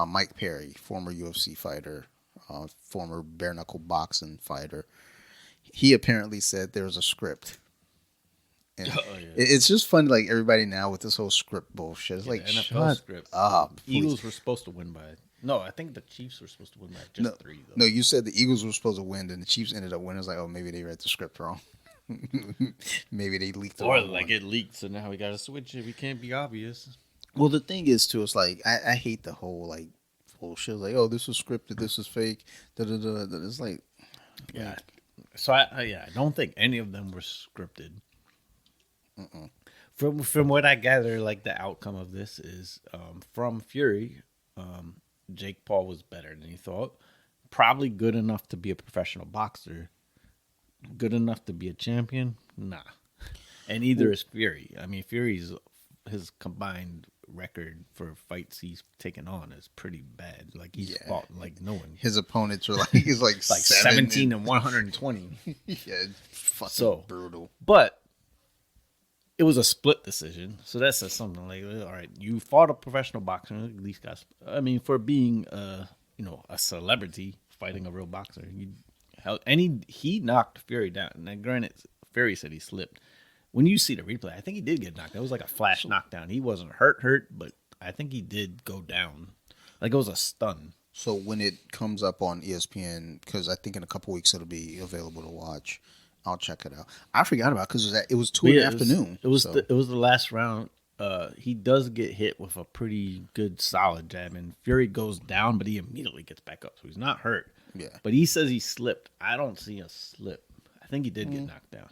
Mike Perry, former UFC fighter, former bare knuckle boxing fighter. He apparently said there was a script. And it's just funny, like everybody now with this whole script bullshit. It's like,
NFL
shut
script.
up.
Eagles were supposed to win by. No, I think the Chiefs were supposed to win by just 3. Though.
No, you said the Eagles were supposed to win, and the Chiefs ended up winning. It's like, oh, maybe they read the script wrong. Maybe they leaked the
or
wrong
like
one.
it leaked, so now we got to switch it. We can't be obvious.
Well, the thing is, too, it's like, I hate the whole, like, bullshit. Like, oh, this was scripted, this is fake. It's like,
Yeah. So I don't think any of them were scripted. From what I gather, like the outcome of this is from Fury, Jake Paul was better than he thought. Probably good enough to be a professional boxer. Good enough to be a champion? Nah. And neither is Fury. I mean, Fury's his combined record for fights he's taken on is pretty bad. Like he's fought like no one.
his opponents are like, he's like
17 and 120.
Yeah, fucking brutal.
But it was a split decision, so that says something. Like, all right, you fought a professional boxer, at least got. I mean, for being a celebrity fighting a real boxer, he knocked Fury down. Now, granted, Fury said he slipped. When you see the replay, I think he did get knocked. It was like a flash knockdown. He wasn't hurt, but I think he did go down. Like it was a stun.
So when it comes up on ESPN, because I think in a couple weeks it'll be available to watch, I'll check it out. I forgot about because it was 2 in the afternoon.
It was the last round. He does get hit with a pretty good solid jab, and Fury goes down, but he immediately gets back up, so he's not hurt.
Yeah,
but he says he slipped. I don't see a slip. I think he did get knocked down.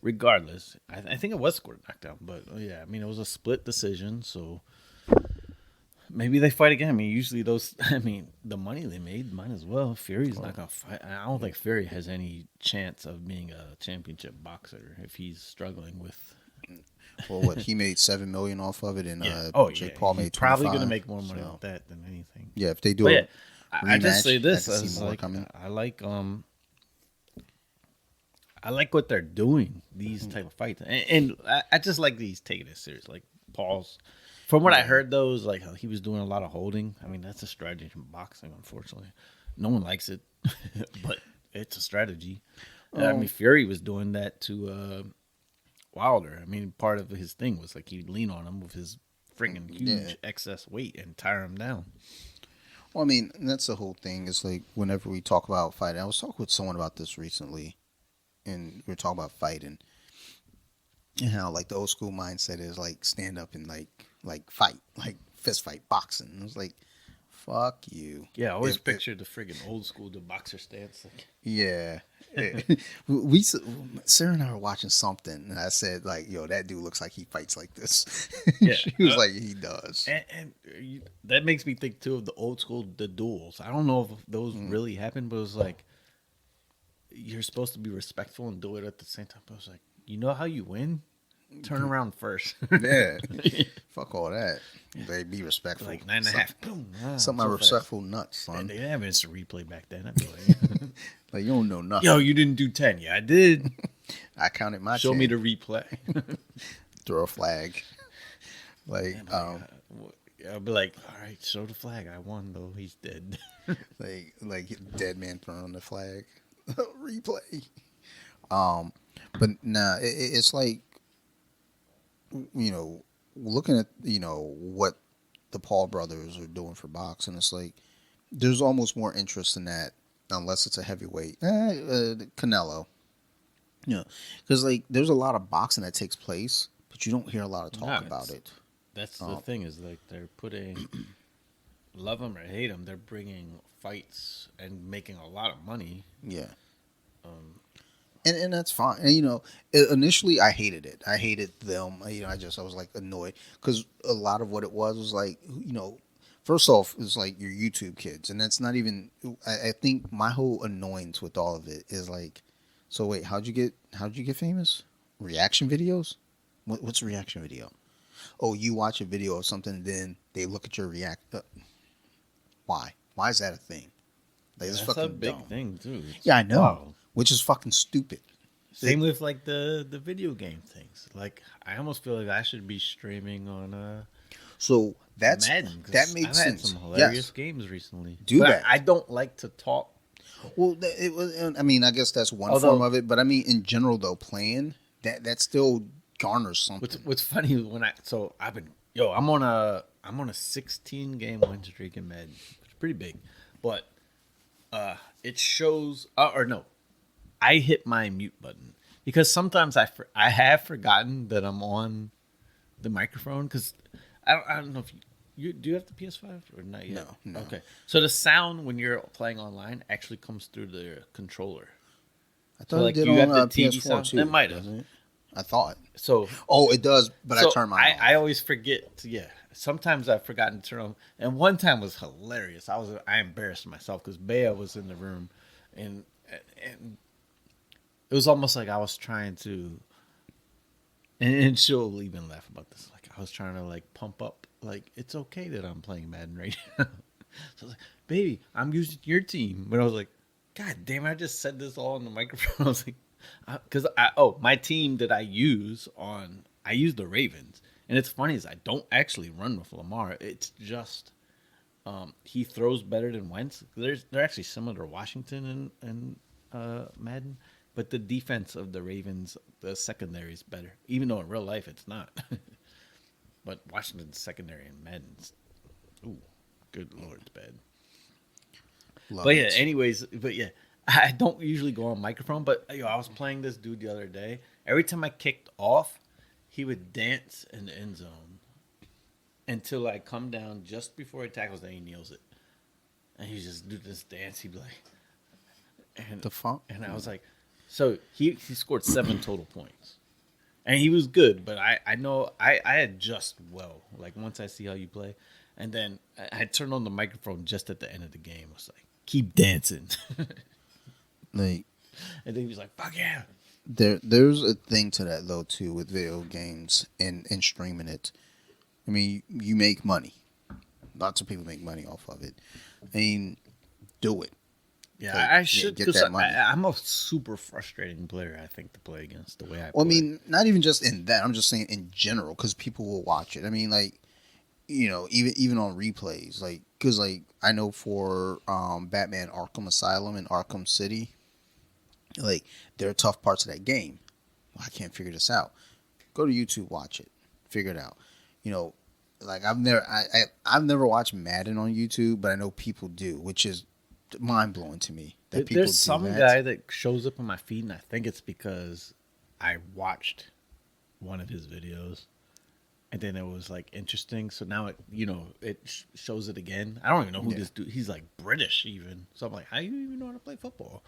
Regardless, I think it was scored knockdown, but yeah, I mean it was a split decision, so maybe they fight again. I mean, usually the money they made might as well. Fury's not gonna fight. I don't think Fury has any chance of being a championship boxer if he's struggling with.
Well, what he made $7 million off of it, and Jake Paul made 25.
Probably gonna make more money off that than anything.
Yeah, if they do it.
I just say this: I like I like what they're doing, these type of fights, and I just like these taking it serious. Like Paul's, from what I heard, though, is like he was doing a lot of holding. I mean, that's a strategy in boxing. Unfortunately, no one likes it, but it's a strategy. I mean, Fury was doing that to Wilder. I mean, part of his thing was like he'd lean on him with his freaking huge excess weight and tire him down.
Well, I mean, that's the whole thing. It's like whenever we talk about fighting, I was talking with someone about this recently, and we were talking about fighting and how like the old school mindset is like stand up and like fight, like fist fight, boxing. And I was like, fuck you.
Yeah, I always pictured the friggin' old school, the boxer stance. Like,
Yeah. Sarah and I were watching something, and I said, like, yo, that dude looks like he fights like this.
Yeah.
She was like, he does.
and that makes me think too of the old school, the duels. I don't know if those really happened, but it was like you're supposed to be respectful and do it at the same time. But I was like, you know how you win? Turn around first.
Yeah. Fuck all that. They be respectful.
Like 9.5. Boom.
Some of my respectful nuts, son.
And they didn't have instant replay back then. I'd be like,
Like, you don't know nothing.
yo, you didn't do 10. Yeah, I did.
I counted my
Show
10.
me the replay.
Throw a flag. Like,
I'll be like, all right, show the flag. I won, though. He's dead.
like dead man throwing the flag. Replay. But nah, it's like, you know, looking at, you know, what the Paul brothers are doing for boxing, it's like there's almost more interest in that unless it's a heavyweight. Canelo. You know, because like there's a lot of boxing that takes place, but you don't hear a lot of talk about it.
That's the thing is like they're putting, love them or hate them, they're bringing fights and making a lot of money.
Yeah. And that's fine. And, you know, initially I hated it. I hated them. You know, I was like annoyed because a lot of what it was like, you know, first off, it's like your YouTube kids, and that's not even. I think my whole annoyance with all of it is like, so wait, how'd you get famous? Reaction videos? What's a reaction video? Oh, you watch a video of something, then they look at your react. Why? Why is that a thing? Like, it's
That's
fucking
a big
dumb.
thing too.
Yeah, I know.
Wow.
Which is fucking stupid.
Same with like the video game things. Like I almost feel like I should be streaming on
So that's
Madden. 'Cause
that makes
I've
sense.
had some hilarious
Yes.
games recently.
Do
But
that.
I don't like to talk.
Well, it was. I mean, I guess that's one
Although-
form of it. But I mean, in general, though, playing that still garners something.
What's funny is when I'm on a 16 game win streak in Madden. It's pretty big, but it shows or no, I hit my mute button because sometimes I have forgotten that I'm on the microphone because I don't know if you do you have the PS5 or not yet?
No.
Okay, so the sound when you're playing online actually comes through the controller.
I thought
So, like,
it did
you
on
have the TV
PS4
sound?
too.
It might have.
doesn't it? I thought.
So
Oh, it does, but
so
I turned mine off.
I always forget. Sometimes I've forgotten to turn on. And one time was hilarious. I embarrassed myself because Bea was in the room, and it was almost like I was trying to. And she'll even laugh about this. Like I was trying to like pump up. Like it's okay that I'm playing Madden right now. So I was like, baby, I'm using your team. But I was like, God damn it! I just said this all on the microphone. I was like, because my team that I use the Ravens. And it's funny is I don't actually run with Lamar. It's just he throws better than Wentz. They're actually similar to Washington and Madden, but the defense of the Ravens, the secondary is better. Even though in real life it's not. But Washington's secondary in Madden's, ooh, good lord, it's bad. But yeah, I don't usually go on microphone. But I was playing this dude the other day. Every time I kicked off, he would dance in the end zone until I come down just before he tackles, then he kneels it. And he just do this dance. He'd be like, and
The fuck?
And I was like, so he scored 7 total points, and he was good. But I know I adjust well. Like once I see how you play, and then I turned on the microphone just at the end of the game. I was like, keep dancing.
Like,
And then he was like, fuck yeah.
there's a thing to that though too with video games and streaming it. I mean, you make money. Lots of people make money off of it. I mean, do it.
Yeah, I should,
get
because
that money.
I'm a super frustrating player, I think, to play against, the way I
Well, I
play.
mean, not even just in that. I'm just saying in general because people will watch it. I mean, like even on replays, like because like I know for Batman Arkham Asylum and Arkham City, like there are tough parts of that game. Well, I can't figure this out. Go to YouTube, watch it, figure it out. You know, like I've never watched Madden on YouTube, but I know people do, which is mind blowing to me that people
There's
do
some
that.
guy that shows up on my feed, and I think it's because I watched one of his videos, and then it was like interesting. So now it shows it again. I don't even know who
Yeah.
this dude. He's like British even. So I'm like, how do you even know how to play football?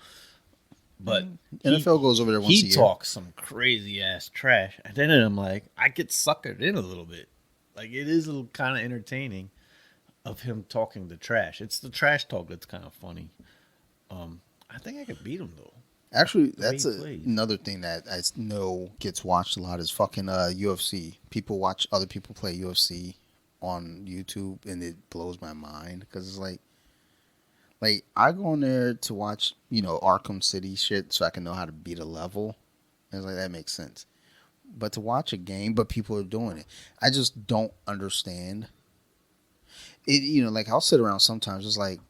But
NFL goes over there once a
he
year.
talks some crazy ass trash, and then I'm like, I get suckered in a little bit. Like it is a little kind of entertaining of him talking the trash. It's the trash talk that's kind of funny. I think I could beat him though.
Actually,
The way
that's
he plays.
another thing that I know gets watched a lot is fucking UFC. People watch other people play UFC on YouTube, and it blows my mind because it's like I go in there to watch Arkham City shit so I can know how to beat a level. And it's like that makes sense, but to watch a game, but people are doing it, I just don't understand it. Like I'll sit around sometimes. It's like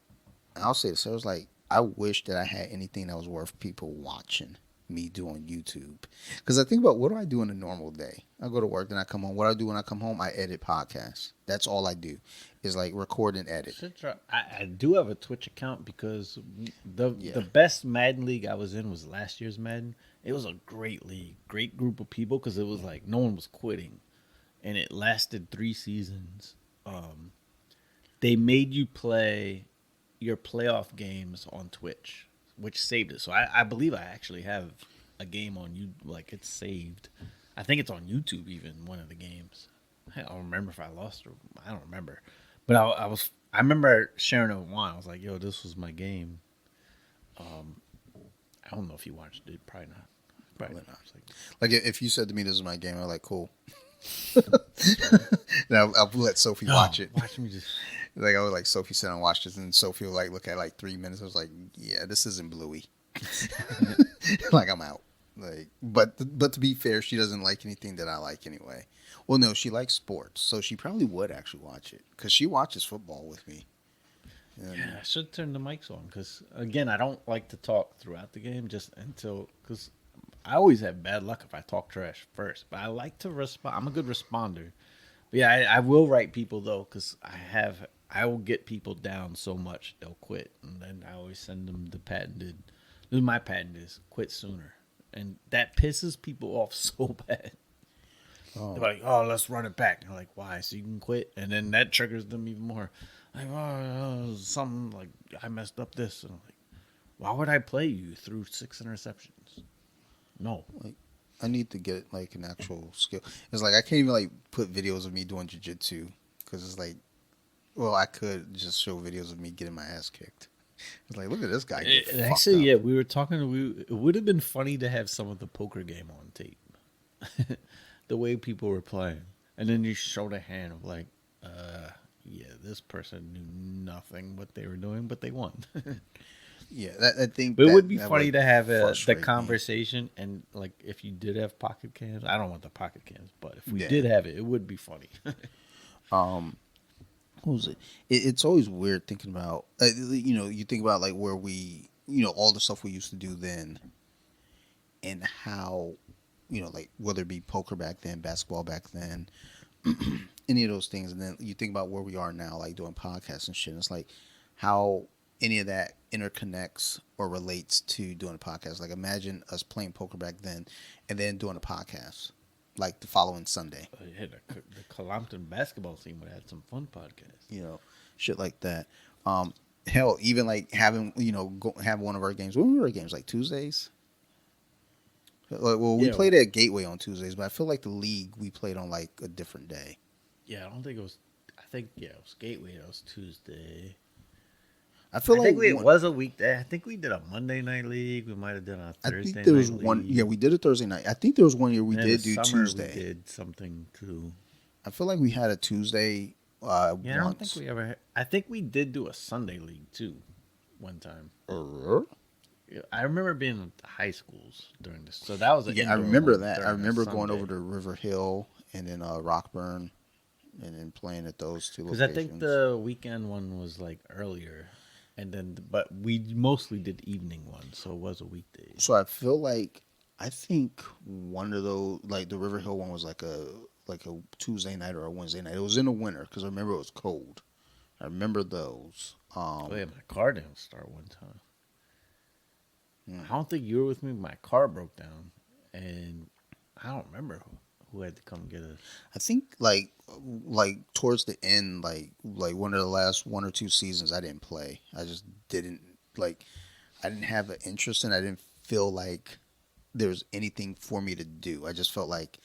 I'll say this. I was like, I wish that I had anything that was worth people watching me do on YouTube. Because I think about what do I do in a normal day? I go to work, then I come home. What I do when I come home, I edit podcasts. That's all I do is like record and edit.
I do have a Twitch account because the
Yeah.
best Madden league I was in was last year's Madden. It was a great league, great group of people because it was like no one was quitting, and it lasted 3 seasons. They made you play your playoff games on Twitch, which saved it. So I believe I actually have a game on you, like it's saved. I think it's on YouTube even, one of the games. I don't remember if I lost or I don't remember. But I remember sharing it with Juan. I was like, yo, this was my game. I don't know if you watched it, probably not. Probably not. I was
Like if you said to me this is my game, I'm like cool. Now I'll let Sophie watch it.
Watch me just
Like I was like Sophie said, I watched this, and Sophie will like look at like 3 minutes. I was like, yeah, this isn't Bluey. Like I'm out. Like, but to be fair, she doesn't like anything that I like anyway. Well, no, she likes sports, so she probably would actually watch it because she watches football with me. And
Yeah, I should turn the mics on because again, I don't like to talk throughout the game just until because I always have bad luck if I talk trash first. But I like to respond. I'm a good responder. But yeah, I will write people though because I will get people down so much they'll quit, and then I always send them the patented. This is my patent is quit sooner, and that pisses people off so bad. They're like, "Oh, let's run it back." And I'm like, "Why? So you can quit?" And then that triggers them even more. Like, "Oh, something like I messed up this," and I'm like, "Why would I play you through 6 interceptions?" No,
like, I need to get like an actual skill. It's like I can't even like put videos of me doing jujitsu because it's like, well, I could just show videos of me getting my ass kicked. It's like, look at this guy get fucked
actually,
up.
yeah, we were talking. It would have been funny to have some of the poker game on tape, the way people were playing, and then you show the hand of like, yeah, this person knew nothing what they were doing, but they won.
Yeah, that I think.
But it would be
that
funny to have the
frustrate me.
conversation, and like if you did have pocket cans, I don't want the pocket cans, but if we
Yeah.
did have it, it would be funny.
What was it? It's always weird thinking about. You think about like where we, all the stuff we used to do then, and how, like whether it be poker back then, basketball back then, any of those things, and then you think about where we are now, like doing podcasts and shit. And it's like how any of that interconnects or relates to doing a podcast. Like imagine us playing poker back then, and then doing a podcast like the following Sunday.
Yeah, the Colompton basketball team would have had some fun podcasts.
Shit like that. Hell, even like having have one of our games. When were our games? Like Tuesdays. Like, well, we
Yeah.
played at Gateway on Tuesdays, but I feel like the league we played on like a different day.
Yeah, I don't think it was. I think it was Gateway. That was Tuesday.
I feel
I
like
think it was a weekday. I think we did a Monday night league. We might have done a
I
Thursday
think there was
night
one.
league.
Yeah, we did a Thursday night. I think there was one year we
And in
did
the
do
summer,
Tuesday.
We did something too.
I feel like we had a Tuesday.
Yeah, I don't
once.
think we ever. I think we did do a Sunday league too. one time.
Uh,
Yeah, I remember being in high schools during this. So that was an
Yeah, I
indoor
remember
one
that. I
during a
remember going over
Sunday.
to River Hill and then Rockburn and then playing at those two
Because I think
locations.
the weekend one was like earlier, and then but we mostly did evening ones, so it was a weekday.
So I feel like I think one of those, like the River Hill one, was like a Tuesday night or a Wednesday night. It was in the winter because I remember it was cold. I remember those.
Oh yeah, my car didn't start one time.
Hmm.
I don't think you were with me. My car broke down, and I don't remember who had to come get us.
I think like towards the end, like one of the last one or two seasons, I didn't play. I just didn't like. I didn't have an interest in. I didn't feel like there was anything for me to do. I just felt like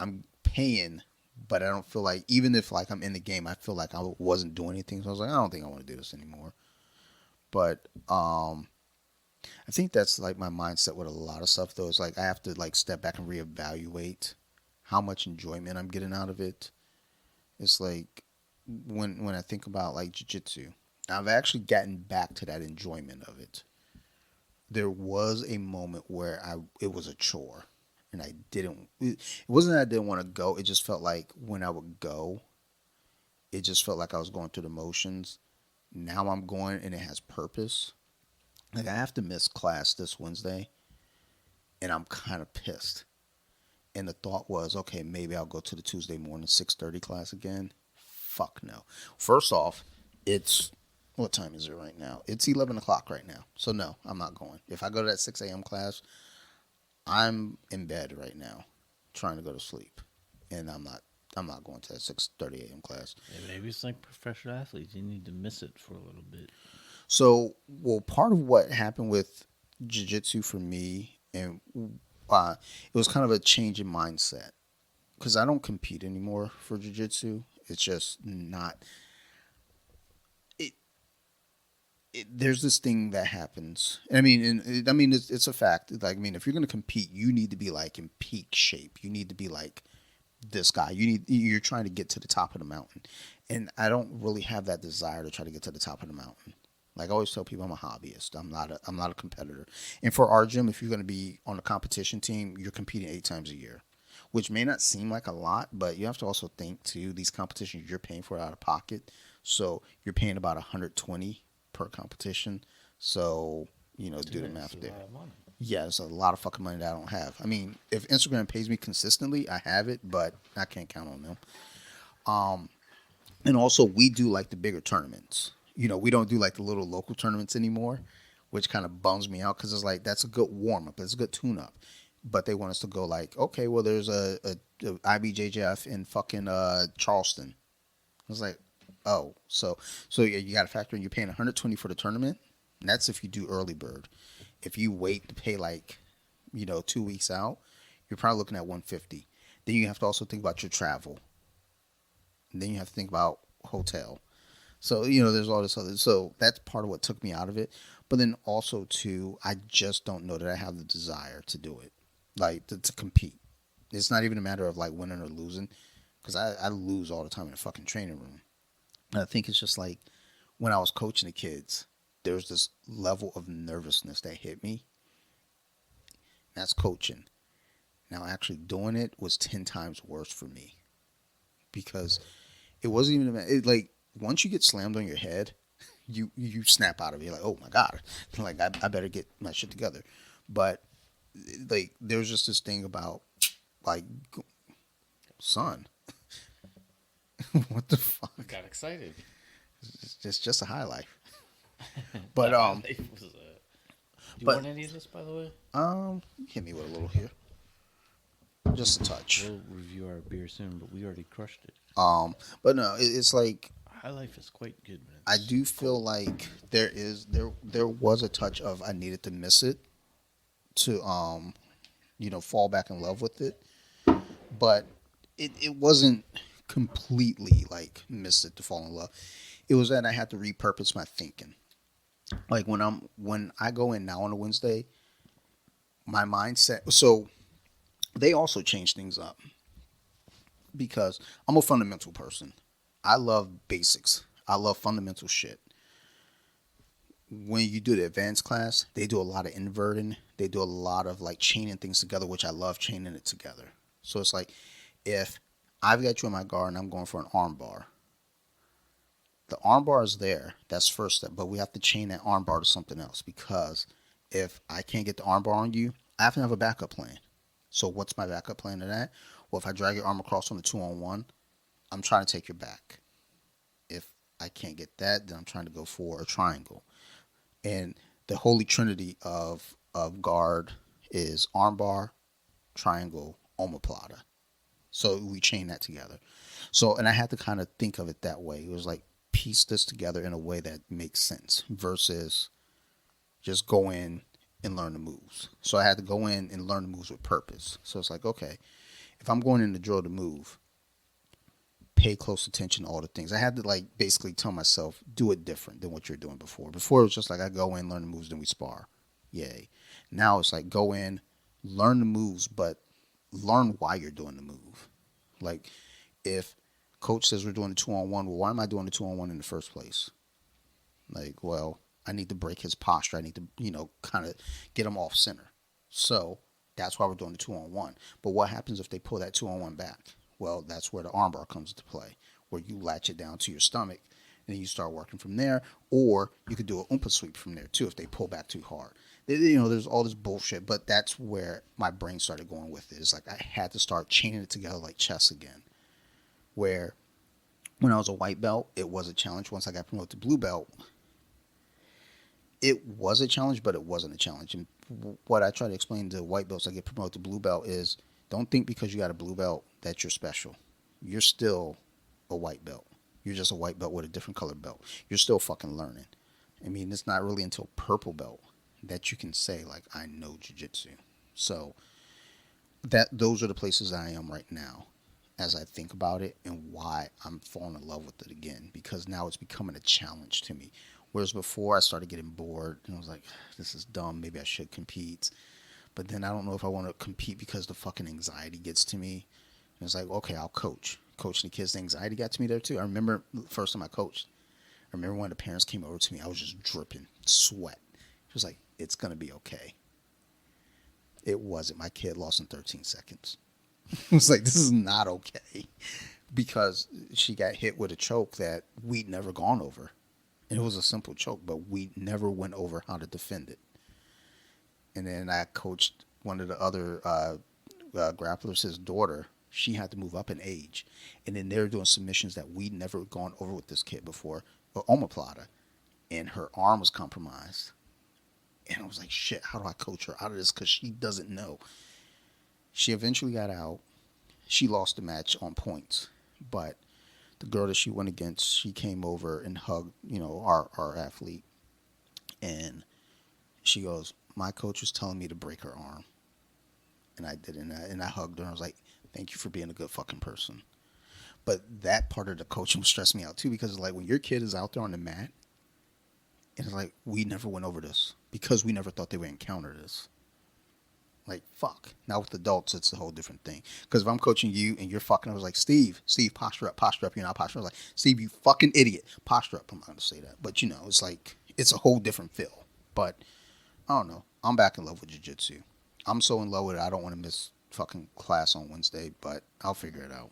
I'm paying, but I don't feel like even if like I'm in the game, I feel like I wasn't doing anything. So I was like, I don't think I want to do this anymore. But I think that's like my mindset with a lot of stuff though. It's like I have to like step back and reevaluate how much enjoyment I'm getting out of it. It's like when I think about like jiu-jitsu, I've actually gotten back to that enjoyment of it. There was a moment where I it was a chore and I didn't it wasn't that I didn't want to go, it just felt like when I would go, it just felt like I was going through the motions. Now I'm going and it has purpose. Like I have to miss class this Wednesday and I'm kind of pissed. And the thought was, okay, maybe I'll go to the Tuesday morning 6:30 class again. Fuck no. First off, it's what time is it right now? It's 11 o'clock right now. So no, I'm not going. If I go to that 6 a.m. class, I'm in bed right now, trying to go to sleep, and I'm not going to that 6:30 a.m. class.
Yeah, maybe it's like professional athletes. You need to miss it for a little bit.
So, well, part of what happened with jiu-jitsu for me, and it was kind of a change in mindset because I don't compete anymore for jiu-jitsu. It's just not it. There's this thing that happens. I mean, I mean, it's a fact. Like, I mean, if you're going to compete, you need to be like in peak shape. You need to be like this guy. You're trying to get to the top of the mountain, and I don't really have that desire to try to get to the top of the mountain. Like I always tell people, I'm a hobbyist. I'm not a competitor. And for our gym, if you're going to be on a competition team, you're competing 8 times a year, which may not seem like a lot, but you have to also think too. These competitions you're paying for out of pocket, so you're paying about 120 per competition. So do the
Yeah, it's
math
a
there.
lot of money.
Yeah, it's a lot of fucking money that I don't have. I mean, if Instagram pays me consistently, I have it, but I can't count on them. And also, we do like the bigger tournaments. We don't do like the little local tournaments anymore, which kind of bums me out because it's like that's a good warm up, it's a good tune up. But they want us to go like, okay, well, there's a IBJJF in fucking Charleston. I was like, oh, so yeah, you got to factor in you're paying 120 for the tournament. And that's if you do early bird. If you wait to pay like 2 weeks out, you're probably looking at 150. Then you have to also think about your travel. And then you have to think about hotel. So there's all this other. So that's part of what took me out of it. But then also too, I just don't know that I have the desire to do it, like to compete. It's not even a matter of like winning or losing, because I lose all the time in the fucking training room. And I think it's just like when I was coaching the kids, there was this level of nervousness that hit me. That's coaching. Now actually doing it was 10 times worse for me because it wasn't even like once you get slammed on your head, you snap out of it. You're like, oh my god, like I better get my shit together. But like there's just this thing about like, son, what the fuck?
Got excited.
It's just a high life. But
Life was, do you
but
want any of this, by the way?
hit me with a little here, just a touch.
We'll review our beer soon, but we already crushed it.
But no, it's like
High life is quite good, man.
I do feel like there was a touch of I needed to miss it to fall back in love with it, but it wasn't completely like miss it to fall in love. It was that I had to repurpose my thinking. Like when I go in now on a Wednesday, my mindset. So they also change things up because I'm a fundamental person. I love basics. I love fundamental shit. when you do the advanced class, they do a lot of inverting. They do a lot of like chaining things together, which I love chaining it together. So it's like if I've got you in my guard and I'm going for an arm bar, the arm bar is there. That's first step, but we have to chain that arm bar to something else because if I can't get the arm bar on you, I have to have a backup plan. So what's my backup plan to that? Well, if I drag your arm across on the 2-on-1, I'm trying to take your back. If I can't get that, then I'm trying to go for a triangle. And the holy trinity of guard is armbar, triangle, omoplata. So we chain that together. So, and I had to kind of think of it that way. It was like piece this together in a way that makes sense versus just go in and learn the moves. So I had to go in and learn the moves with purpose. So it's like, okay, if I'm going in to drill the move, pay close attention to all the things. I had to like basically tell myself, do it different than what you're doing before. Before it was just like I go in, learn the moves, then we spar. Yay. Now it's like go in, learn the moves, but learn why you're doing the move. Like if coach says we're doing the 2-on-1, well, why am I doing the 2-on-1 in the first place? Like, well, I need to break his posture. I need to, kind of get him off center. So that's why we're doing the 2-on-1. But what happens if they pull that 2-on-1 back? Well, that's where the armbar comes into play, where you latch it down to your stomach and then you start working from there. Or you could do an oompa sweep from there too if they pull back too hard. There's all this bullshit, but that's where my brain started going with it. It's like I had to start chaining it together like chess again. Where when I was a white belt, it was a challenge. Once I got promoted to blue belt, it was a challenge, but it wasn't a challenge. And what I try to explain to white belts that get promoted to blue belt is don't think because you got a blue belt that you're special. You're still a white belt. You're just a white belt with a different colored belt. You're still fucking learning. I mean, it's not really until purple belt that you can say, like, I know jiu-jitsu. So those are the places I am right now as I think about it and why I'm falling in love with it again, because now it's becoming a challenge to me. Whereas before I started getting bored and I was like, this is dumb. Maybe I should compete. But then I don't know if I want to compete because the fucking anxiety gets to me. And it's like, okay, I'll coach. Coaching the kids, the anxiety got to me there too. I remember the first time I coached. I remember when the parents came over to me, I was just dripping sweat. It was like, it's going to be okay. It wasn't. My kid lost in 13 seconds. It was like, this is not okay. Because she got hit with a choke that we'd never gone over. And it was a simple choke, but we never went over how to defend it. And then I coached one of the other grapplers, his daughter. She had to move up in age. And then they were doing submissions that we'd never gone over with this kid before, or omoplata. And her arm was compromised. And I was like, shit, how do I coach her out of this? Because she doesn't know. She eventually got out. She lost the match on points. But the girl that she went against, she came over and hugged, our athlete. And she goes, my coach was telling me to break her arm. And I did. And I hugged her. And I was like, thank you for being a good fucking person. But that part of the coaching was stressing me out too, because it's like when your kid is out there on the mat, and it's like, we never went over this because we never thought they would encounter this. Like, fuck. Now with adults, it's a whole different thing. Because if I'm coaching you and you're fucking, I was like, Steve, posture up, you're not posture. I was like, Steve, you fucking idiot, posture up. I'm not going to say that. But, it's like, it's a whole different feel. But, I don't know. I'm back in love with jiu-jitsu. I'm so in love with it, I don't want to miss fucking class on Wednesday, but I'll figure it out.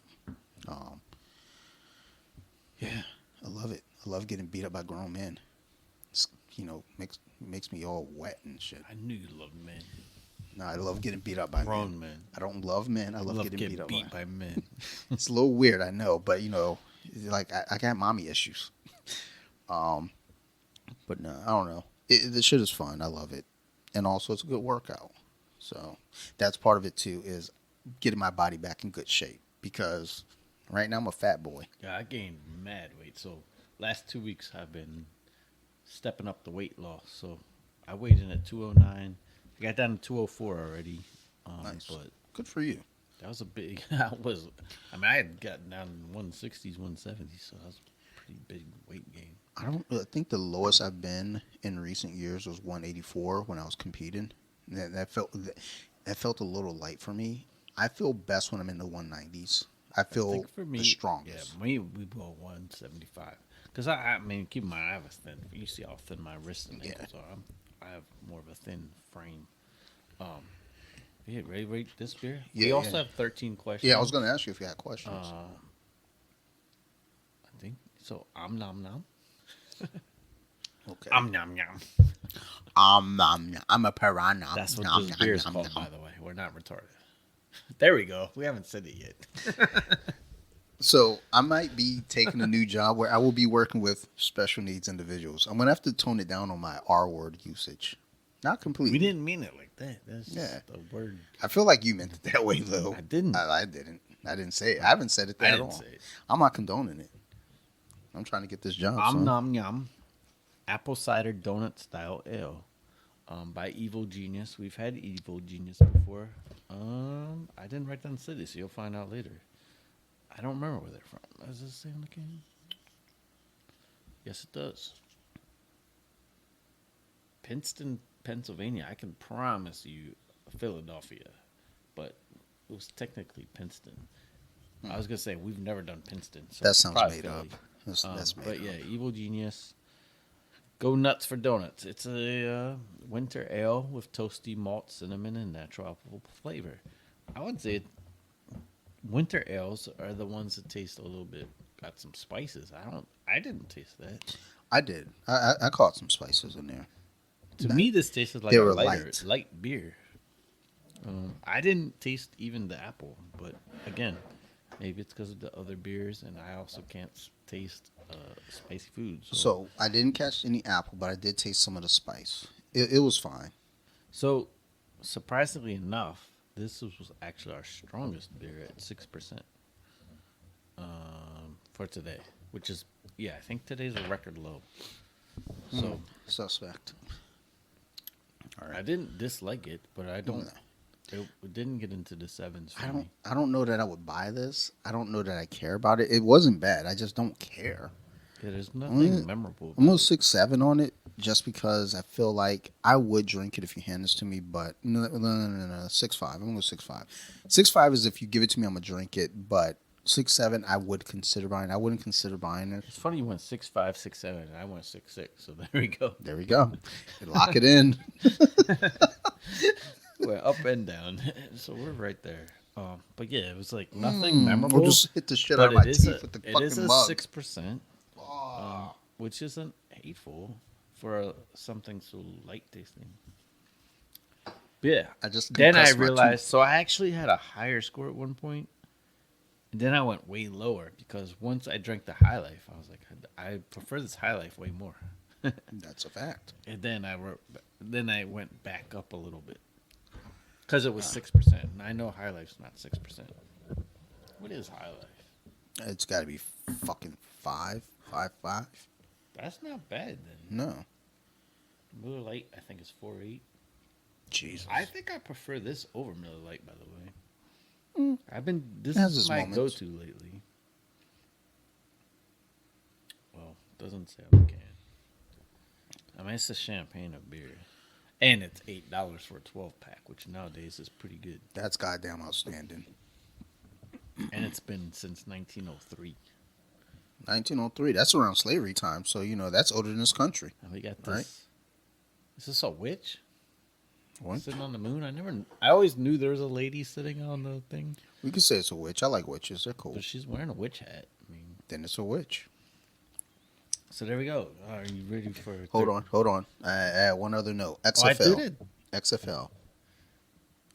Yeah, I love it. I love getting beat up by grown men. It's, makes me all wet and shit.
I knew you loved men.
No, I love getting beat up by
Grown men.
I don't love men. I love getting beat up
by men.
It's a little weird, I know, but like I got mommy issues. But no, I don't know. The shit is fun. I love it, and also it's a good workout. So that's part of it too, is getting my body back in good shape, because right now I'm a fat boy.
Yeah, I gained mad weight. So last 2 weeks I've been stepping up the weight loss. So I weighed in at 209. I got down to 204 already.
Nice.
But
good for you.
That was a big. I had gotten down in 160s, 170s, so that was a pretty big weight gain.
I think the lowest I've been in recent years was 184 when I was competing. That felt a little light for me. I feel best when I'm in the 190s. I feel
for me,
the strongest.
Yeah, we go 175. Because I mean, keep in mind, I have a thin. You see how thin my wrists and
Yeah.
ankles are. I have more of a thin frame. Yeah, ready to rate this beer? We
Yeah,
also
yeah.
have 13 questions.
Yeah, I was going to ask you if you had questions.
I think so. Nom nom.
Okay.
Nom nom.
I'm a piranha.
That's what
Nom,
this
nom,
beer is
nom,
called,
nom.
by the way. We're not retarded. There we go. We haven't said it yet.
So I might be taking a new job where I will be working with special needs individuals. I'm gonna have to tone it down on my R word usage. Not completely.
We didn't mean it like that. That's
Yeah.
just a word.
I feel like you meant it that way, though.
I didn't.
I didn't. I didn't say it. I haven't said it
I
at
didn't
all.
say it.
I'm not condoning it. I'm trying to get this job. son.
Nom nom. Apple cider donut style ale. By Evil Genius. We've had Evil Genius before. I didn't write down the city, so you'll find out later. I don't remember where they're from. Does this say on the can? Yes, it does. Princeton, Pennsylvania. I can promise you Philadelphia, but it was technically Princeton. I was gonna say we've never done Princeton. So
That sounds
probably
made
Philly.
up. That's made
But
up.
yeah, Evil Genius. Go nuts for donuts. It's a winter ale with toasty malt, cinnamon, and natural apple flavor. I would say winter ales are the ones that taste a little bit got some spices. I didn't taste that.
I did. I caught some spices in there.
To me, this tasted like
They
a
were
light beer. I didn't taste even the apple, but again, maybe it's because of the other beers, and I also can't taste spicy food.
So I didn't catch any apple, but I did taste some of the spice. It was fine.
So, surprisingly enough, this was actually our strongest beer at 6% for today, which is, I think today's a record low. So,
Suspect. All
I didn't dislike it, but I don't. It didn't get into the sevens for me.
I don't know that I would buy this. I don't know that I care about it. It wasn't bad. I just don't care.
Yeah, there's nothing memorable.
I'm gonna 6.7 on it just because I feel like I would drink it if you hand this to me, but no 6.5. I'm gonna go 6.5. 6.5 is if you give it to me, I'm gonna drink it, but 6.7 I would consider buying. I wouldn't consider buying it.
It's funny you went 6.5, 6.7, and I went 6.6. So there we go.
There we go. Lock it in.
We're up and down, so we're right there. But yeah, it was like nothing memorable.
We'll just hit the shit
but
out of my
it is
teeth with the
it
fucking
is a
mug.
6%, which isn't hateful for something so light tasting. But yeah,
I just
then I
compressed my
realized. So I actually had a higher score at one point, and then I went way lower because once I drank the High Life, I was like, I prefer this High Life way more.
That's a fact.
And then I went back up a little bit because it was 6%. And I know High Life's not 6%. What is High Life?
It's got to be fucking 5.
That's not bad then.
No.
Miller Lite, I think is 4.8.
Jesus.
I think I prefer this over Miller Lite, by the way. This
It has
is
its
my
moments.
go-to lately. Well, doesn't say on the can. I mean, it's a champagne of beer. And it's $8 for a 12-pack, which nowadays is pretty good.
That's goddamn outstanding.
And it's been since 1903.
1903. That's around slavery time. So, that's older than this country.
And we got this.
Right.
Is this a witch?
What?
Sitting on the moon? I always knew there was a lady sitting on the thing.
We could say it's a witch. I like witches. They're cool.
But she's wearing a witch hat. I mean,
Then it's a witch.
so there we go. Are you ready for...
Hold on. I add one other note. XFL.
Oh, I did it.
XFL.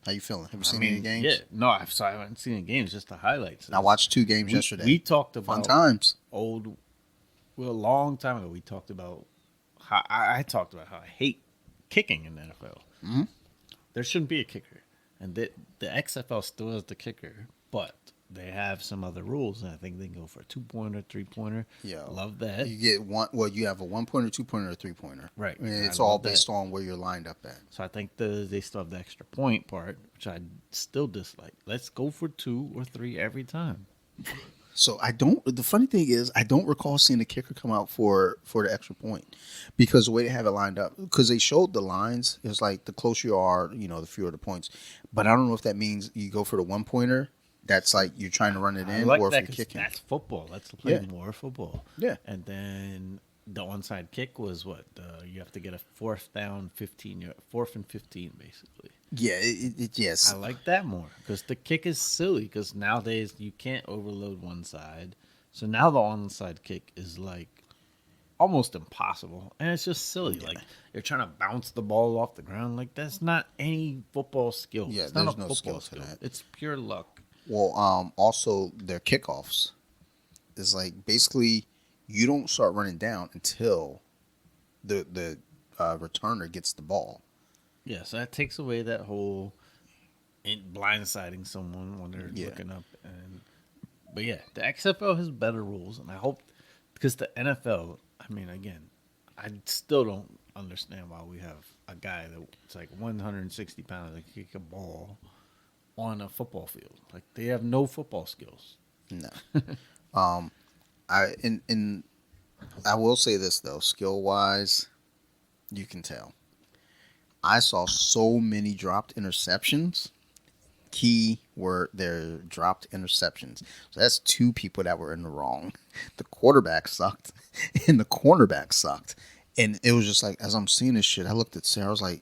How you feeling? Have you seen any games?
Yeah. No, I haven't seen any games, just the highlights.
I watched 2 games yesterday.
We talked about...
Fun times.
A long time ago, we talked about how... I talked about how I hate kicking in the NFL.
Mm-hmm.
There shouldn't be a kicker. And the XFL still has the kicker, but they have some other rules, and I think they can go for a 2-pointer, 3-pointer.
Yeah.
Love that.
You get one. Well, you have a 1-pointer, 2-pointer, or 3-pointer.
Right.
And it's
I
all
love
based
that.
on where you're lined up at.
So I think they still have the extra point part, which I still dislike. Let's go for 2 or 3 every time.
So the funny thing is, I don't recall seeing the kicker come out for the extra point because the way they have it lined up, because they showed the lines, it's like the closer you are, the fewer the points. But I don't know if that means you go for the 1-pointer that's like you're trying to run it
I
in,
like
or if
that
you're
'cause
kicking.
that's football. That's playing
Yeah.
more football.
Yeah.
And then the onside kick was what? You have to get a fourth down, 4th and 15, basically.
Yeah, yes.
I like that more because the kick is silly. Because nowadays you can't overload one side, so now the onside kick is like almost impossible, and it's just silly.
Yeah.
Like you're trying to bounce the ball off the ground. Like that's not any football skill.
Yeah,
It's not
there's
a
no
football
skill to
skill.
that.
It's pure luck.
Well, also their kickoffs is like basically you don't start running down until the returner gets the ball.
Yeah, so that takes away that whole blindsiding someone when they're
Yeah.
looking up. But yeah, the XFL has better rules, and I hope because the NFL. I mean, again, I still don't understand why we have a guy that's like 160 pounds that can kick a ball on a football field. Like they have no football skills.
No. In I will say this though, skill wise, you can tell. I saw so many dropped interceptions. Key were their dropped interceptions. So that's two people that were in the wrong. The quarterback sucked, and the cornerback sucked. And it was just like, as I'm seeing this shit, I looked at Sarah. I was like,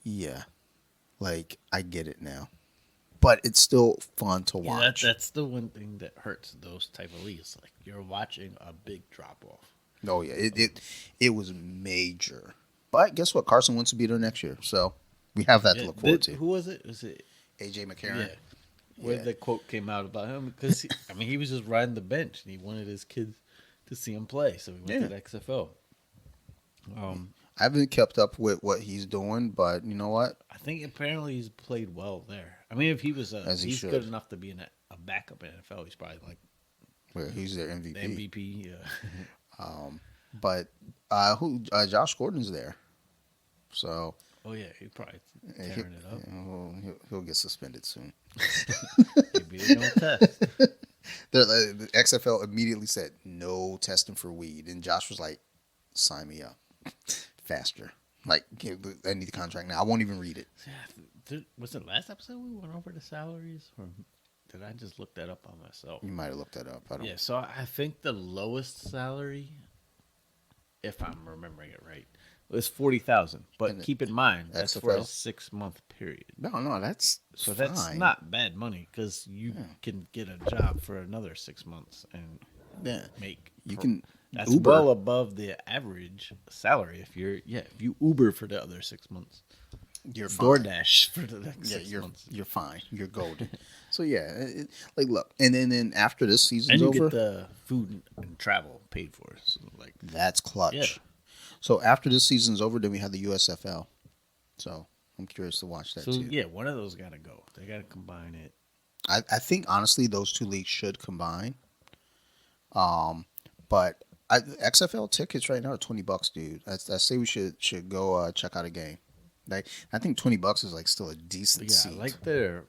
yeah, like I get it now. But it's still fun to
Yeah,
watch.
that's the one thing that hurts those type of leagues. Like you're watching a big drop off.
Oh yeah, it was major. But guess what? Carson Wentz will be there next year, so we have that to look forward to.
Who was it? Was it
AJ McCarron.
Yeah. Where the quote came out about him because he was just riding the bench and he wanted his kids to see him play, so he went to the XFL.
I haven't kept up with what he's doing, but you know what?
I think apparently he's played well there. I mean, if he was
As he
he's
should.
good enough to be a backup in NFL, he's probably like
Well, he's their MVP.
the MVP. Yeah.
But Josh Gordon's there, so
Oh yeah, he probably
he,
tearing it up.
he'll get suspended soon.
Maybe they don't test.
The XFL immediately said no testing for weed, and Josh was like, "Sign me up faster." Like, I need the contract now. I won't even read it.
Was it last episode we went over the salaries, or did I just look that up on myself?
You might have looked that up. I don't.
Yeah, so I think the lowest salary, if I'm remembering it right, was 40,000. But
And
keep in mind that's for a
XFL?
6-month period.
No, that's
So that's
fine.
not bad money because you can get a job for another 6 months and
Yeah,
make.
you can.
That's
Uber.
well above the average salary if you Uber for the other 6 months.
You're fine.
DoorDash for the next
Yeah,
6 months.
you're fine. You're golden. So yeah, like look, and then after this season's
And you
over,
get the food and travel paid for. So like
that's clutch.
Yeah.
So after this season's over, then we have the USFL. So I'm curious to watch that
so
too.
yeah, one of those got to go. They got to combine it.
I think honestly those two leagues should combine. But XFL tickets right now are $20, dude. I say we should go check out a game. Like I think $20 is like still a decent
Yeah,
seat.
like their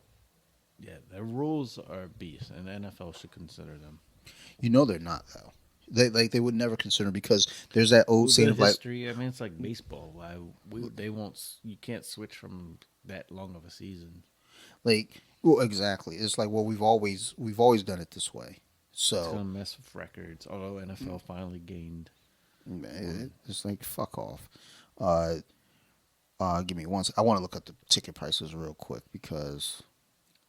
rules are beast, and the NFL should consider them.
You know they're not though. They would never consider because there's that old saying
The
of like
history. I mean, it's like baseball. Why they won't? You can't switch from that long of a season.
well exactly. It's like well we've always done it this way.
It's
So
gonna mess with records. Although NFL finally gained.
it's like fuck off. Give me one. I want to look at the ticket prices real quick because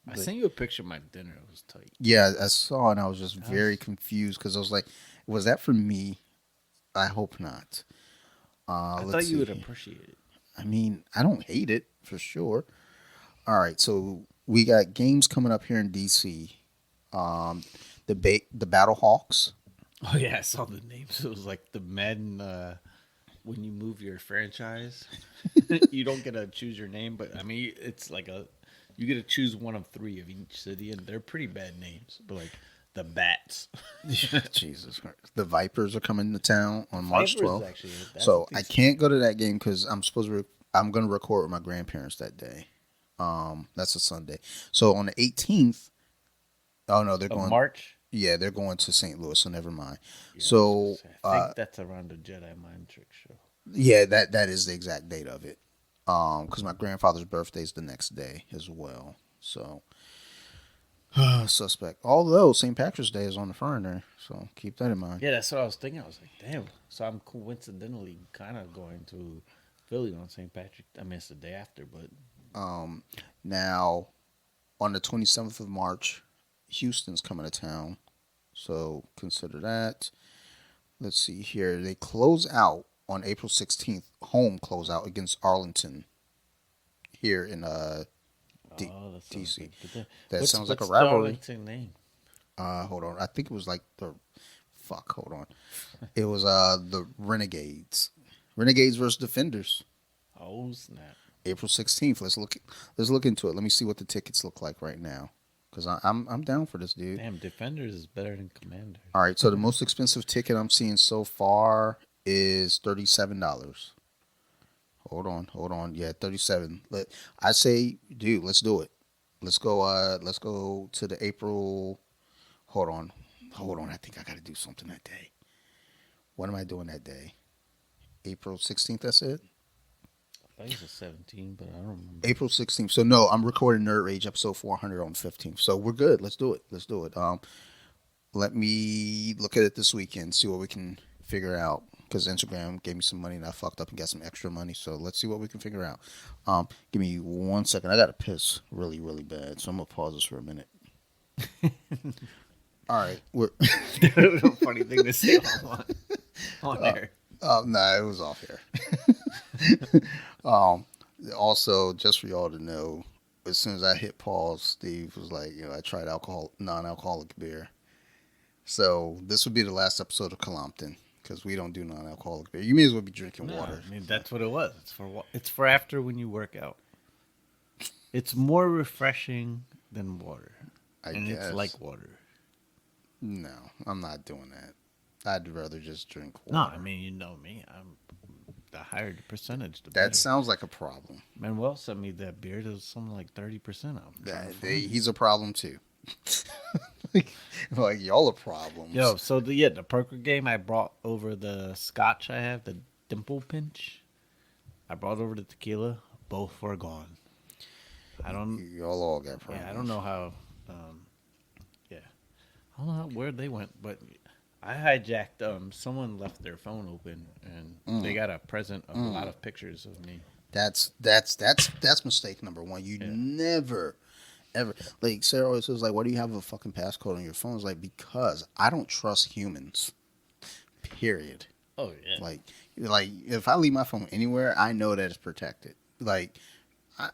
I sent you a picture of my dinner. It was tight.
yeah, I saw and I was just very confused because I was like, was that for me? I hope not.
I
Let's
thought you would
see.
appreciate it.
I mean, I don't hate it for sure. All right, so we got games coming up here in DC. The Battle Hawks.
Oh yeah, I saw the names. It was like the Madden. When you move your franchise, you don't get to choose your name, but I mean, it's like you get to choose one of 3 of each city, and they're pretty bad names. But like the Bats,
Jesus Christ. The Vipers are coming to town on March
Vipers
12th.
actually, that's
So
a
I
decent-
can't go to that game because I'm I'm going to record with my grandparents that day. That's a Sunday. So on the 18th, oh no, they're
of
going.
March.
Yeah, they're going to St. Louis, so never mind.
Yeah,
So
I think that's around the Jedi Mind Trick show.
yeah, that is the exact date of it. Because my grandfather's birthday is the next day as well. So Suspect. Although St. Patrick's Day is on the front there, so keep that in mind.
Yeah, that's what I was thinking. I was like, damn. So I'm coincidentally kind of going to Philly on St. Patrick. I mean, it's the day after, but
Now, on the 27th of March, Houston's coming to town, so consider that. Let's see here. They close out on April 16th. Home close out against Arlington here in D-
that sounds
DC.
good.
That sounds like a
what's the
rivalry.
Arlington name?
Hold on. I think it was like the fuck. Hold on. It was the Renegades. Renegades versus Defenders.
Oh snap!
April 16th. Let's look into it. Let me see what the tickets look like right now. Cause I'm down for this, dude.
Damn, Defenders is better than Commanders.
All right. So the most expensive ticket I'm seeing so far is $37. Hold on. Yeah, 37. I say, dude, let's do it. Let's go to the April. Hold on. I think I got to do something that day. What am I doing that day? April 16th, that's it?
I think it's 17, but I don't remember.
April 16th. So no, I'm recording Nerd Rage episode 400 on 15th. So we're good. Let's do it. Let me look at it this weekend, see what we can figure out. Because Instagram gave me some money and I fucked up and got some extra money. So let's see what we can figure out. Give me 1 second. I got to piss really, really bad. So I'm going to pause this for a minute. All right.
Funny thing to say on there.
No, it was off here. Also, just for y'all to know, as soon as I hit pause, Steve was like, I tried non-alcoholic beer. So this would be the last episode of Colompton because we don't do non-alcoholic beer. You may as well be drinking water.
I mean, that's what it was. It's for after when you work out. It's more refreshing than water.
I guess.
It's like water.
No, I'm not doing that. I'd rather just drink water.
No, I mean, you know me. The higher the percentage, the better.
That sounds like a problem.
Manuel sent me that beer. There's something like 30% of.
He's a problem too. like y'all are problems.
Yo, so the poker game, I brought over the scotch I have, the Dimple Pinch. I brought over the tequila. Both were gone.
Y'all all got problems.
Yeah, I don't know how. I don't know where they went, but I hijacked. Someone left their phone open, and they got a present of a lot of pictures of me.
That's mistake number one. You never, ever, like Sarah always says, like, why do you have a fucking passcode on your phone? It's like, because I don't trust humans. Period.
Oh yeah.
Like if I leave my phone anywhere, I know that it's protected. Like.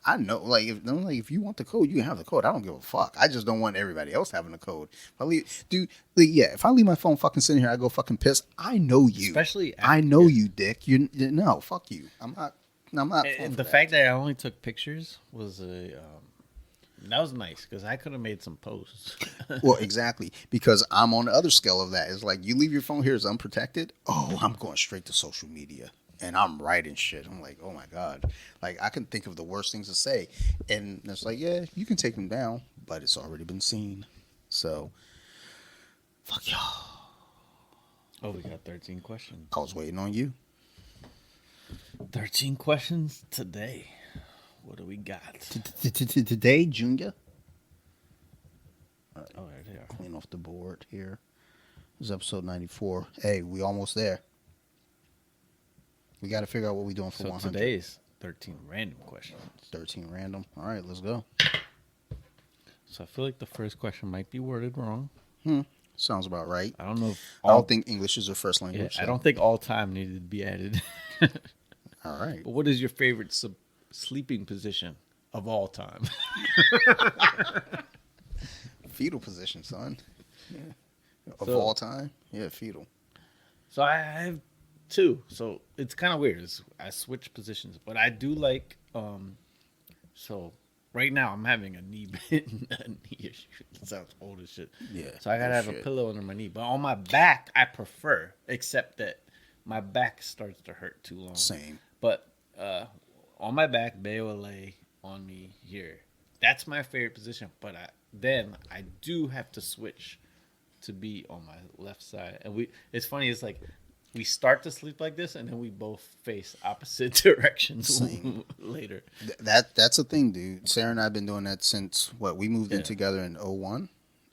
I know, if you want the code, you can have the code. I don't give a fuck. I just don't want everybody else having the code. If I leave my phone fucking sitting here, I go fucking piss. I know you.
Especially,
I know you, dick. No, fuck you. I'm not.
And the fact that I only took pictures was that was nice because I could have made some posts.
Well, exactly, because I'm on the other scale of that. It's like you leave your phone here as unprotected. Oh, I'm going straight to social media. And I'm writing shit. I'm like, oh my God. Like, I can think of the worst things to say. And it's like, yeah, you can take them down, but it's already been seen. So, fuck y'all.
Oh, we got 13 questions.
I was waiting on you.
13 questions today. What do we got?
Today, Junior.
Oh, there they are.
Clean off the board here. This is episode 94. Hey, we almost there. We got to figure out what we're doing for 100.
So today's 13 random questions.
13 random. All right, let's go.
So I feel like the first question might be worded wrong.
Sounds about right.
I don't know if
I don't think English is our first language.
I don't think all time needed to be added.
All right.
But what is your favorite sleeping position of all time?
Fetal position, son. Yeah. Of
So-
all time? Yeah, fetal.
So I have two. So it's kind of weird. I switch positions, but I do like. So right now I'm having a knee issue. It sounds old as shit.
Yeah.
So I gotta have a pillow under my knee, but on my back I prefer, except that my back starts to hurt too long.
Same.
But on my back, Bay will lay on me here. That's my favorite position. But I do have to switch to be on my left side. And it's funny. It's like we start to sleep like this, and then we both face opposite directions later.
That's a thing, dude. Sarah and I have been doing that since we moved in together in 01.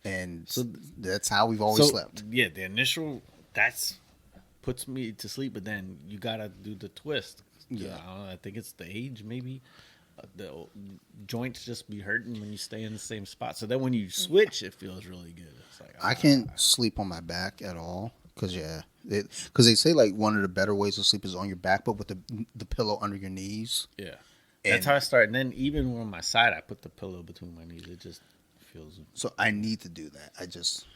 and
So-
that's how we've always
So
slept.
yeah, the initial that's puts me to sleep, but then you gotta do the twist.
Yeah.
I don't know, I think it's the age maybe. The joints just be hurting when you stay in the same spot. So then when you switch, it feels really good. It's like
I can't sleep on my back at all because because they say like one of the better ways to sleep is on your back, but with the pillow under your knees.
yeah.
And
That's how I start. And then even on my side, I put the pillow between my knees. It just feels.
so I need to do that. I just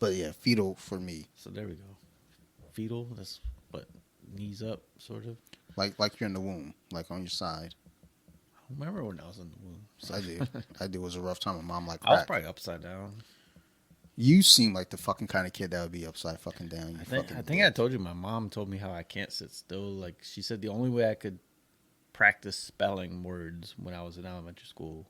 but yeah, fetal for me.
So there we go. Fetal. That's what knees up, sort of.
Like you're in the womb, like on your side.
I remember when I was in the womb. So
I do. I do. It was a rough time. My mom like
I was
crack.
probably upside down.
You seem like the fucking kind of kid that would be upside fucking down. You
I think
fucking
I told you my mom told me how I can't sit still. Like she said, the only way I could practice spelling words when I was in elementary school,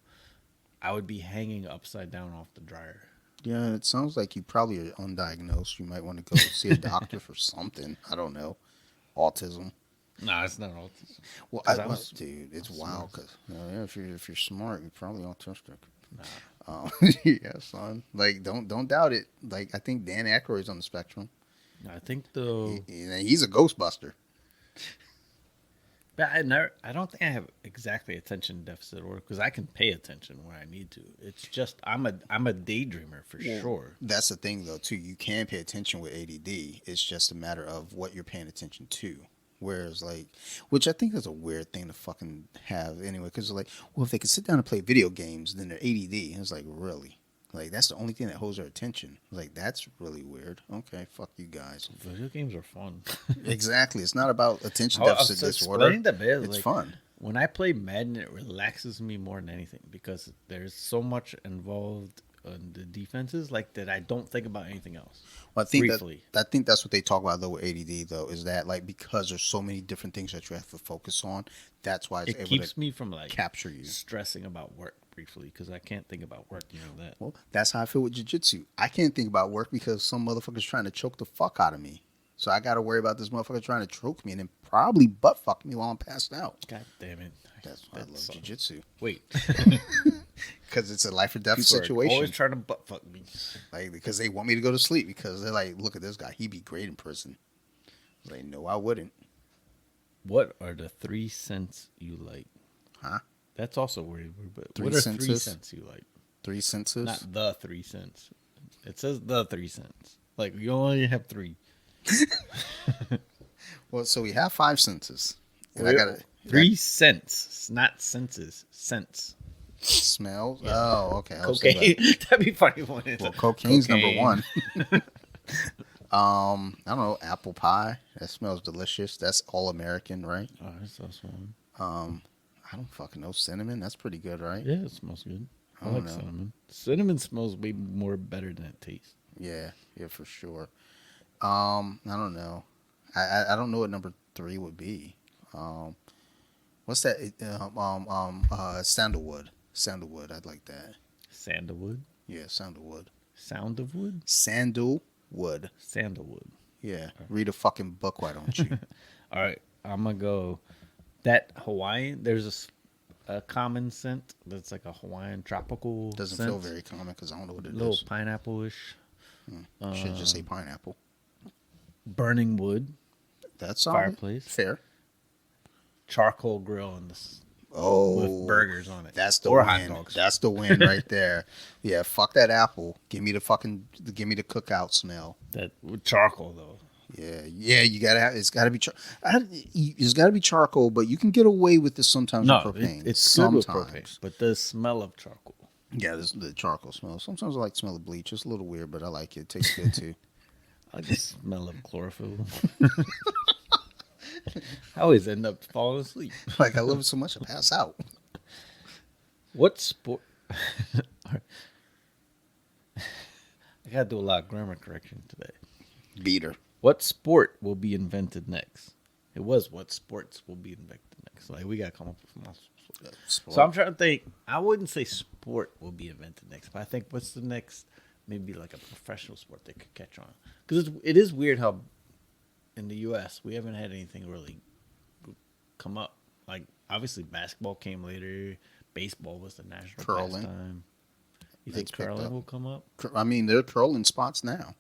I would be hanging upside down off the dryer.
Yeah, it sounds like you probably are undiagnosed. You might want to go see a doctor for something. I don't know. Autism.
No, it's not autism.
Well,
'Cause I was-
dude, it's
I was
wild
smart.
because if you're smart, you're probably autistic.
Nah,
Yeah, son. Like, don't doubt it. Like, I think Dan Aykroyd's on the spectrum.
I think the
He's a Ghostbuster.
but I don't think I have exactly attention deficit disorder because I can pay attention when I need to. It's just I'm a daydreamer for sure.
That's the thing, though, too. You can pay attention with ADD. It's just a matter of what you're paying attention to. Whereas, like, which I think is a weird thing to fucking have anyway, because like, well, if they can sit down and play video games, then they're ADD. And it's like, really? Like, that's the only thing that holds their attention. Like, that's really weird. Okay, fuck you guys.
Video games are fun.
Exactly. It's not about attention
I was
deficit disorder.
explaining to Bez,
It's
like,
fun.
When I play Madden, it relaxes me more than anything because there's so much involved in the defenses, like that I don't think about anything else.
Well, I
briefly.
think that's what they talk about though with ADD though, is that like because there's so many different things that you have to focus on, that's why it's
It
able
keeps
to
me from like
capture you.
stressing about work briefly because I can't think about work. You know that.
Well, that's how I feel with jiu-jitsu. I can't think about work because some motherfucker's trying to choke the fuck out of me. So I got to worry about this motherfucker trying to choke me and then probably butt fuck me while I'm passed out.
God damn it!
That's why I love
sucks.
jiu-jitsu.
Wait,
Because it's a life or death
People are
situation.
always trying to butt fuck me.
Like, because they want me to go to sleep because they're like, look at this guy. He'd be great in prison. I was like, no, I wouldn't.
What are the 3 cents you like?
Huh?
That's also weird. But
Three
what are 3
senses?
cents you like?
3 senses?
Not the 3 cents. It says the 3 cents. Like you only have 3.
Well, so we have 5 senses. And I
Wait,
got to
3 cents, not senses. Cents.
smell. Oh, okay. I was thinking
Cocaine. That'd be funny one.
Well, cocaine's number
Cocaine.
1. I don't know, apple pie. That smells delicious. That's all American, right?
Oh, that's also one.
I don't fucking know. Cinnamon. That's pretty good, right?
Yeah, it smells good. I
don't
like
know.
cinnamon. Cinnamon smells way more better than it tastes.
Yeah, for sure. I don't know. I don't know what number 3 would be. What's that? Sandalwood. Sandalwood. I'd like that.
Sandalwood.
Yeah, sandalwood.
Sound of wood.
Sandalwood.
Sandalwood.
Yeah. Read a fucking book, why don't you?
All right, I'm gonna go. That Hawaiian. There's a common scent that's like a Hawaiian tropical.
Doesn't
scent.
feel very common because I don't know what it
Little
is.
pineapple-ish.
Should just say pineapple.
Burning wood.
That's all
Fireplace.
Fair.
Charcoal grill and this
Oh,
with burgers on it.
That's the
or
win.
hot dogs.
That's the win right there. Yeah, fuck that apple. Give me the cookout smell.
That with charcoal though.
Yeah. You gotta have. It's gotta be. It's gotta be charcoal, but you can get away with this sometimes
No,
with propane.
it's
sometimes.
good with propane, but the smell of charcoal.
Yeah, this the charcoal smell. Sometimes I like the smell of bleach. It's a little weird, but I like it. It tastes good too.
I like the smell of chlorophyll. I always end up falling asleep.
Like I love it so much, I pass out.
What sport? I gotta do a lot of grammar correction today.
Beater.
What sport will be invented next? It was what sports will be invented next. Like we gotta come up with more.
Sport.
So I'm trying to think. I wouldn't say sport will be invented next, but I think what's the next? Maybe like a professional sport that could catch on. Because it is weird how in the U.S. we haven't had anything really come up. Like obviously basketball came later. Baseball was the national
Curling.
pastime. You think
It's picked
curling
up.
will come up?
I mean, there are curling spots now.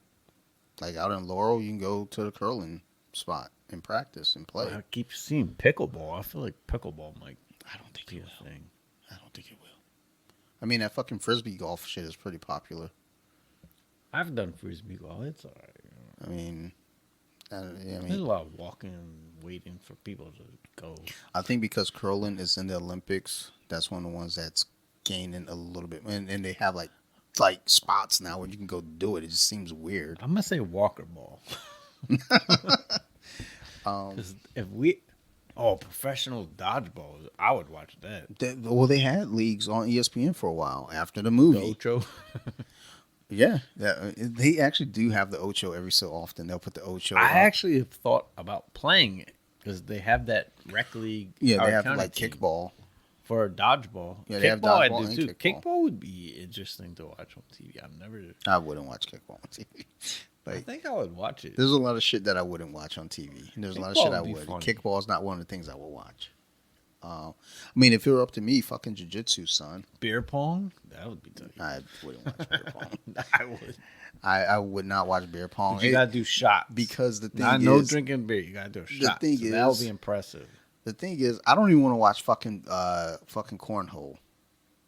Like out in Laurel, you can go to the curling spot and practice and play.
I keep seeing pickleball. I feel like pickleball might
I don't think
be
it
a
will.
thing.
I don't think it will. I mean, that fucking frisbee golf shit is pretty popular.
I've done frisbee golf. It's all right.
I mean, yeah, I
There's
mean,
a lot of walking and waiting for people to go.
I think because curling is in the Olympics, that's one of the ones that's gaining a little bit, and they have like spots now where you can go do it. It just seems weird.
I'm gonna say Walker ball.
Um,
Because professional dodgeball, I would watch that.
they had leagues on ESPN for a while after the
The
movie.
Ocho.
Yeah, they actually do have the Ocho every so often. They'll put the Ocho.
I
up.
actually have thought about playing it because they have that rec league.
Yeah,
our
they have
county
like
team
kickball.
for dodgeball.
Yeah, they have
Kickball I
dodgeball
do
and
too.
kickball.
Kickball would be interesting to watch on TV. I've never.
I wouldn't watch kickball on TV.
I
Like,
think I would watch it.
there's a lot of shit that I wouldn't watch on TV. And there's a lot of shit
Kickball
I
would be
would.
funny.
Kickball is not one of the things I would watch. I mean, if it were up to me, fucking jiu-jitsu, son,
Beer pong, that would be tight.
I wouldn't watch beer pong.
I would.
I would not watch beer pong.
But you gotta do shots
because the thing
Not
is,
no drinking beer. You gotta do a shot.
thing
So that would
is-
be impressive.
the thing is, I don't even want to watch fucking cornhole.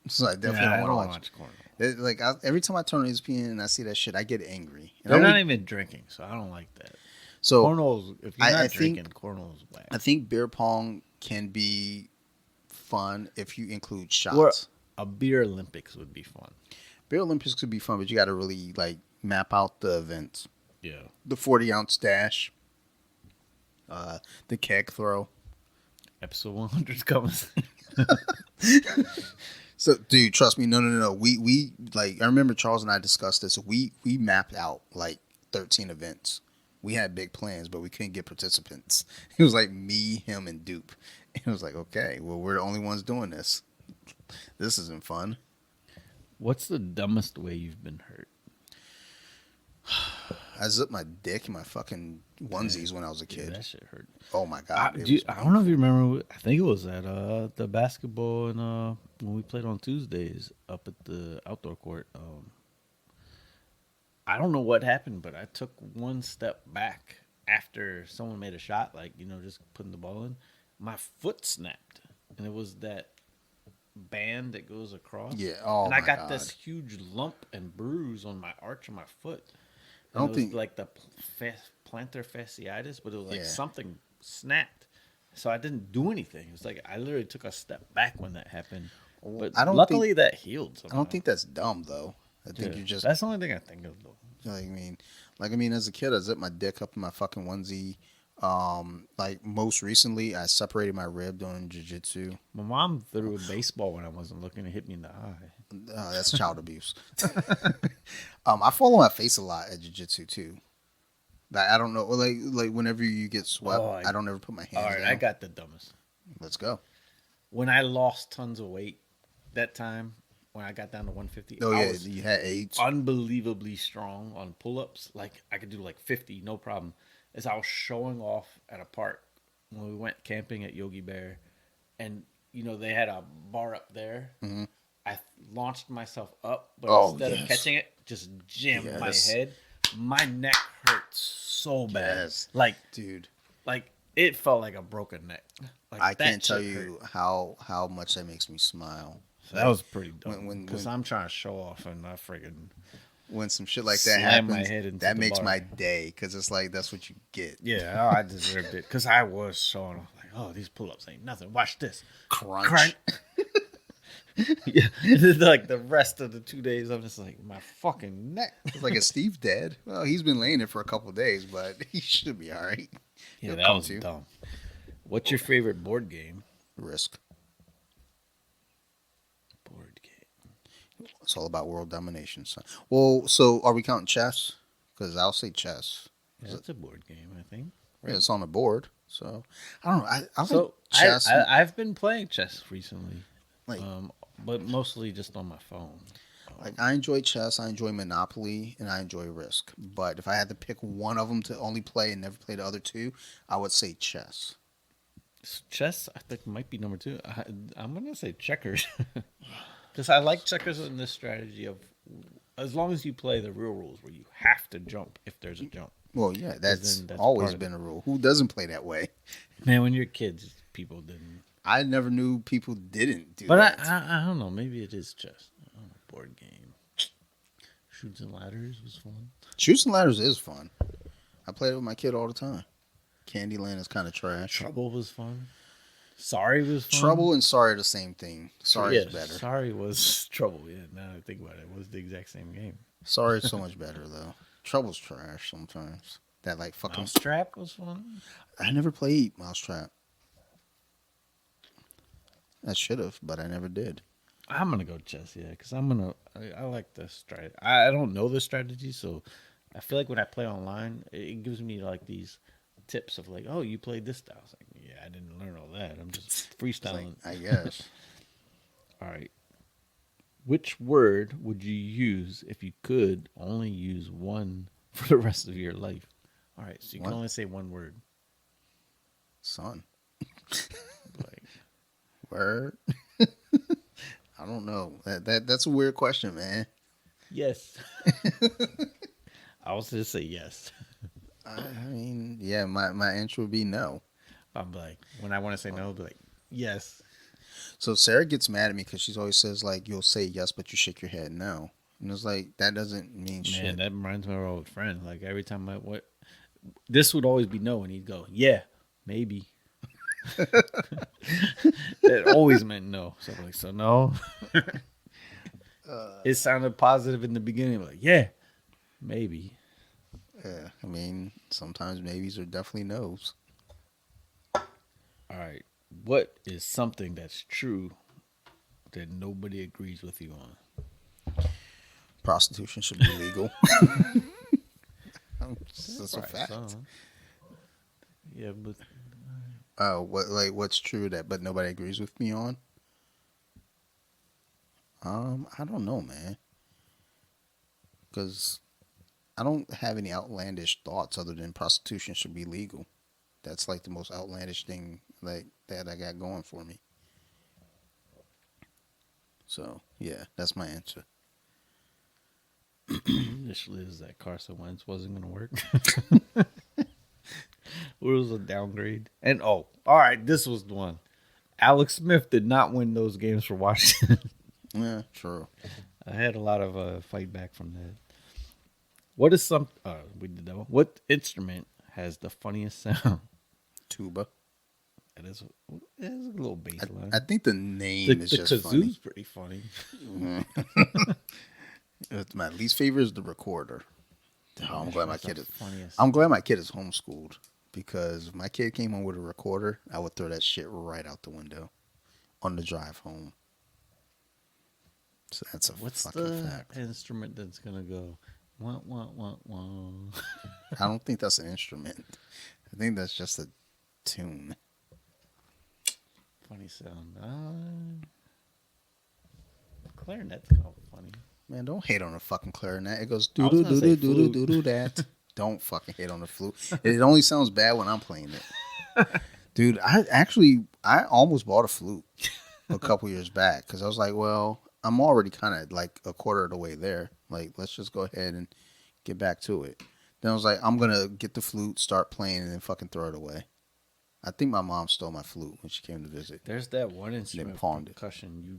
So I definitely
I
don't
don't
want
want
to
to
watch.
watch cornhole.
Like every time I turn on ESPN and I see that shit, I get angry. And
They're
I
not
only-
even drinking, so I don't like that.
so
Cornhole's if you're
I
not
think-
drinking, cornhole's whack.
I think beer pong can be fun if you include shots.
Or a beer Olympics would be fun.
Beer Olympics could be fun, but you got to really like map out the events.
Yeah.
The 40-ounce dash, the keg throw.
Episode 100's coming.
So, dude, trust me, no. We like I remember Charles and I discussed this. We mapped out like 13 events. We had big plans, but we couldn't get participants. It was like me, him, and Dupe. It was like, okay, well, we're the only ones doing this. This isn't fun.
What's the dumbest way you've been hurt?
I zipped my dick in my fucking onesies when I was a
Yeah,
kid.
that shit hurt.
Oh my god!
I don't know if you remember. I think it was at the basketball and when we played on Tuesdays up at the outdoor court. I don't know what happened, but I took one step back after someone made a shot, like just putting the ball in. My foot snapped, and it was that band that goes across.
Yeah. Oh
and
my
I got
god.
this huge lump and bruise on my arch of my foot.
I don't
And it was
think-
like the plantar fasciitis, but it was like
Yeah.
something snapped. So I didn't do anything. It was like I literally took a step back when that happened. But
I don't
luckily that healed.
I don't think that's dumb though. I think
Yeah.
you're just
That's the only thing I think of though.
like I mean, as a kid, I zipped my dick up in my fucking onesie. Like most recently, I separated my rib doing jiu-jitsu.
My mom threw a baseball when I wasn't looking and hit me in the eye.
That's child abuse. I fall on my face a lot at jiu-jitsu too. Like I don't know, like whenever you get swept,
Oh,
I don't ever put my hands
All right,
down.
I got the dumbest.
Let's go.
When I lost tons of weight that time, when I got down to 150,
Oh
I
yeah,
was
you had AIDS.
unbelievably strong on pull-ups. Like I could do like 50, no problem. As I was showing off at a park when we went camping at Yogi Bear, and they had a bar up there.
Mm-hmm.
I launched myself up, but
Oh,
instead of
yes.
catching it, just jammed my
Yes.
head. My neck hurt so bad,
Yes.
like
Dude,
it felt like a broken neck. Like,
I
that
can't tell
shit
you
hurt.
how much that makes me smile.
So that was pretty dumb.
when-
Because I'm trying to show off, and I friggin'
When some shit like that
Slam my
happens,
head into
that
the
makes
bar.
my day because it's like that's what you get.
yeah, I deserved it. Because I was showing off, like, oh, these pull-ups ain't nothing. Watch this.
Crunch.
Crunch. Yeah, like the rest of the 2 days, I'm just like my fucking neck.
It's like, is Steve dead? Well, he's been laying there for a couple of days, but he should be all right.
Yeah,
He'll
that
come
was
to.
dumb. What's your favorite board game?
Risk.
Board game.
It's all about world domination. So, well, so are we counting chess? Because I'll say chess.
Yeah, that's a board game, I think.
Yeah, it's on the board. So I don't know. I like
So
chess.
I've been playing chess recently,
Like-
but mostly just on my phone.
Like I enjoy chess, I enjoy Monopoly, and I enjoy Risk. But if I had to pick one of them to only play and never play the other two, I would say chess.
Chess, I think, might be number 2. I'm gonna say checkers. Because I like checkers in this strategy of as long as you play the real rules where you have to jump if there's a jump.
Well, yeah, that's
then that's
always
part of
been a rule. Who doesn't play that way?
Man, when you're kids, people didn't.
I never knew people didn't do
But
that.
I don't know. Maybe it is chess. Oh, board game. Shoots and ladders was fun.
Shoots and ladders is fun. I played it with my kid all the time. Candyland is kind of trash.
Trouble was fun. Sorry was fun.
Trouble and Sorry are the same thing. Sorry is better.
Sorry was Trouble. Yeah, now that I think about it, it was the exact same game.
Sorry is so much better though. Trouble's trash sometimes. That like fucking.
Mousetrap was fun.
I never played Mousetrap. I should have, but I never did.
I'm gonna go chess, yeah, because I like the strategy. I don't know the strategy, so I feel like when I play online, it gives me like these tips of like, oh, you played this style. It's like, yeah, I didn't learn all that. I'm just freestyling.
Like, I guess.
All right. Which word would you use if you could only use one for the rest of your life? All right, so you can only say one word.
Son.
Like,
Word. I don't know. That's a weird question, man.
yes. I was just say yes.
I mean, yeah, my answer would be no.
I'm like, when I want to say no, I'll be like, yes.
So Sarah gets mad at me because she always says like you'll say yes, but you shake your head no, and it's like that doesn't mean shit.
Man, that reminds me of our old friend. Like every time this would always be no, and he'd go, yeah, maybe. That always meant no. So I'm like, so no. It sounded positive in the beginning. Like, yeah, maybe.
Yeah, I mean, sometimes maybes are definitely no's.
All right. What is something that's true that nobody agrees with you on?
Prostitution should be legal. That's a fact.
So. Yeah, but
What's true that but nobody agrees with me on? I don't know, man. Because I don't have any outlandish thoughts other than prostitution should be legal. That's like the most outlandish thing like that I got going for me. So yeah, that's my answer.
initially is that Carson Wentz wasn't going to work. It was a downgrade. And all right, this was the one. Alex Smith did not win those games for Washington.
Yeah, true.
I had a lot of fight back from that. What is we did that one. What instrument has the funniest sound?
Tuba.
It is a little bass line.
I think the name is just funny.
Kazoo's pretty funny.
My least favorite is the recorder. Oh, I'm glad my kid is.
Funniest.
I'm glad my kid is homeschooled because if my kid came home with a recorder, I would throw that shit right out the window on the drive home. So that's a
What's
fucking
the
fact.
instrument that's gonna go? Wah, wah, wah, wah.
I don't think that's an instrument. I think that's just a tune.
Funny sound. Clarinet's kind of funny.
Man, don't hate on the fucking clarinet. It goes
I
doo
was
doo
gonna
doo
say
doo doo doo doo that. Don't fucking hate on the flute. It only sounds bad when I'm playing it. Dude, I almost bought a flute a couple years back because I was like, well, I'm already kind of like a quarter of the way there. Like, let's just go ahead and get back to it. Then I was like, I'm gonna get the flute, start playing, and then fucking throw it away. I think my mom stole my flute when she came to visit.
There's that one instrument for
pawned it.
percussion. You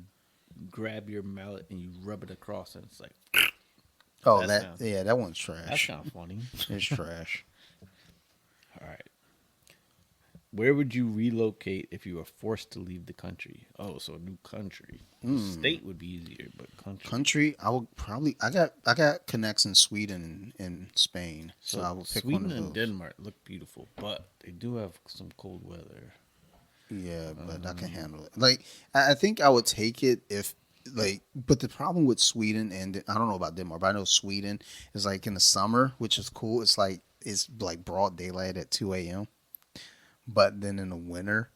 grab your mallet and you rub it across, and it's like,
Oh,
That
that one's
that's
trash.
kind of funny.
It's trash.
All right. Where would you relocate if you were forced to leave the country? Oh, so a new country. State would be easier, but
Country, I would probably. I got connects in Sweden and Spain, so I would pick
Sweden
one of those.
and Denmark look beautiful, but they do have some cold weather.
Yeah, but I can handle it. Like, I think I would take it if, like, but the problem with Sweden and I don't know about Denmark, but I know Sweden is like in the summer, which is cool. It's like broad daylight at 2 a.m. But then in the winter,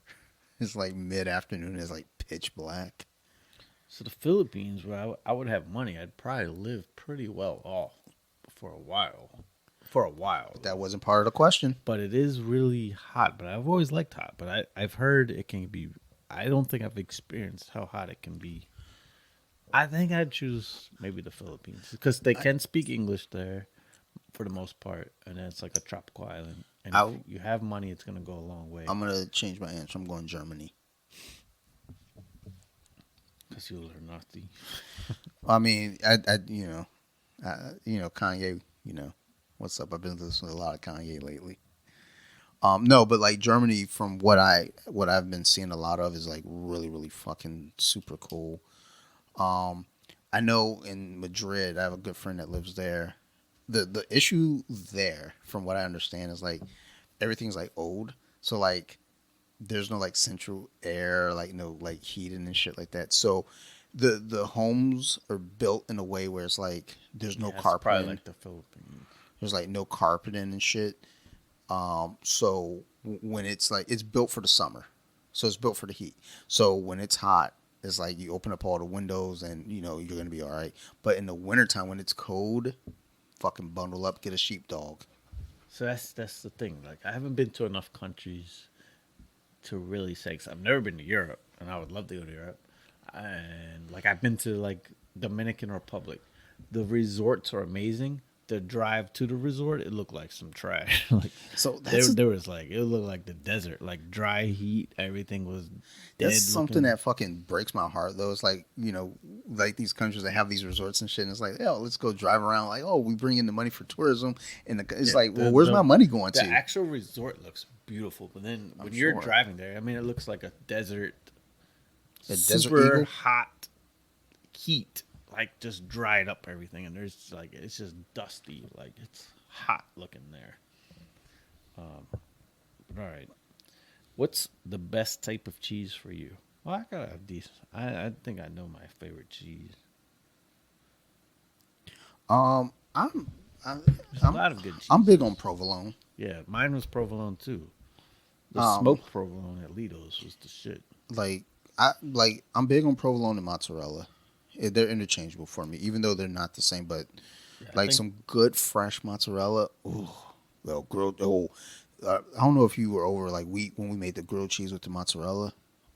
it's like mid afternoon. It's like pitch black.
So the Philippines, where I would have money, I'd probably live pretty well off for a while.
That wasn't part of the question.
But it is really hot. But I've always liked hot. But I've heard it can be. I don't think I've experienced how hot it can be. I think I'd choose maybe the Philippines because they can speak English there for the most part, and then it's like a tropical island. And if
I
you have money, it's gonna go a long way
I'm gonna change my answer. I'm going Germany.
because you learn nothing.
I mean, Kanye. What's up? I've been listening to a lot of Kanye lately. No, but like Germany, from what I've been seeing a lot of is like really, really fucking super cool. Um, I know in Madrid, I have a good friend that lives there. The issue there, from what I understand, is like everything's like old. So like there's no like central air, like no like heating and shit like that. So the homes are built in a way where it's like there's no
Yeah, it's probably
carpeting.
like the Philippines.
There's like no carpeting and shit. So when it's like it's built for the summer, so it's built for the heat. So when it's hot, it's like you open up all the windows and you're gonna be all right. But in the wintertime when it's cold, fucking bundle up, get a sheepdog.
So that's the thing. Like I haven't been to enough countries to really say. Cause I've never been to Europe, and I would love to go to Europe. And like I've been to like Dominican Republic. The resorts are amazing. The drive to the resort, it looked like some trash. Like
So
there was like it looked like the desert, like dry heat. Everything was dead
that's something
looking.
that fucking breaks my heart though. It's like like these countries that have these resorts and shit. And it's like, yo, let's go drive around. Like, oh, we bring in the money for tourism, and it's
Yeah,
like, well, where's my money going
the
to?
actual resort looks beautiful, but then when
I'm
you're
sure
driving there, I mean, it looks like a desert,
the Desert
super
Eagle.
hot heat, like just dried up everything, and there's like it's just dusty, like it's hot looking there. But all right, what's the best type of cheese for you? Well, I gotta have these. I think I know my favorite cheese.
I'm I,
There's a
I'm
lot of good
I'm
cheeses.
big on provolone.
Yeah, mine was provolone too. The
Um,
smoked provolone at Lido's was the shit.
like I'm big on provolone and mozzarella. They're interchangeable for me, even though they're not the same. But
Yeah, I
like
think
some good fresh mozzarella. Ooh, well, grilled. Oh, I don't know if you were over like when we made the grilled cheese with the mozzarella.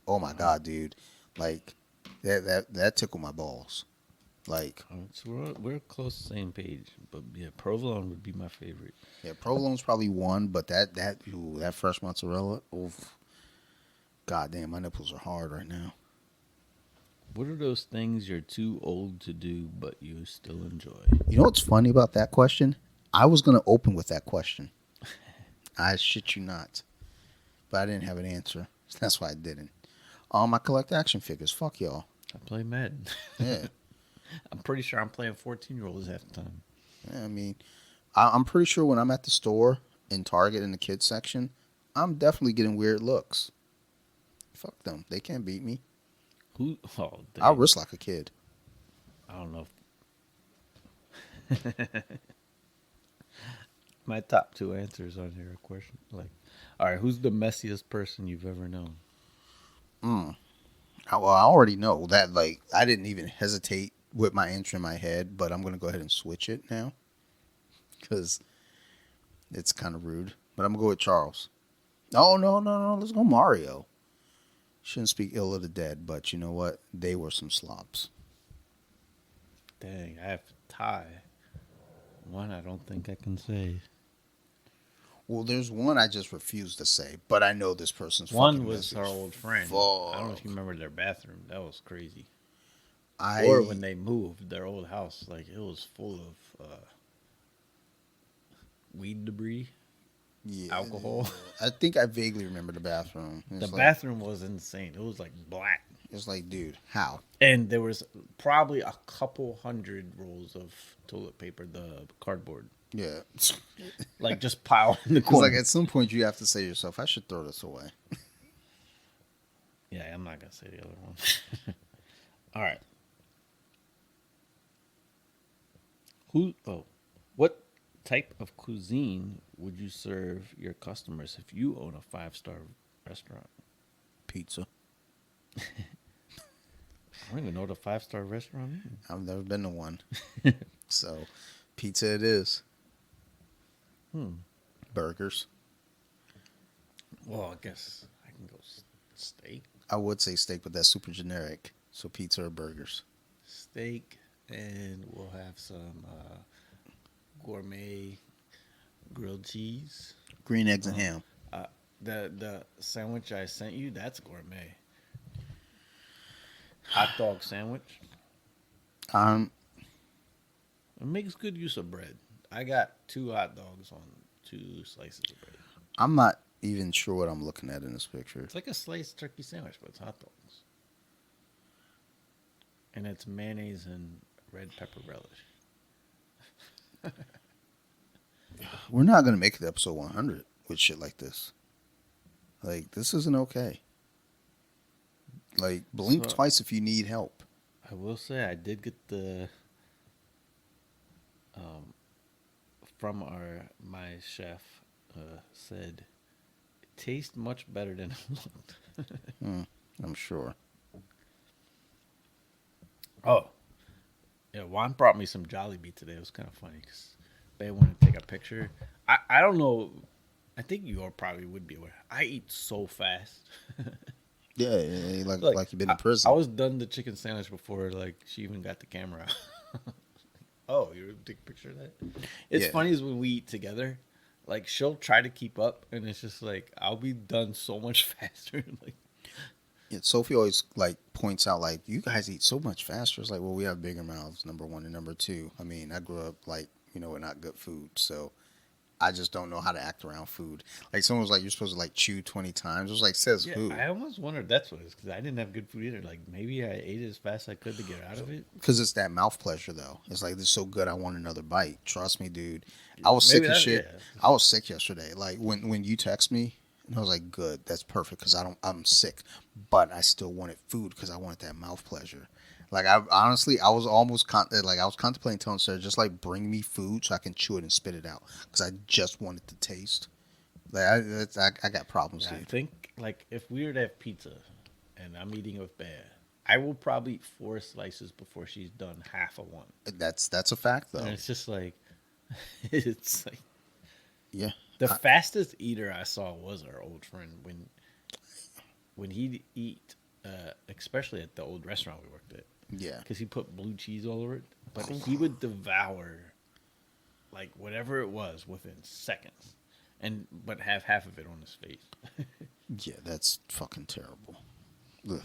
Oh my god, dude! Like that tickled my balls. Like
so we're close to the same page. But yeah, provolone would be my favorite.
yeah, provolone's probably one, but that fresh mozzarella. Oof, god damn, my nipples are hard right now.
What are those things you're too old to do but you still enjoy?
You know what's funny about that question? I was gonna open with that question. I shit you not, but I didn't have an answer. That's why I didn't. I collect action figures. Fuck y'all.
I play Madden.
Yeah,
I'm pretty sure I'm playing 14-year-olds half the time.
yeah I mean, I'm pretty sure when I'm at the store in Target in the kids section, I'm definitely getting weird looks. Fuck them. They can't beat me.
Who? Oh,
I'll
dang.
wrist like a kid.
I don't know. My top two answers on your question. Like, all right, who's the messiest person you've ever known?
Mm. Well, I already know that. Like, I didn't even hesitate with my answer in my head, but I'm gonna go ahead and switch it now because it's kind of rude. But I'm gonna go with Charles. Oh no, no, no! Let's go Mario. Shouldn't speak ill of the dead, but you know what? They were some slobs.
Dang, I have to tie. One I don't think I can say.
Well, there's one I just refuse to say, but I know this person's
One
fucking
was
messy
our
as
old friend. I don't know if
fuck.
you remember their bathroom. That was crazy. Or
I
when they moved their old house, like it was full of weed debris,
yeah,
alcohol.
I think I vaguely remember the bathroom.
The bathroom was insane. It was like black.
It's like, dude, how?
And there was probably a couple hundred rolls of toilet paper, the cardboard,
Yeah,
like just piled in the
because like
corner.
at some point you have to say to yourself, I should throw this away.
Yeah, I'm not gonna say the other one. All right. What type of cuisine would you serve your customers if you own a 5-star restaurant?
Pizza.
I don't even know what a 5-star restaurant is.
I've never been to one, so pizza it is. Burgers.
Well, I guess I can go steak.
I would say steak, but that's super generic. So pizza or burgers.
steak, and we'll have some gourmet grilled cheese.
Green eggs and
Um,
ham.
uh, the sandwich I sent you, that's gourmet. Hot dog sandwich.
Um,
It makes good use of bread. I got 2 hot dogs on 2 slices of bread.
I'm not even sure what I'm looking at in this picture.
It's like a sliced turkey sandwich, but it's hot dogs. And it's mayonnaise and red pepper relish.
We're not gonna make it to episode 100 with shit like this. Like, this isn't okay. Like, blink
So-
twice if you need help.
I will say I did get the from my chef said it tastes much better than it looked.
I'm sure.
Oh, yeah. Juan brought me some Jollibee today. It was kind of funny because they wanted to take a picture. I don't know. I think you all probably would be aware. I eat so fast.
Yeah, like you've been in prison.
I was done the chicken sandwich before like she even got the camera out. Oh, you would take a picture of that? It's
Yeah.
funny is when we eat together, like she'll try to keep up, and it's just like I'll be done so much faster. Like,
Yeah, Sophie always like points out like you guys eat so much faster. It's like, well, we have bigger mouths. Number one and number two. I mean, I grew up like with not good food, so I just don't know how to act around food. Like someone was like, you're supposed to like chew 20 times. It was like, says
yeah,
who?
I almost wondered that's what it is because I didn't have good food either. Like maybe I ate it as fast as I could to get out of it.
Because it's that mouth pleasure though. It's like, this is so good. I want another bite. Trust me, dude. I was
Maybe
sick as
that-
shit.
yeah.
I was sick yesterday. Like when you text me, and I was like, good. That's perfect because I'm sick, but I still wanted food because I wanted that mouth pleasure. Like I honestly, I was almost I was contemplating telling Sarah just like bring me food so I can chew it and spit it out because I just wanted to taste. Like I got problems,
I
dude.
think like if we were to have pizza, and I'm eating with Bear, I will probably eat 4 slices before she's done half of one.
That's a fact though.
And it's just like, it's like
Yeah.
the fastest eater I saw was our old friend when he'd eat, especially at the old restaurant we worked at,
Yeah.
because he put blue cheese all over it. But he would devour like whatever it was within seconds, but have half of it on his face.
Yeah, that's fucking terrible. Ugh.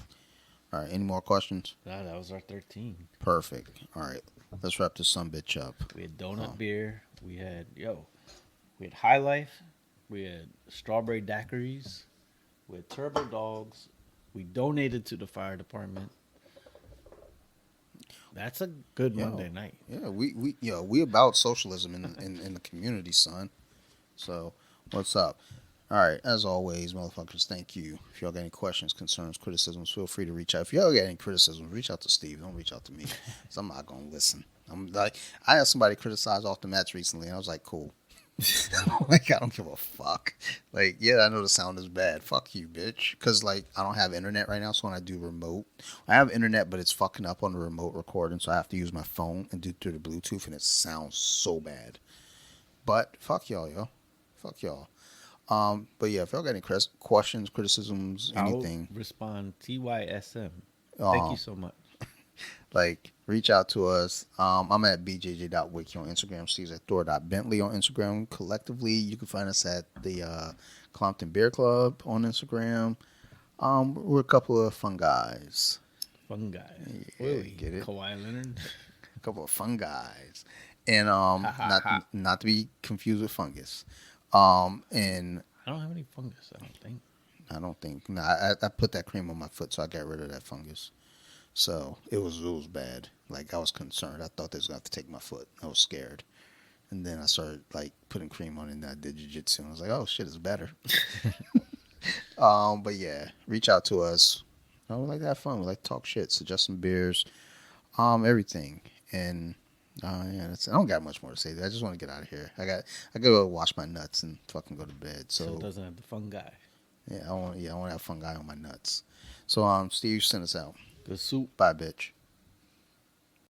All right, any more questions?
That was our 13.
Perfect. All right, let's wrap this sumbitch up.
We had donut beer. We had High Life. We had strawberry daiquiris. We had turbo dogs. We donated to the fire department. That's a good
Yo.
Monday night.
Yeah, we about socialism in the community, son. So what's up? All right, as always, motherfuckers, thank you. If y'all got any questions, concerns, criticisms, feel free to reach out. If y'all got any criticisms, reach out to Steve. Don't reach out to me. So I'm not gonna listen. I'm like, I had somebody criticize off the match recently, and I was like, cool. Like, I don't give a fuck. Like, yeah, I know the sound is bad. Fuck you, bitch. Because, like, I don't have internet right now, so when I do remote, I have internet, but it's fucking up on the remote recording, so I have to use my phone and do through the Bluetooth, and it sounds so bad. But fuck y'all, yo. Fuck y'all. But yeah, if y'all got any questions, criticisms, anything,
I'll respond TYSM. Thank you so much.
like, reach out to us. I'm at bjj.wiki on Instagram. Steve's at thor.bentley on Instagram. Collectively, you can find us at the Colompton Beer Club on Instagram. We're a couple of fun guys.
Fun guy.
Yeah,
Really?
get it?
Kawhi Leonard.
A couple of fun guys. And not to be confused with fungus. And
I don't have any fungus, I don't think.
I don't think. No, I put that cream on my foot, so I got rid of that fungus. So it was bad. Like, I was concerned. I thought they was gonna have to take my foot. I was scared. And then I started like putting cream on it, and I did jiu-jitsu, and I was like, oh shit, it's better. But yeah, reach out to us. We like to have fun. We like to talk shit, suggest some beers, everything. And yeah, I don't got much more to say. I just want to get out of here. I gotta go wash my nuts and fucking go to bed.
So it doesn't have the fun guy.
Yeah, I want to have a fun guy on my nuts. So Steve, send us out.
The soup.
Bye, bitch.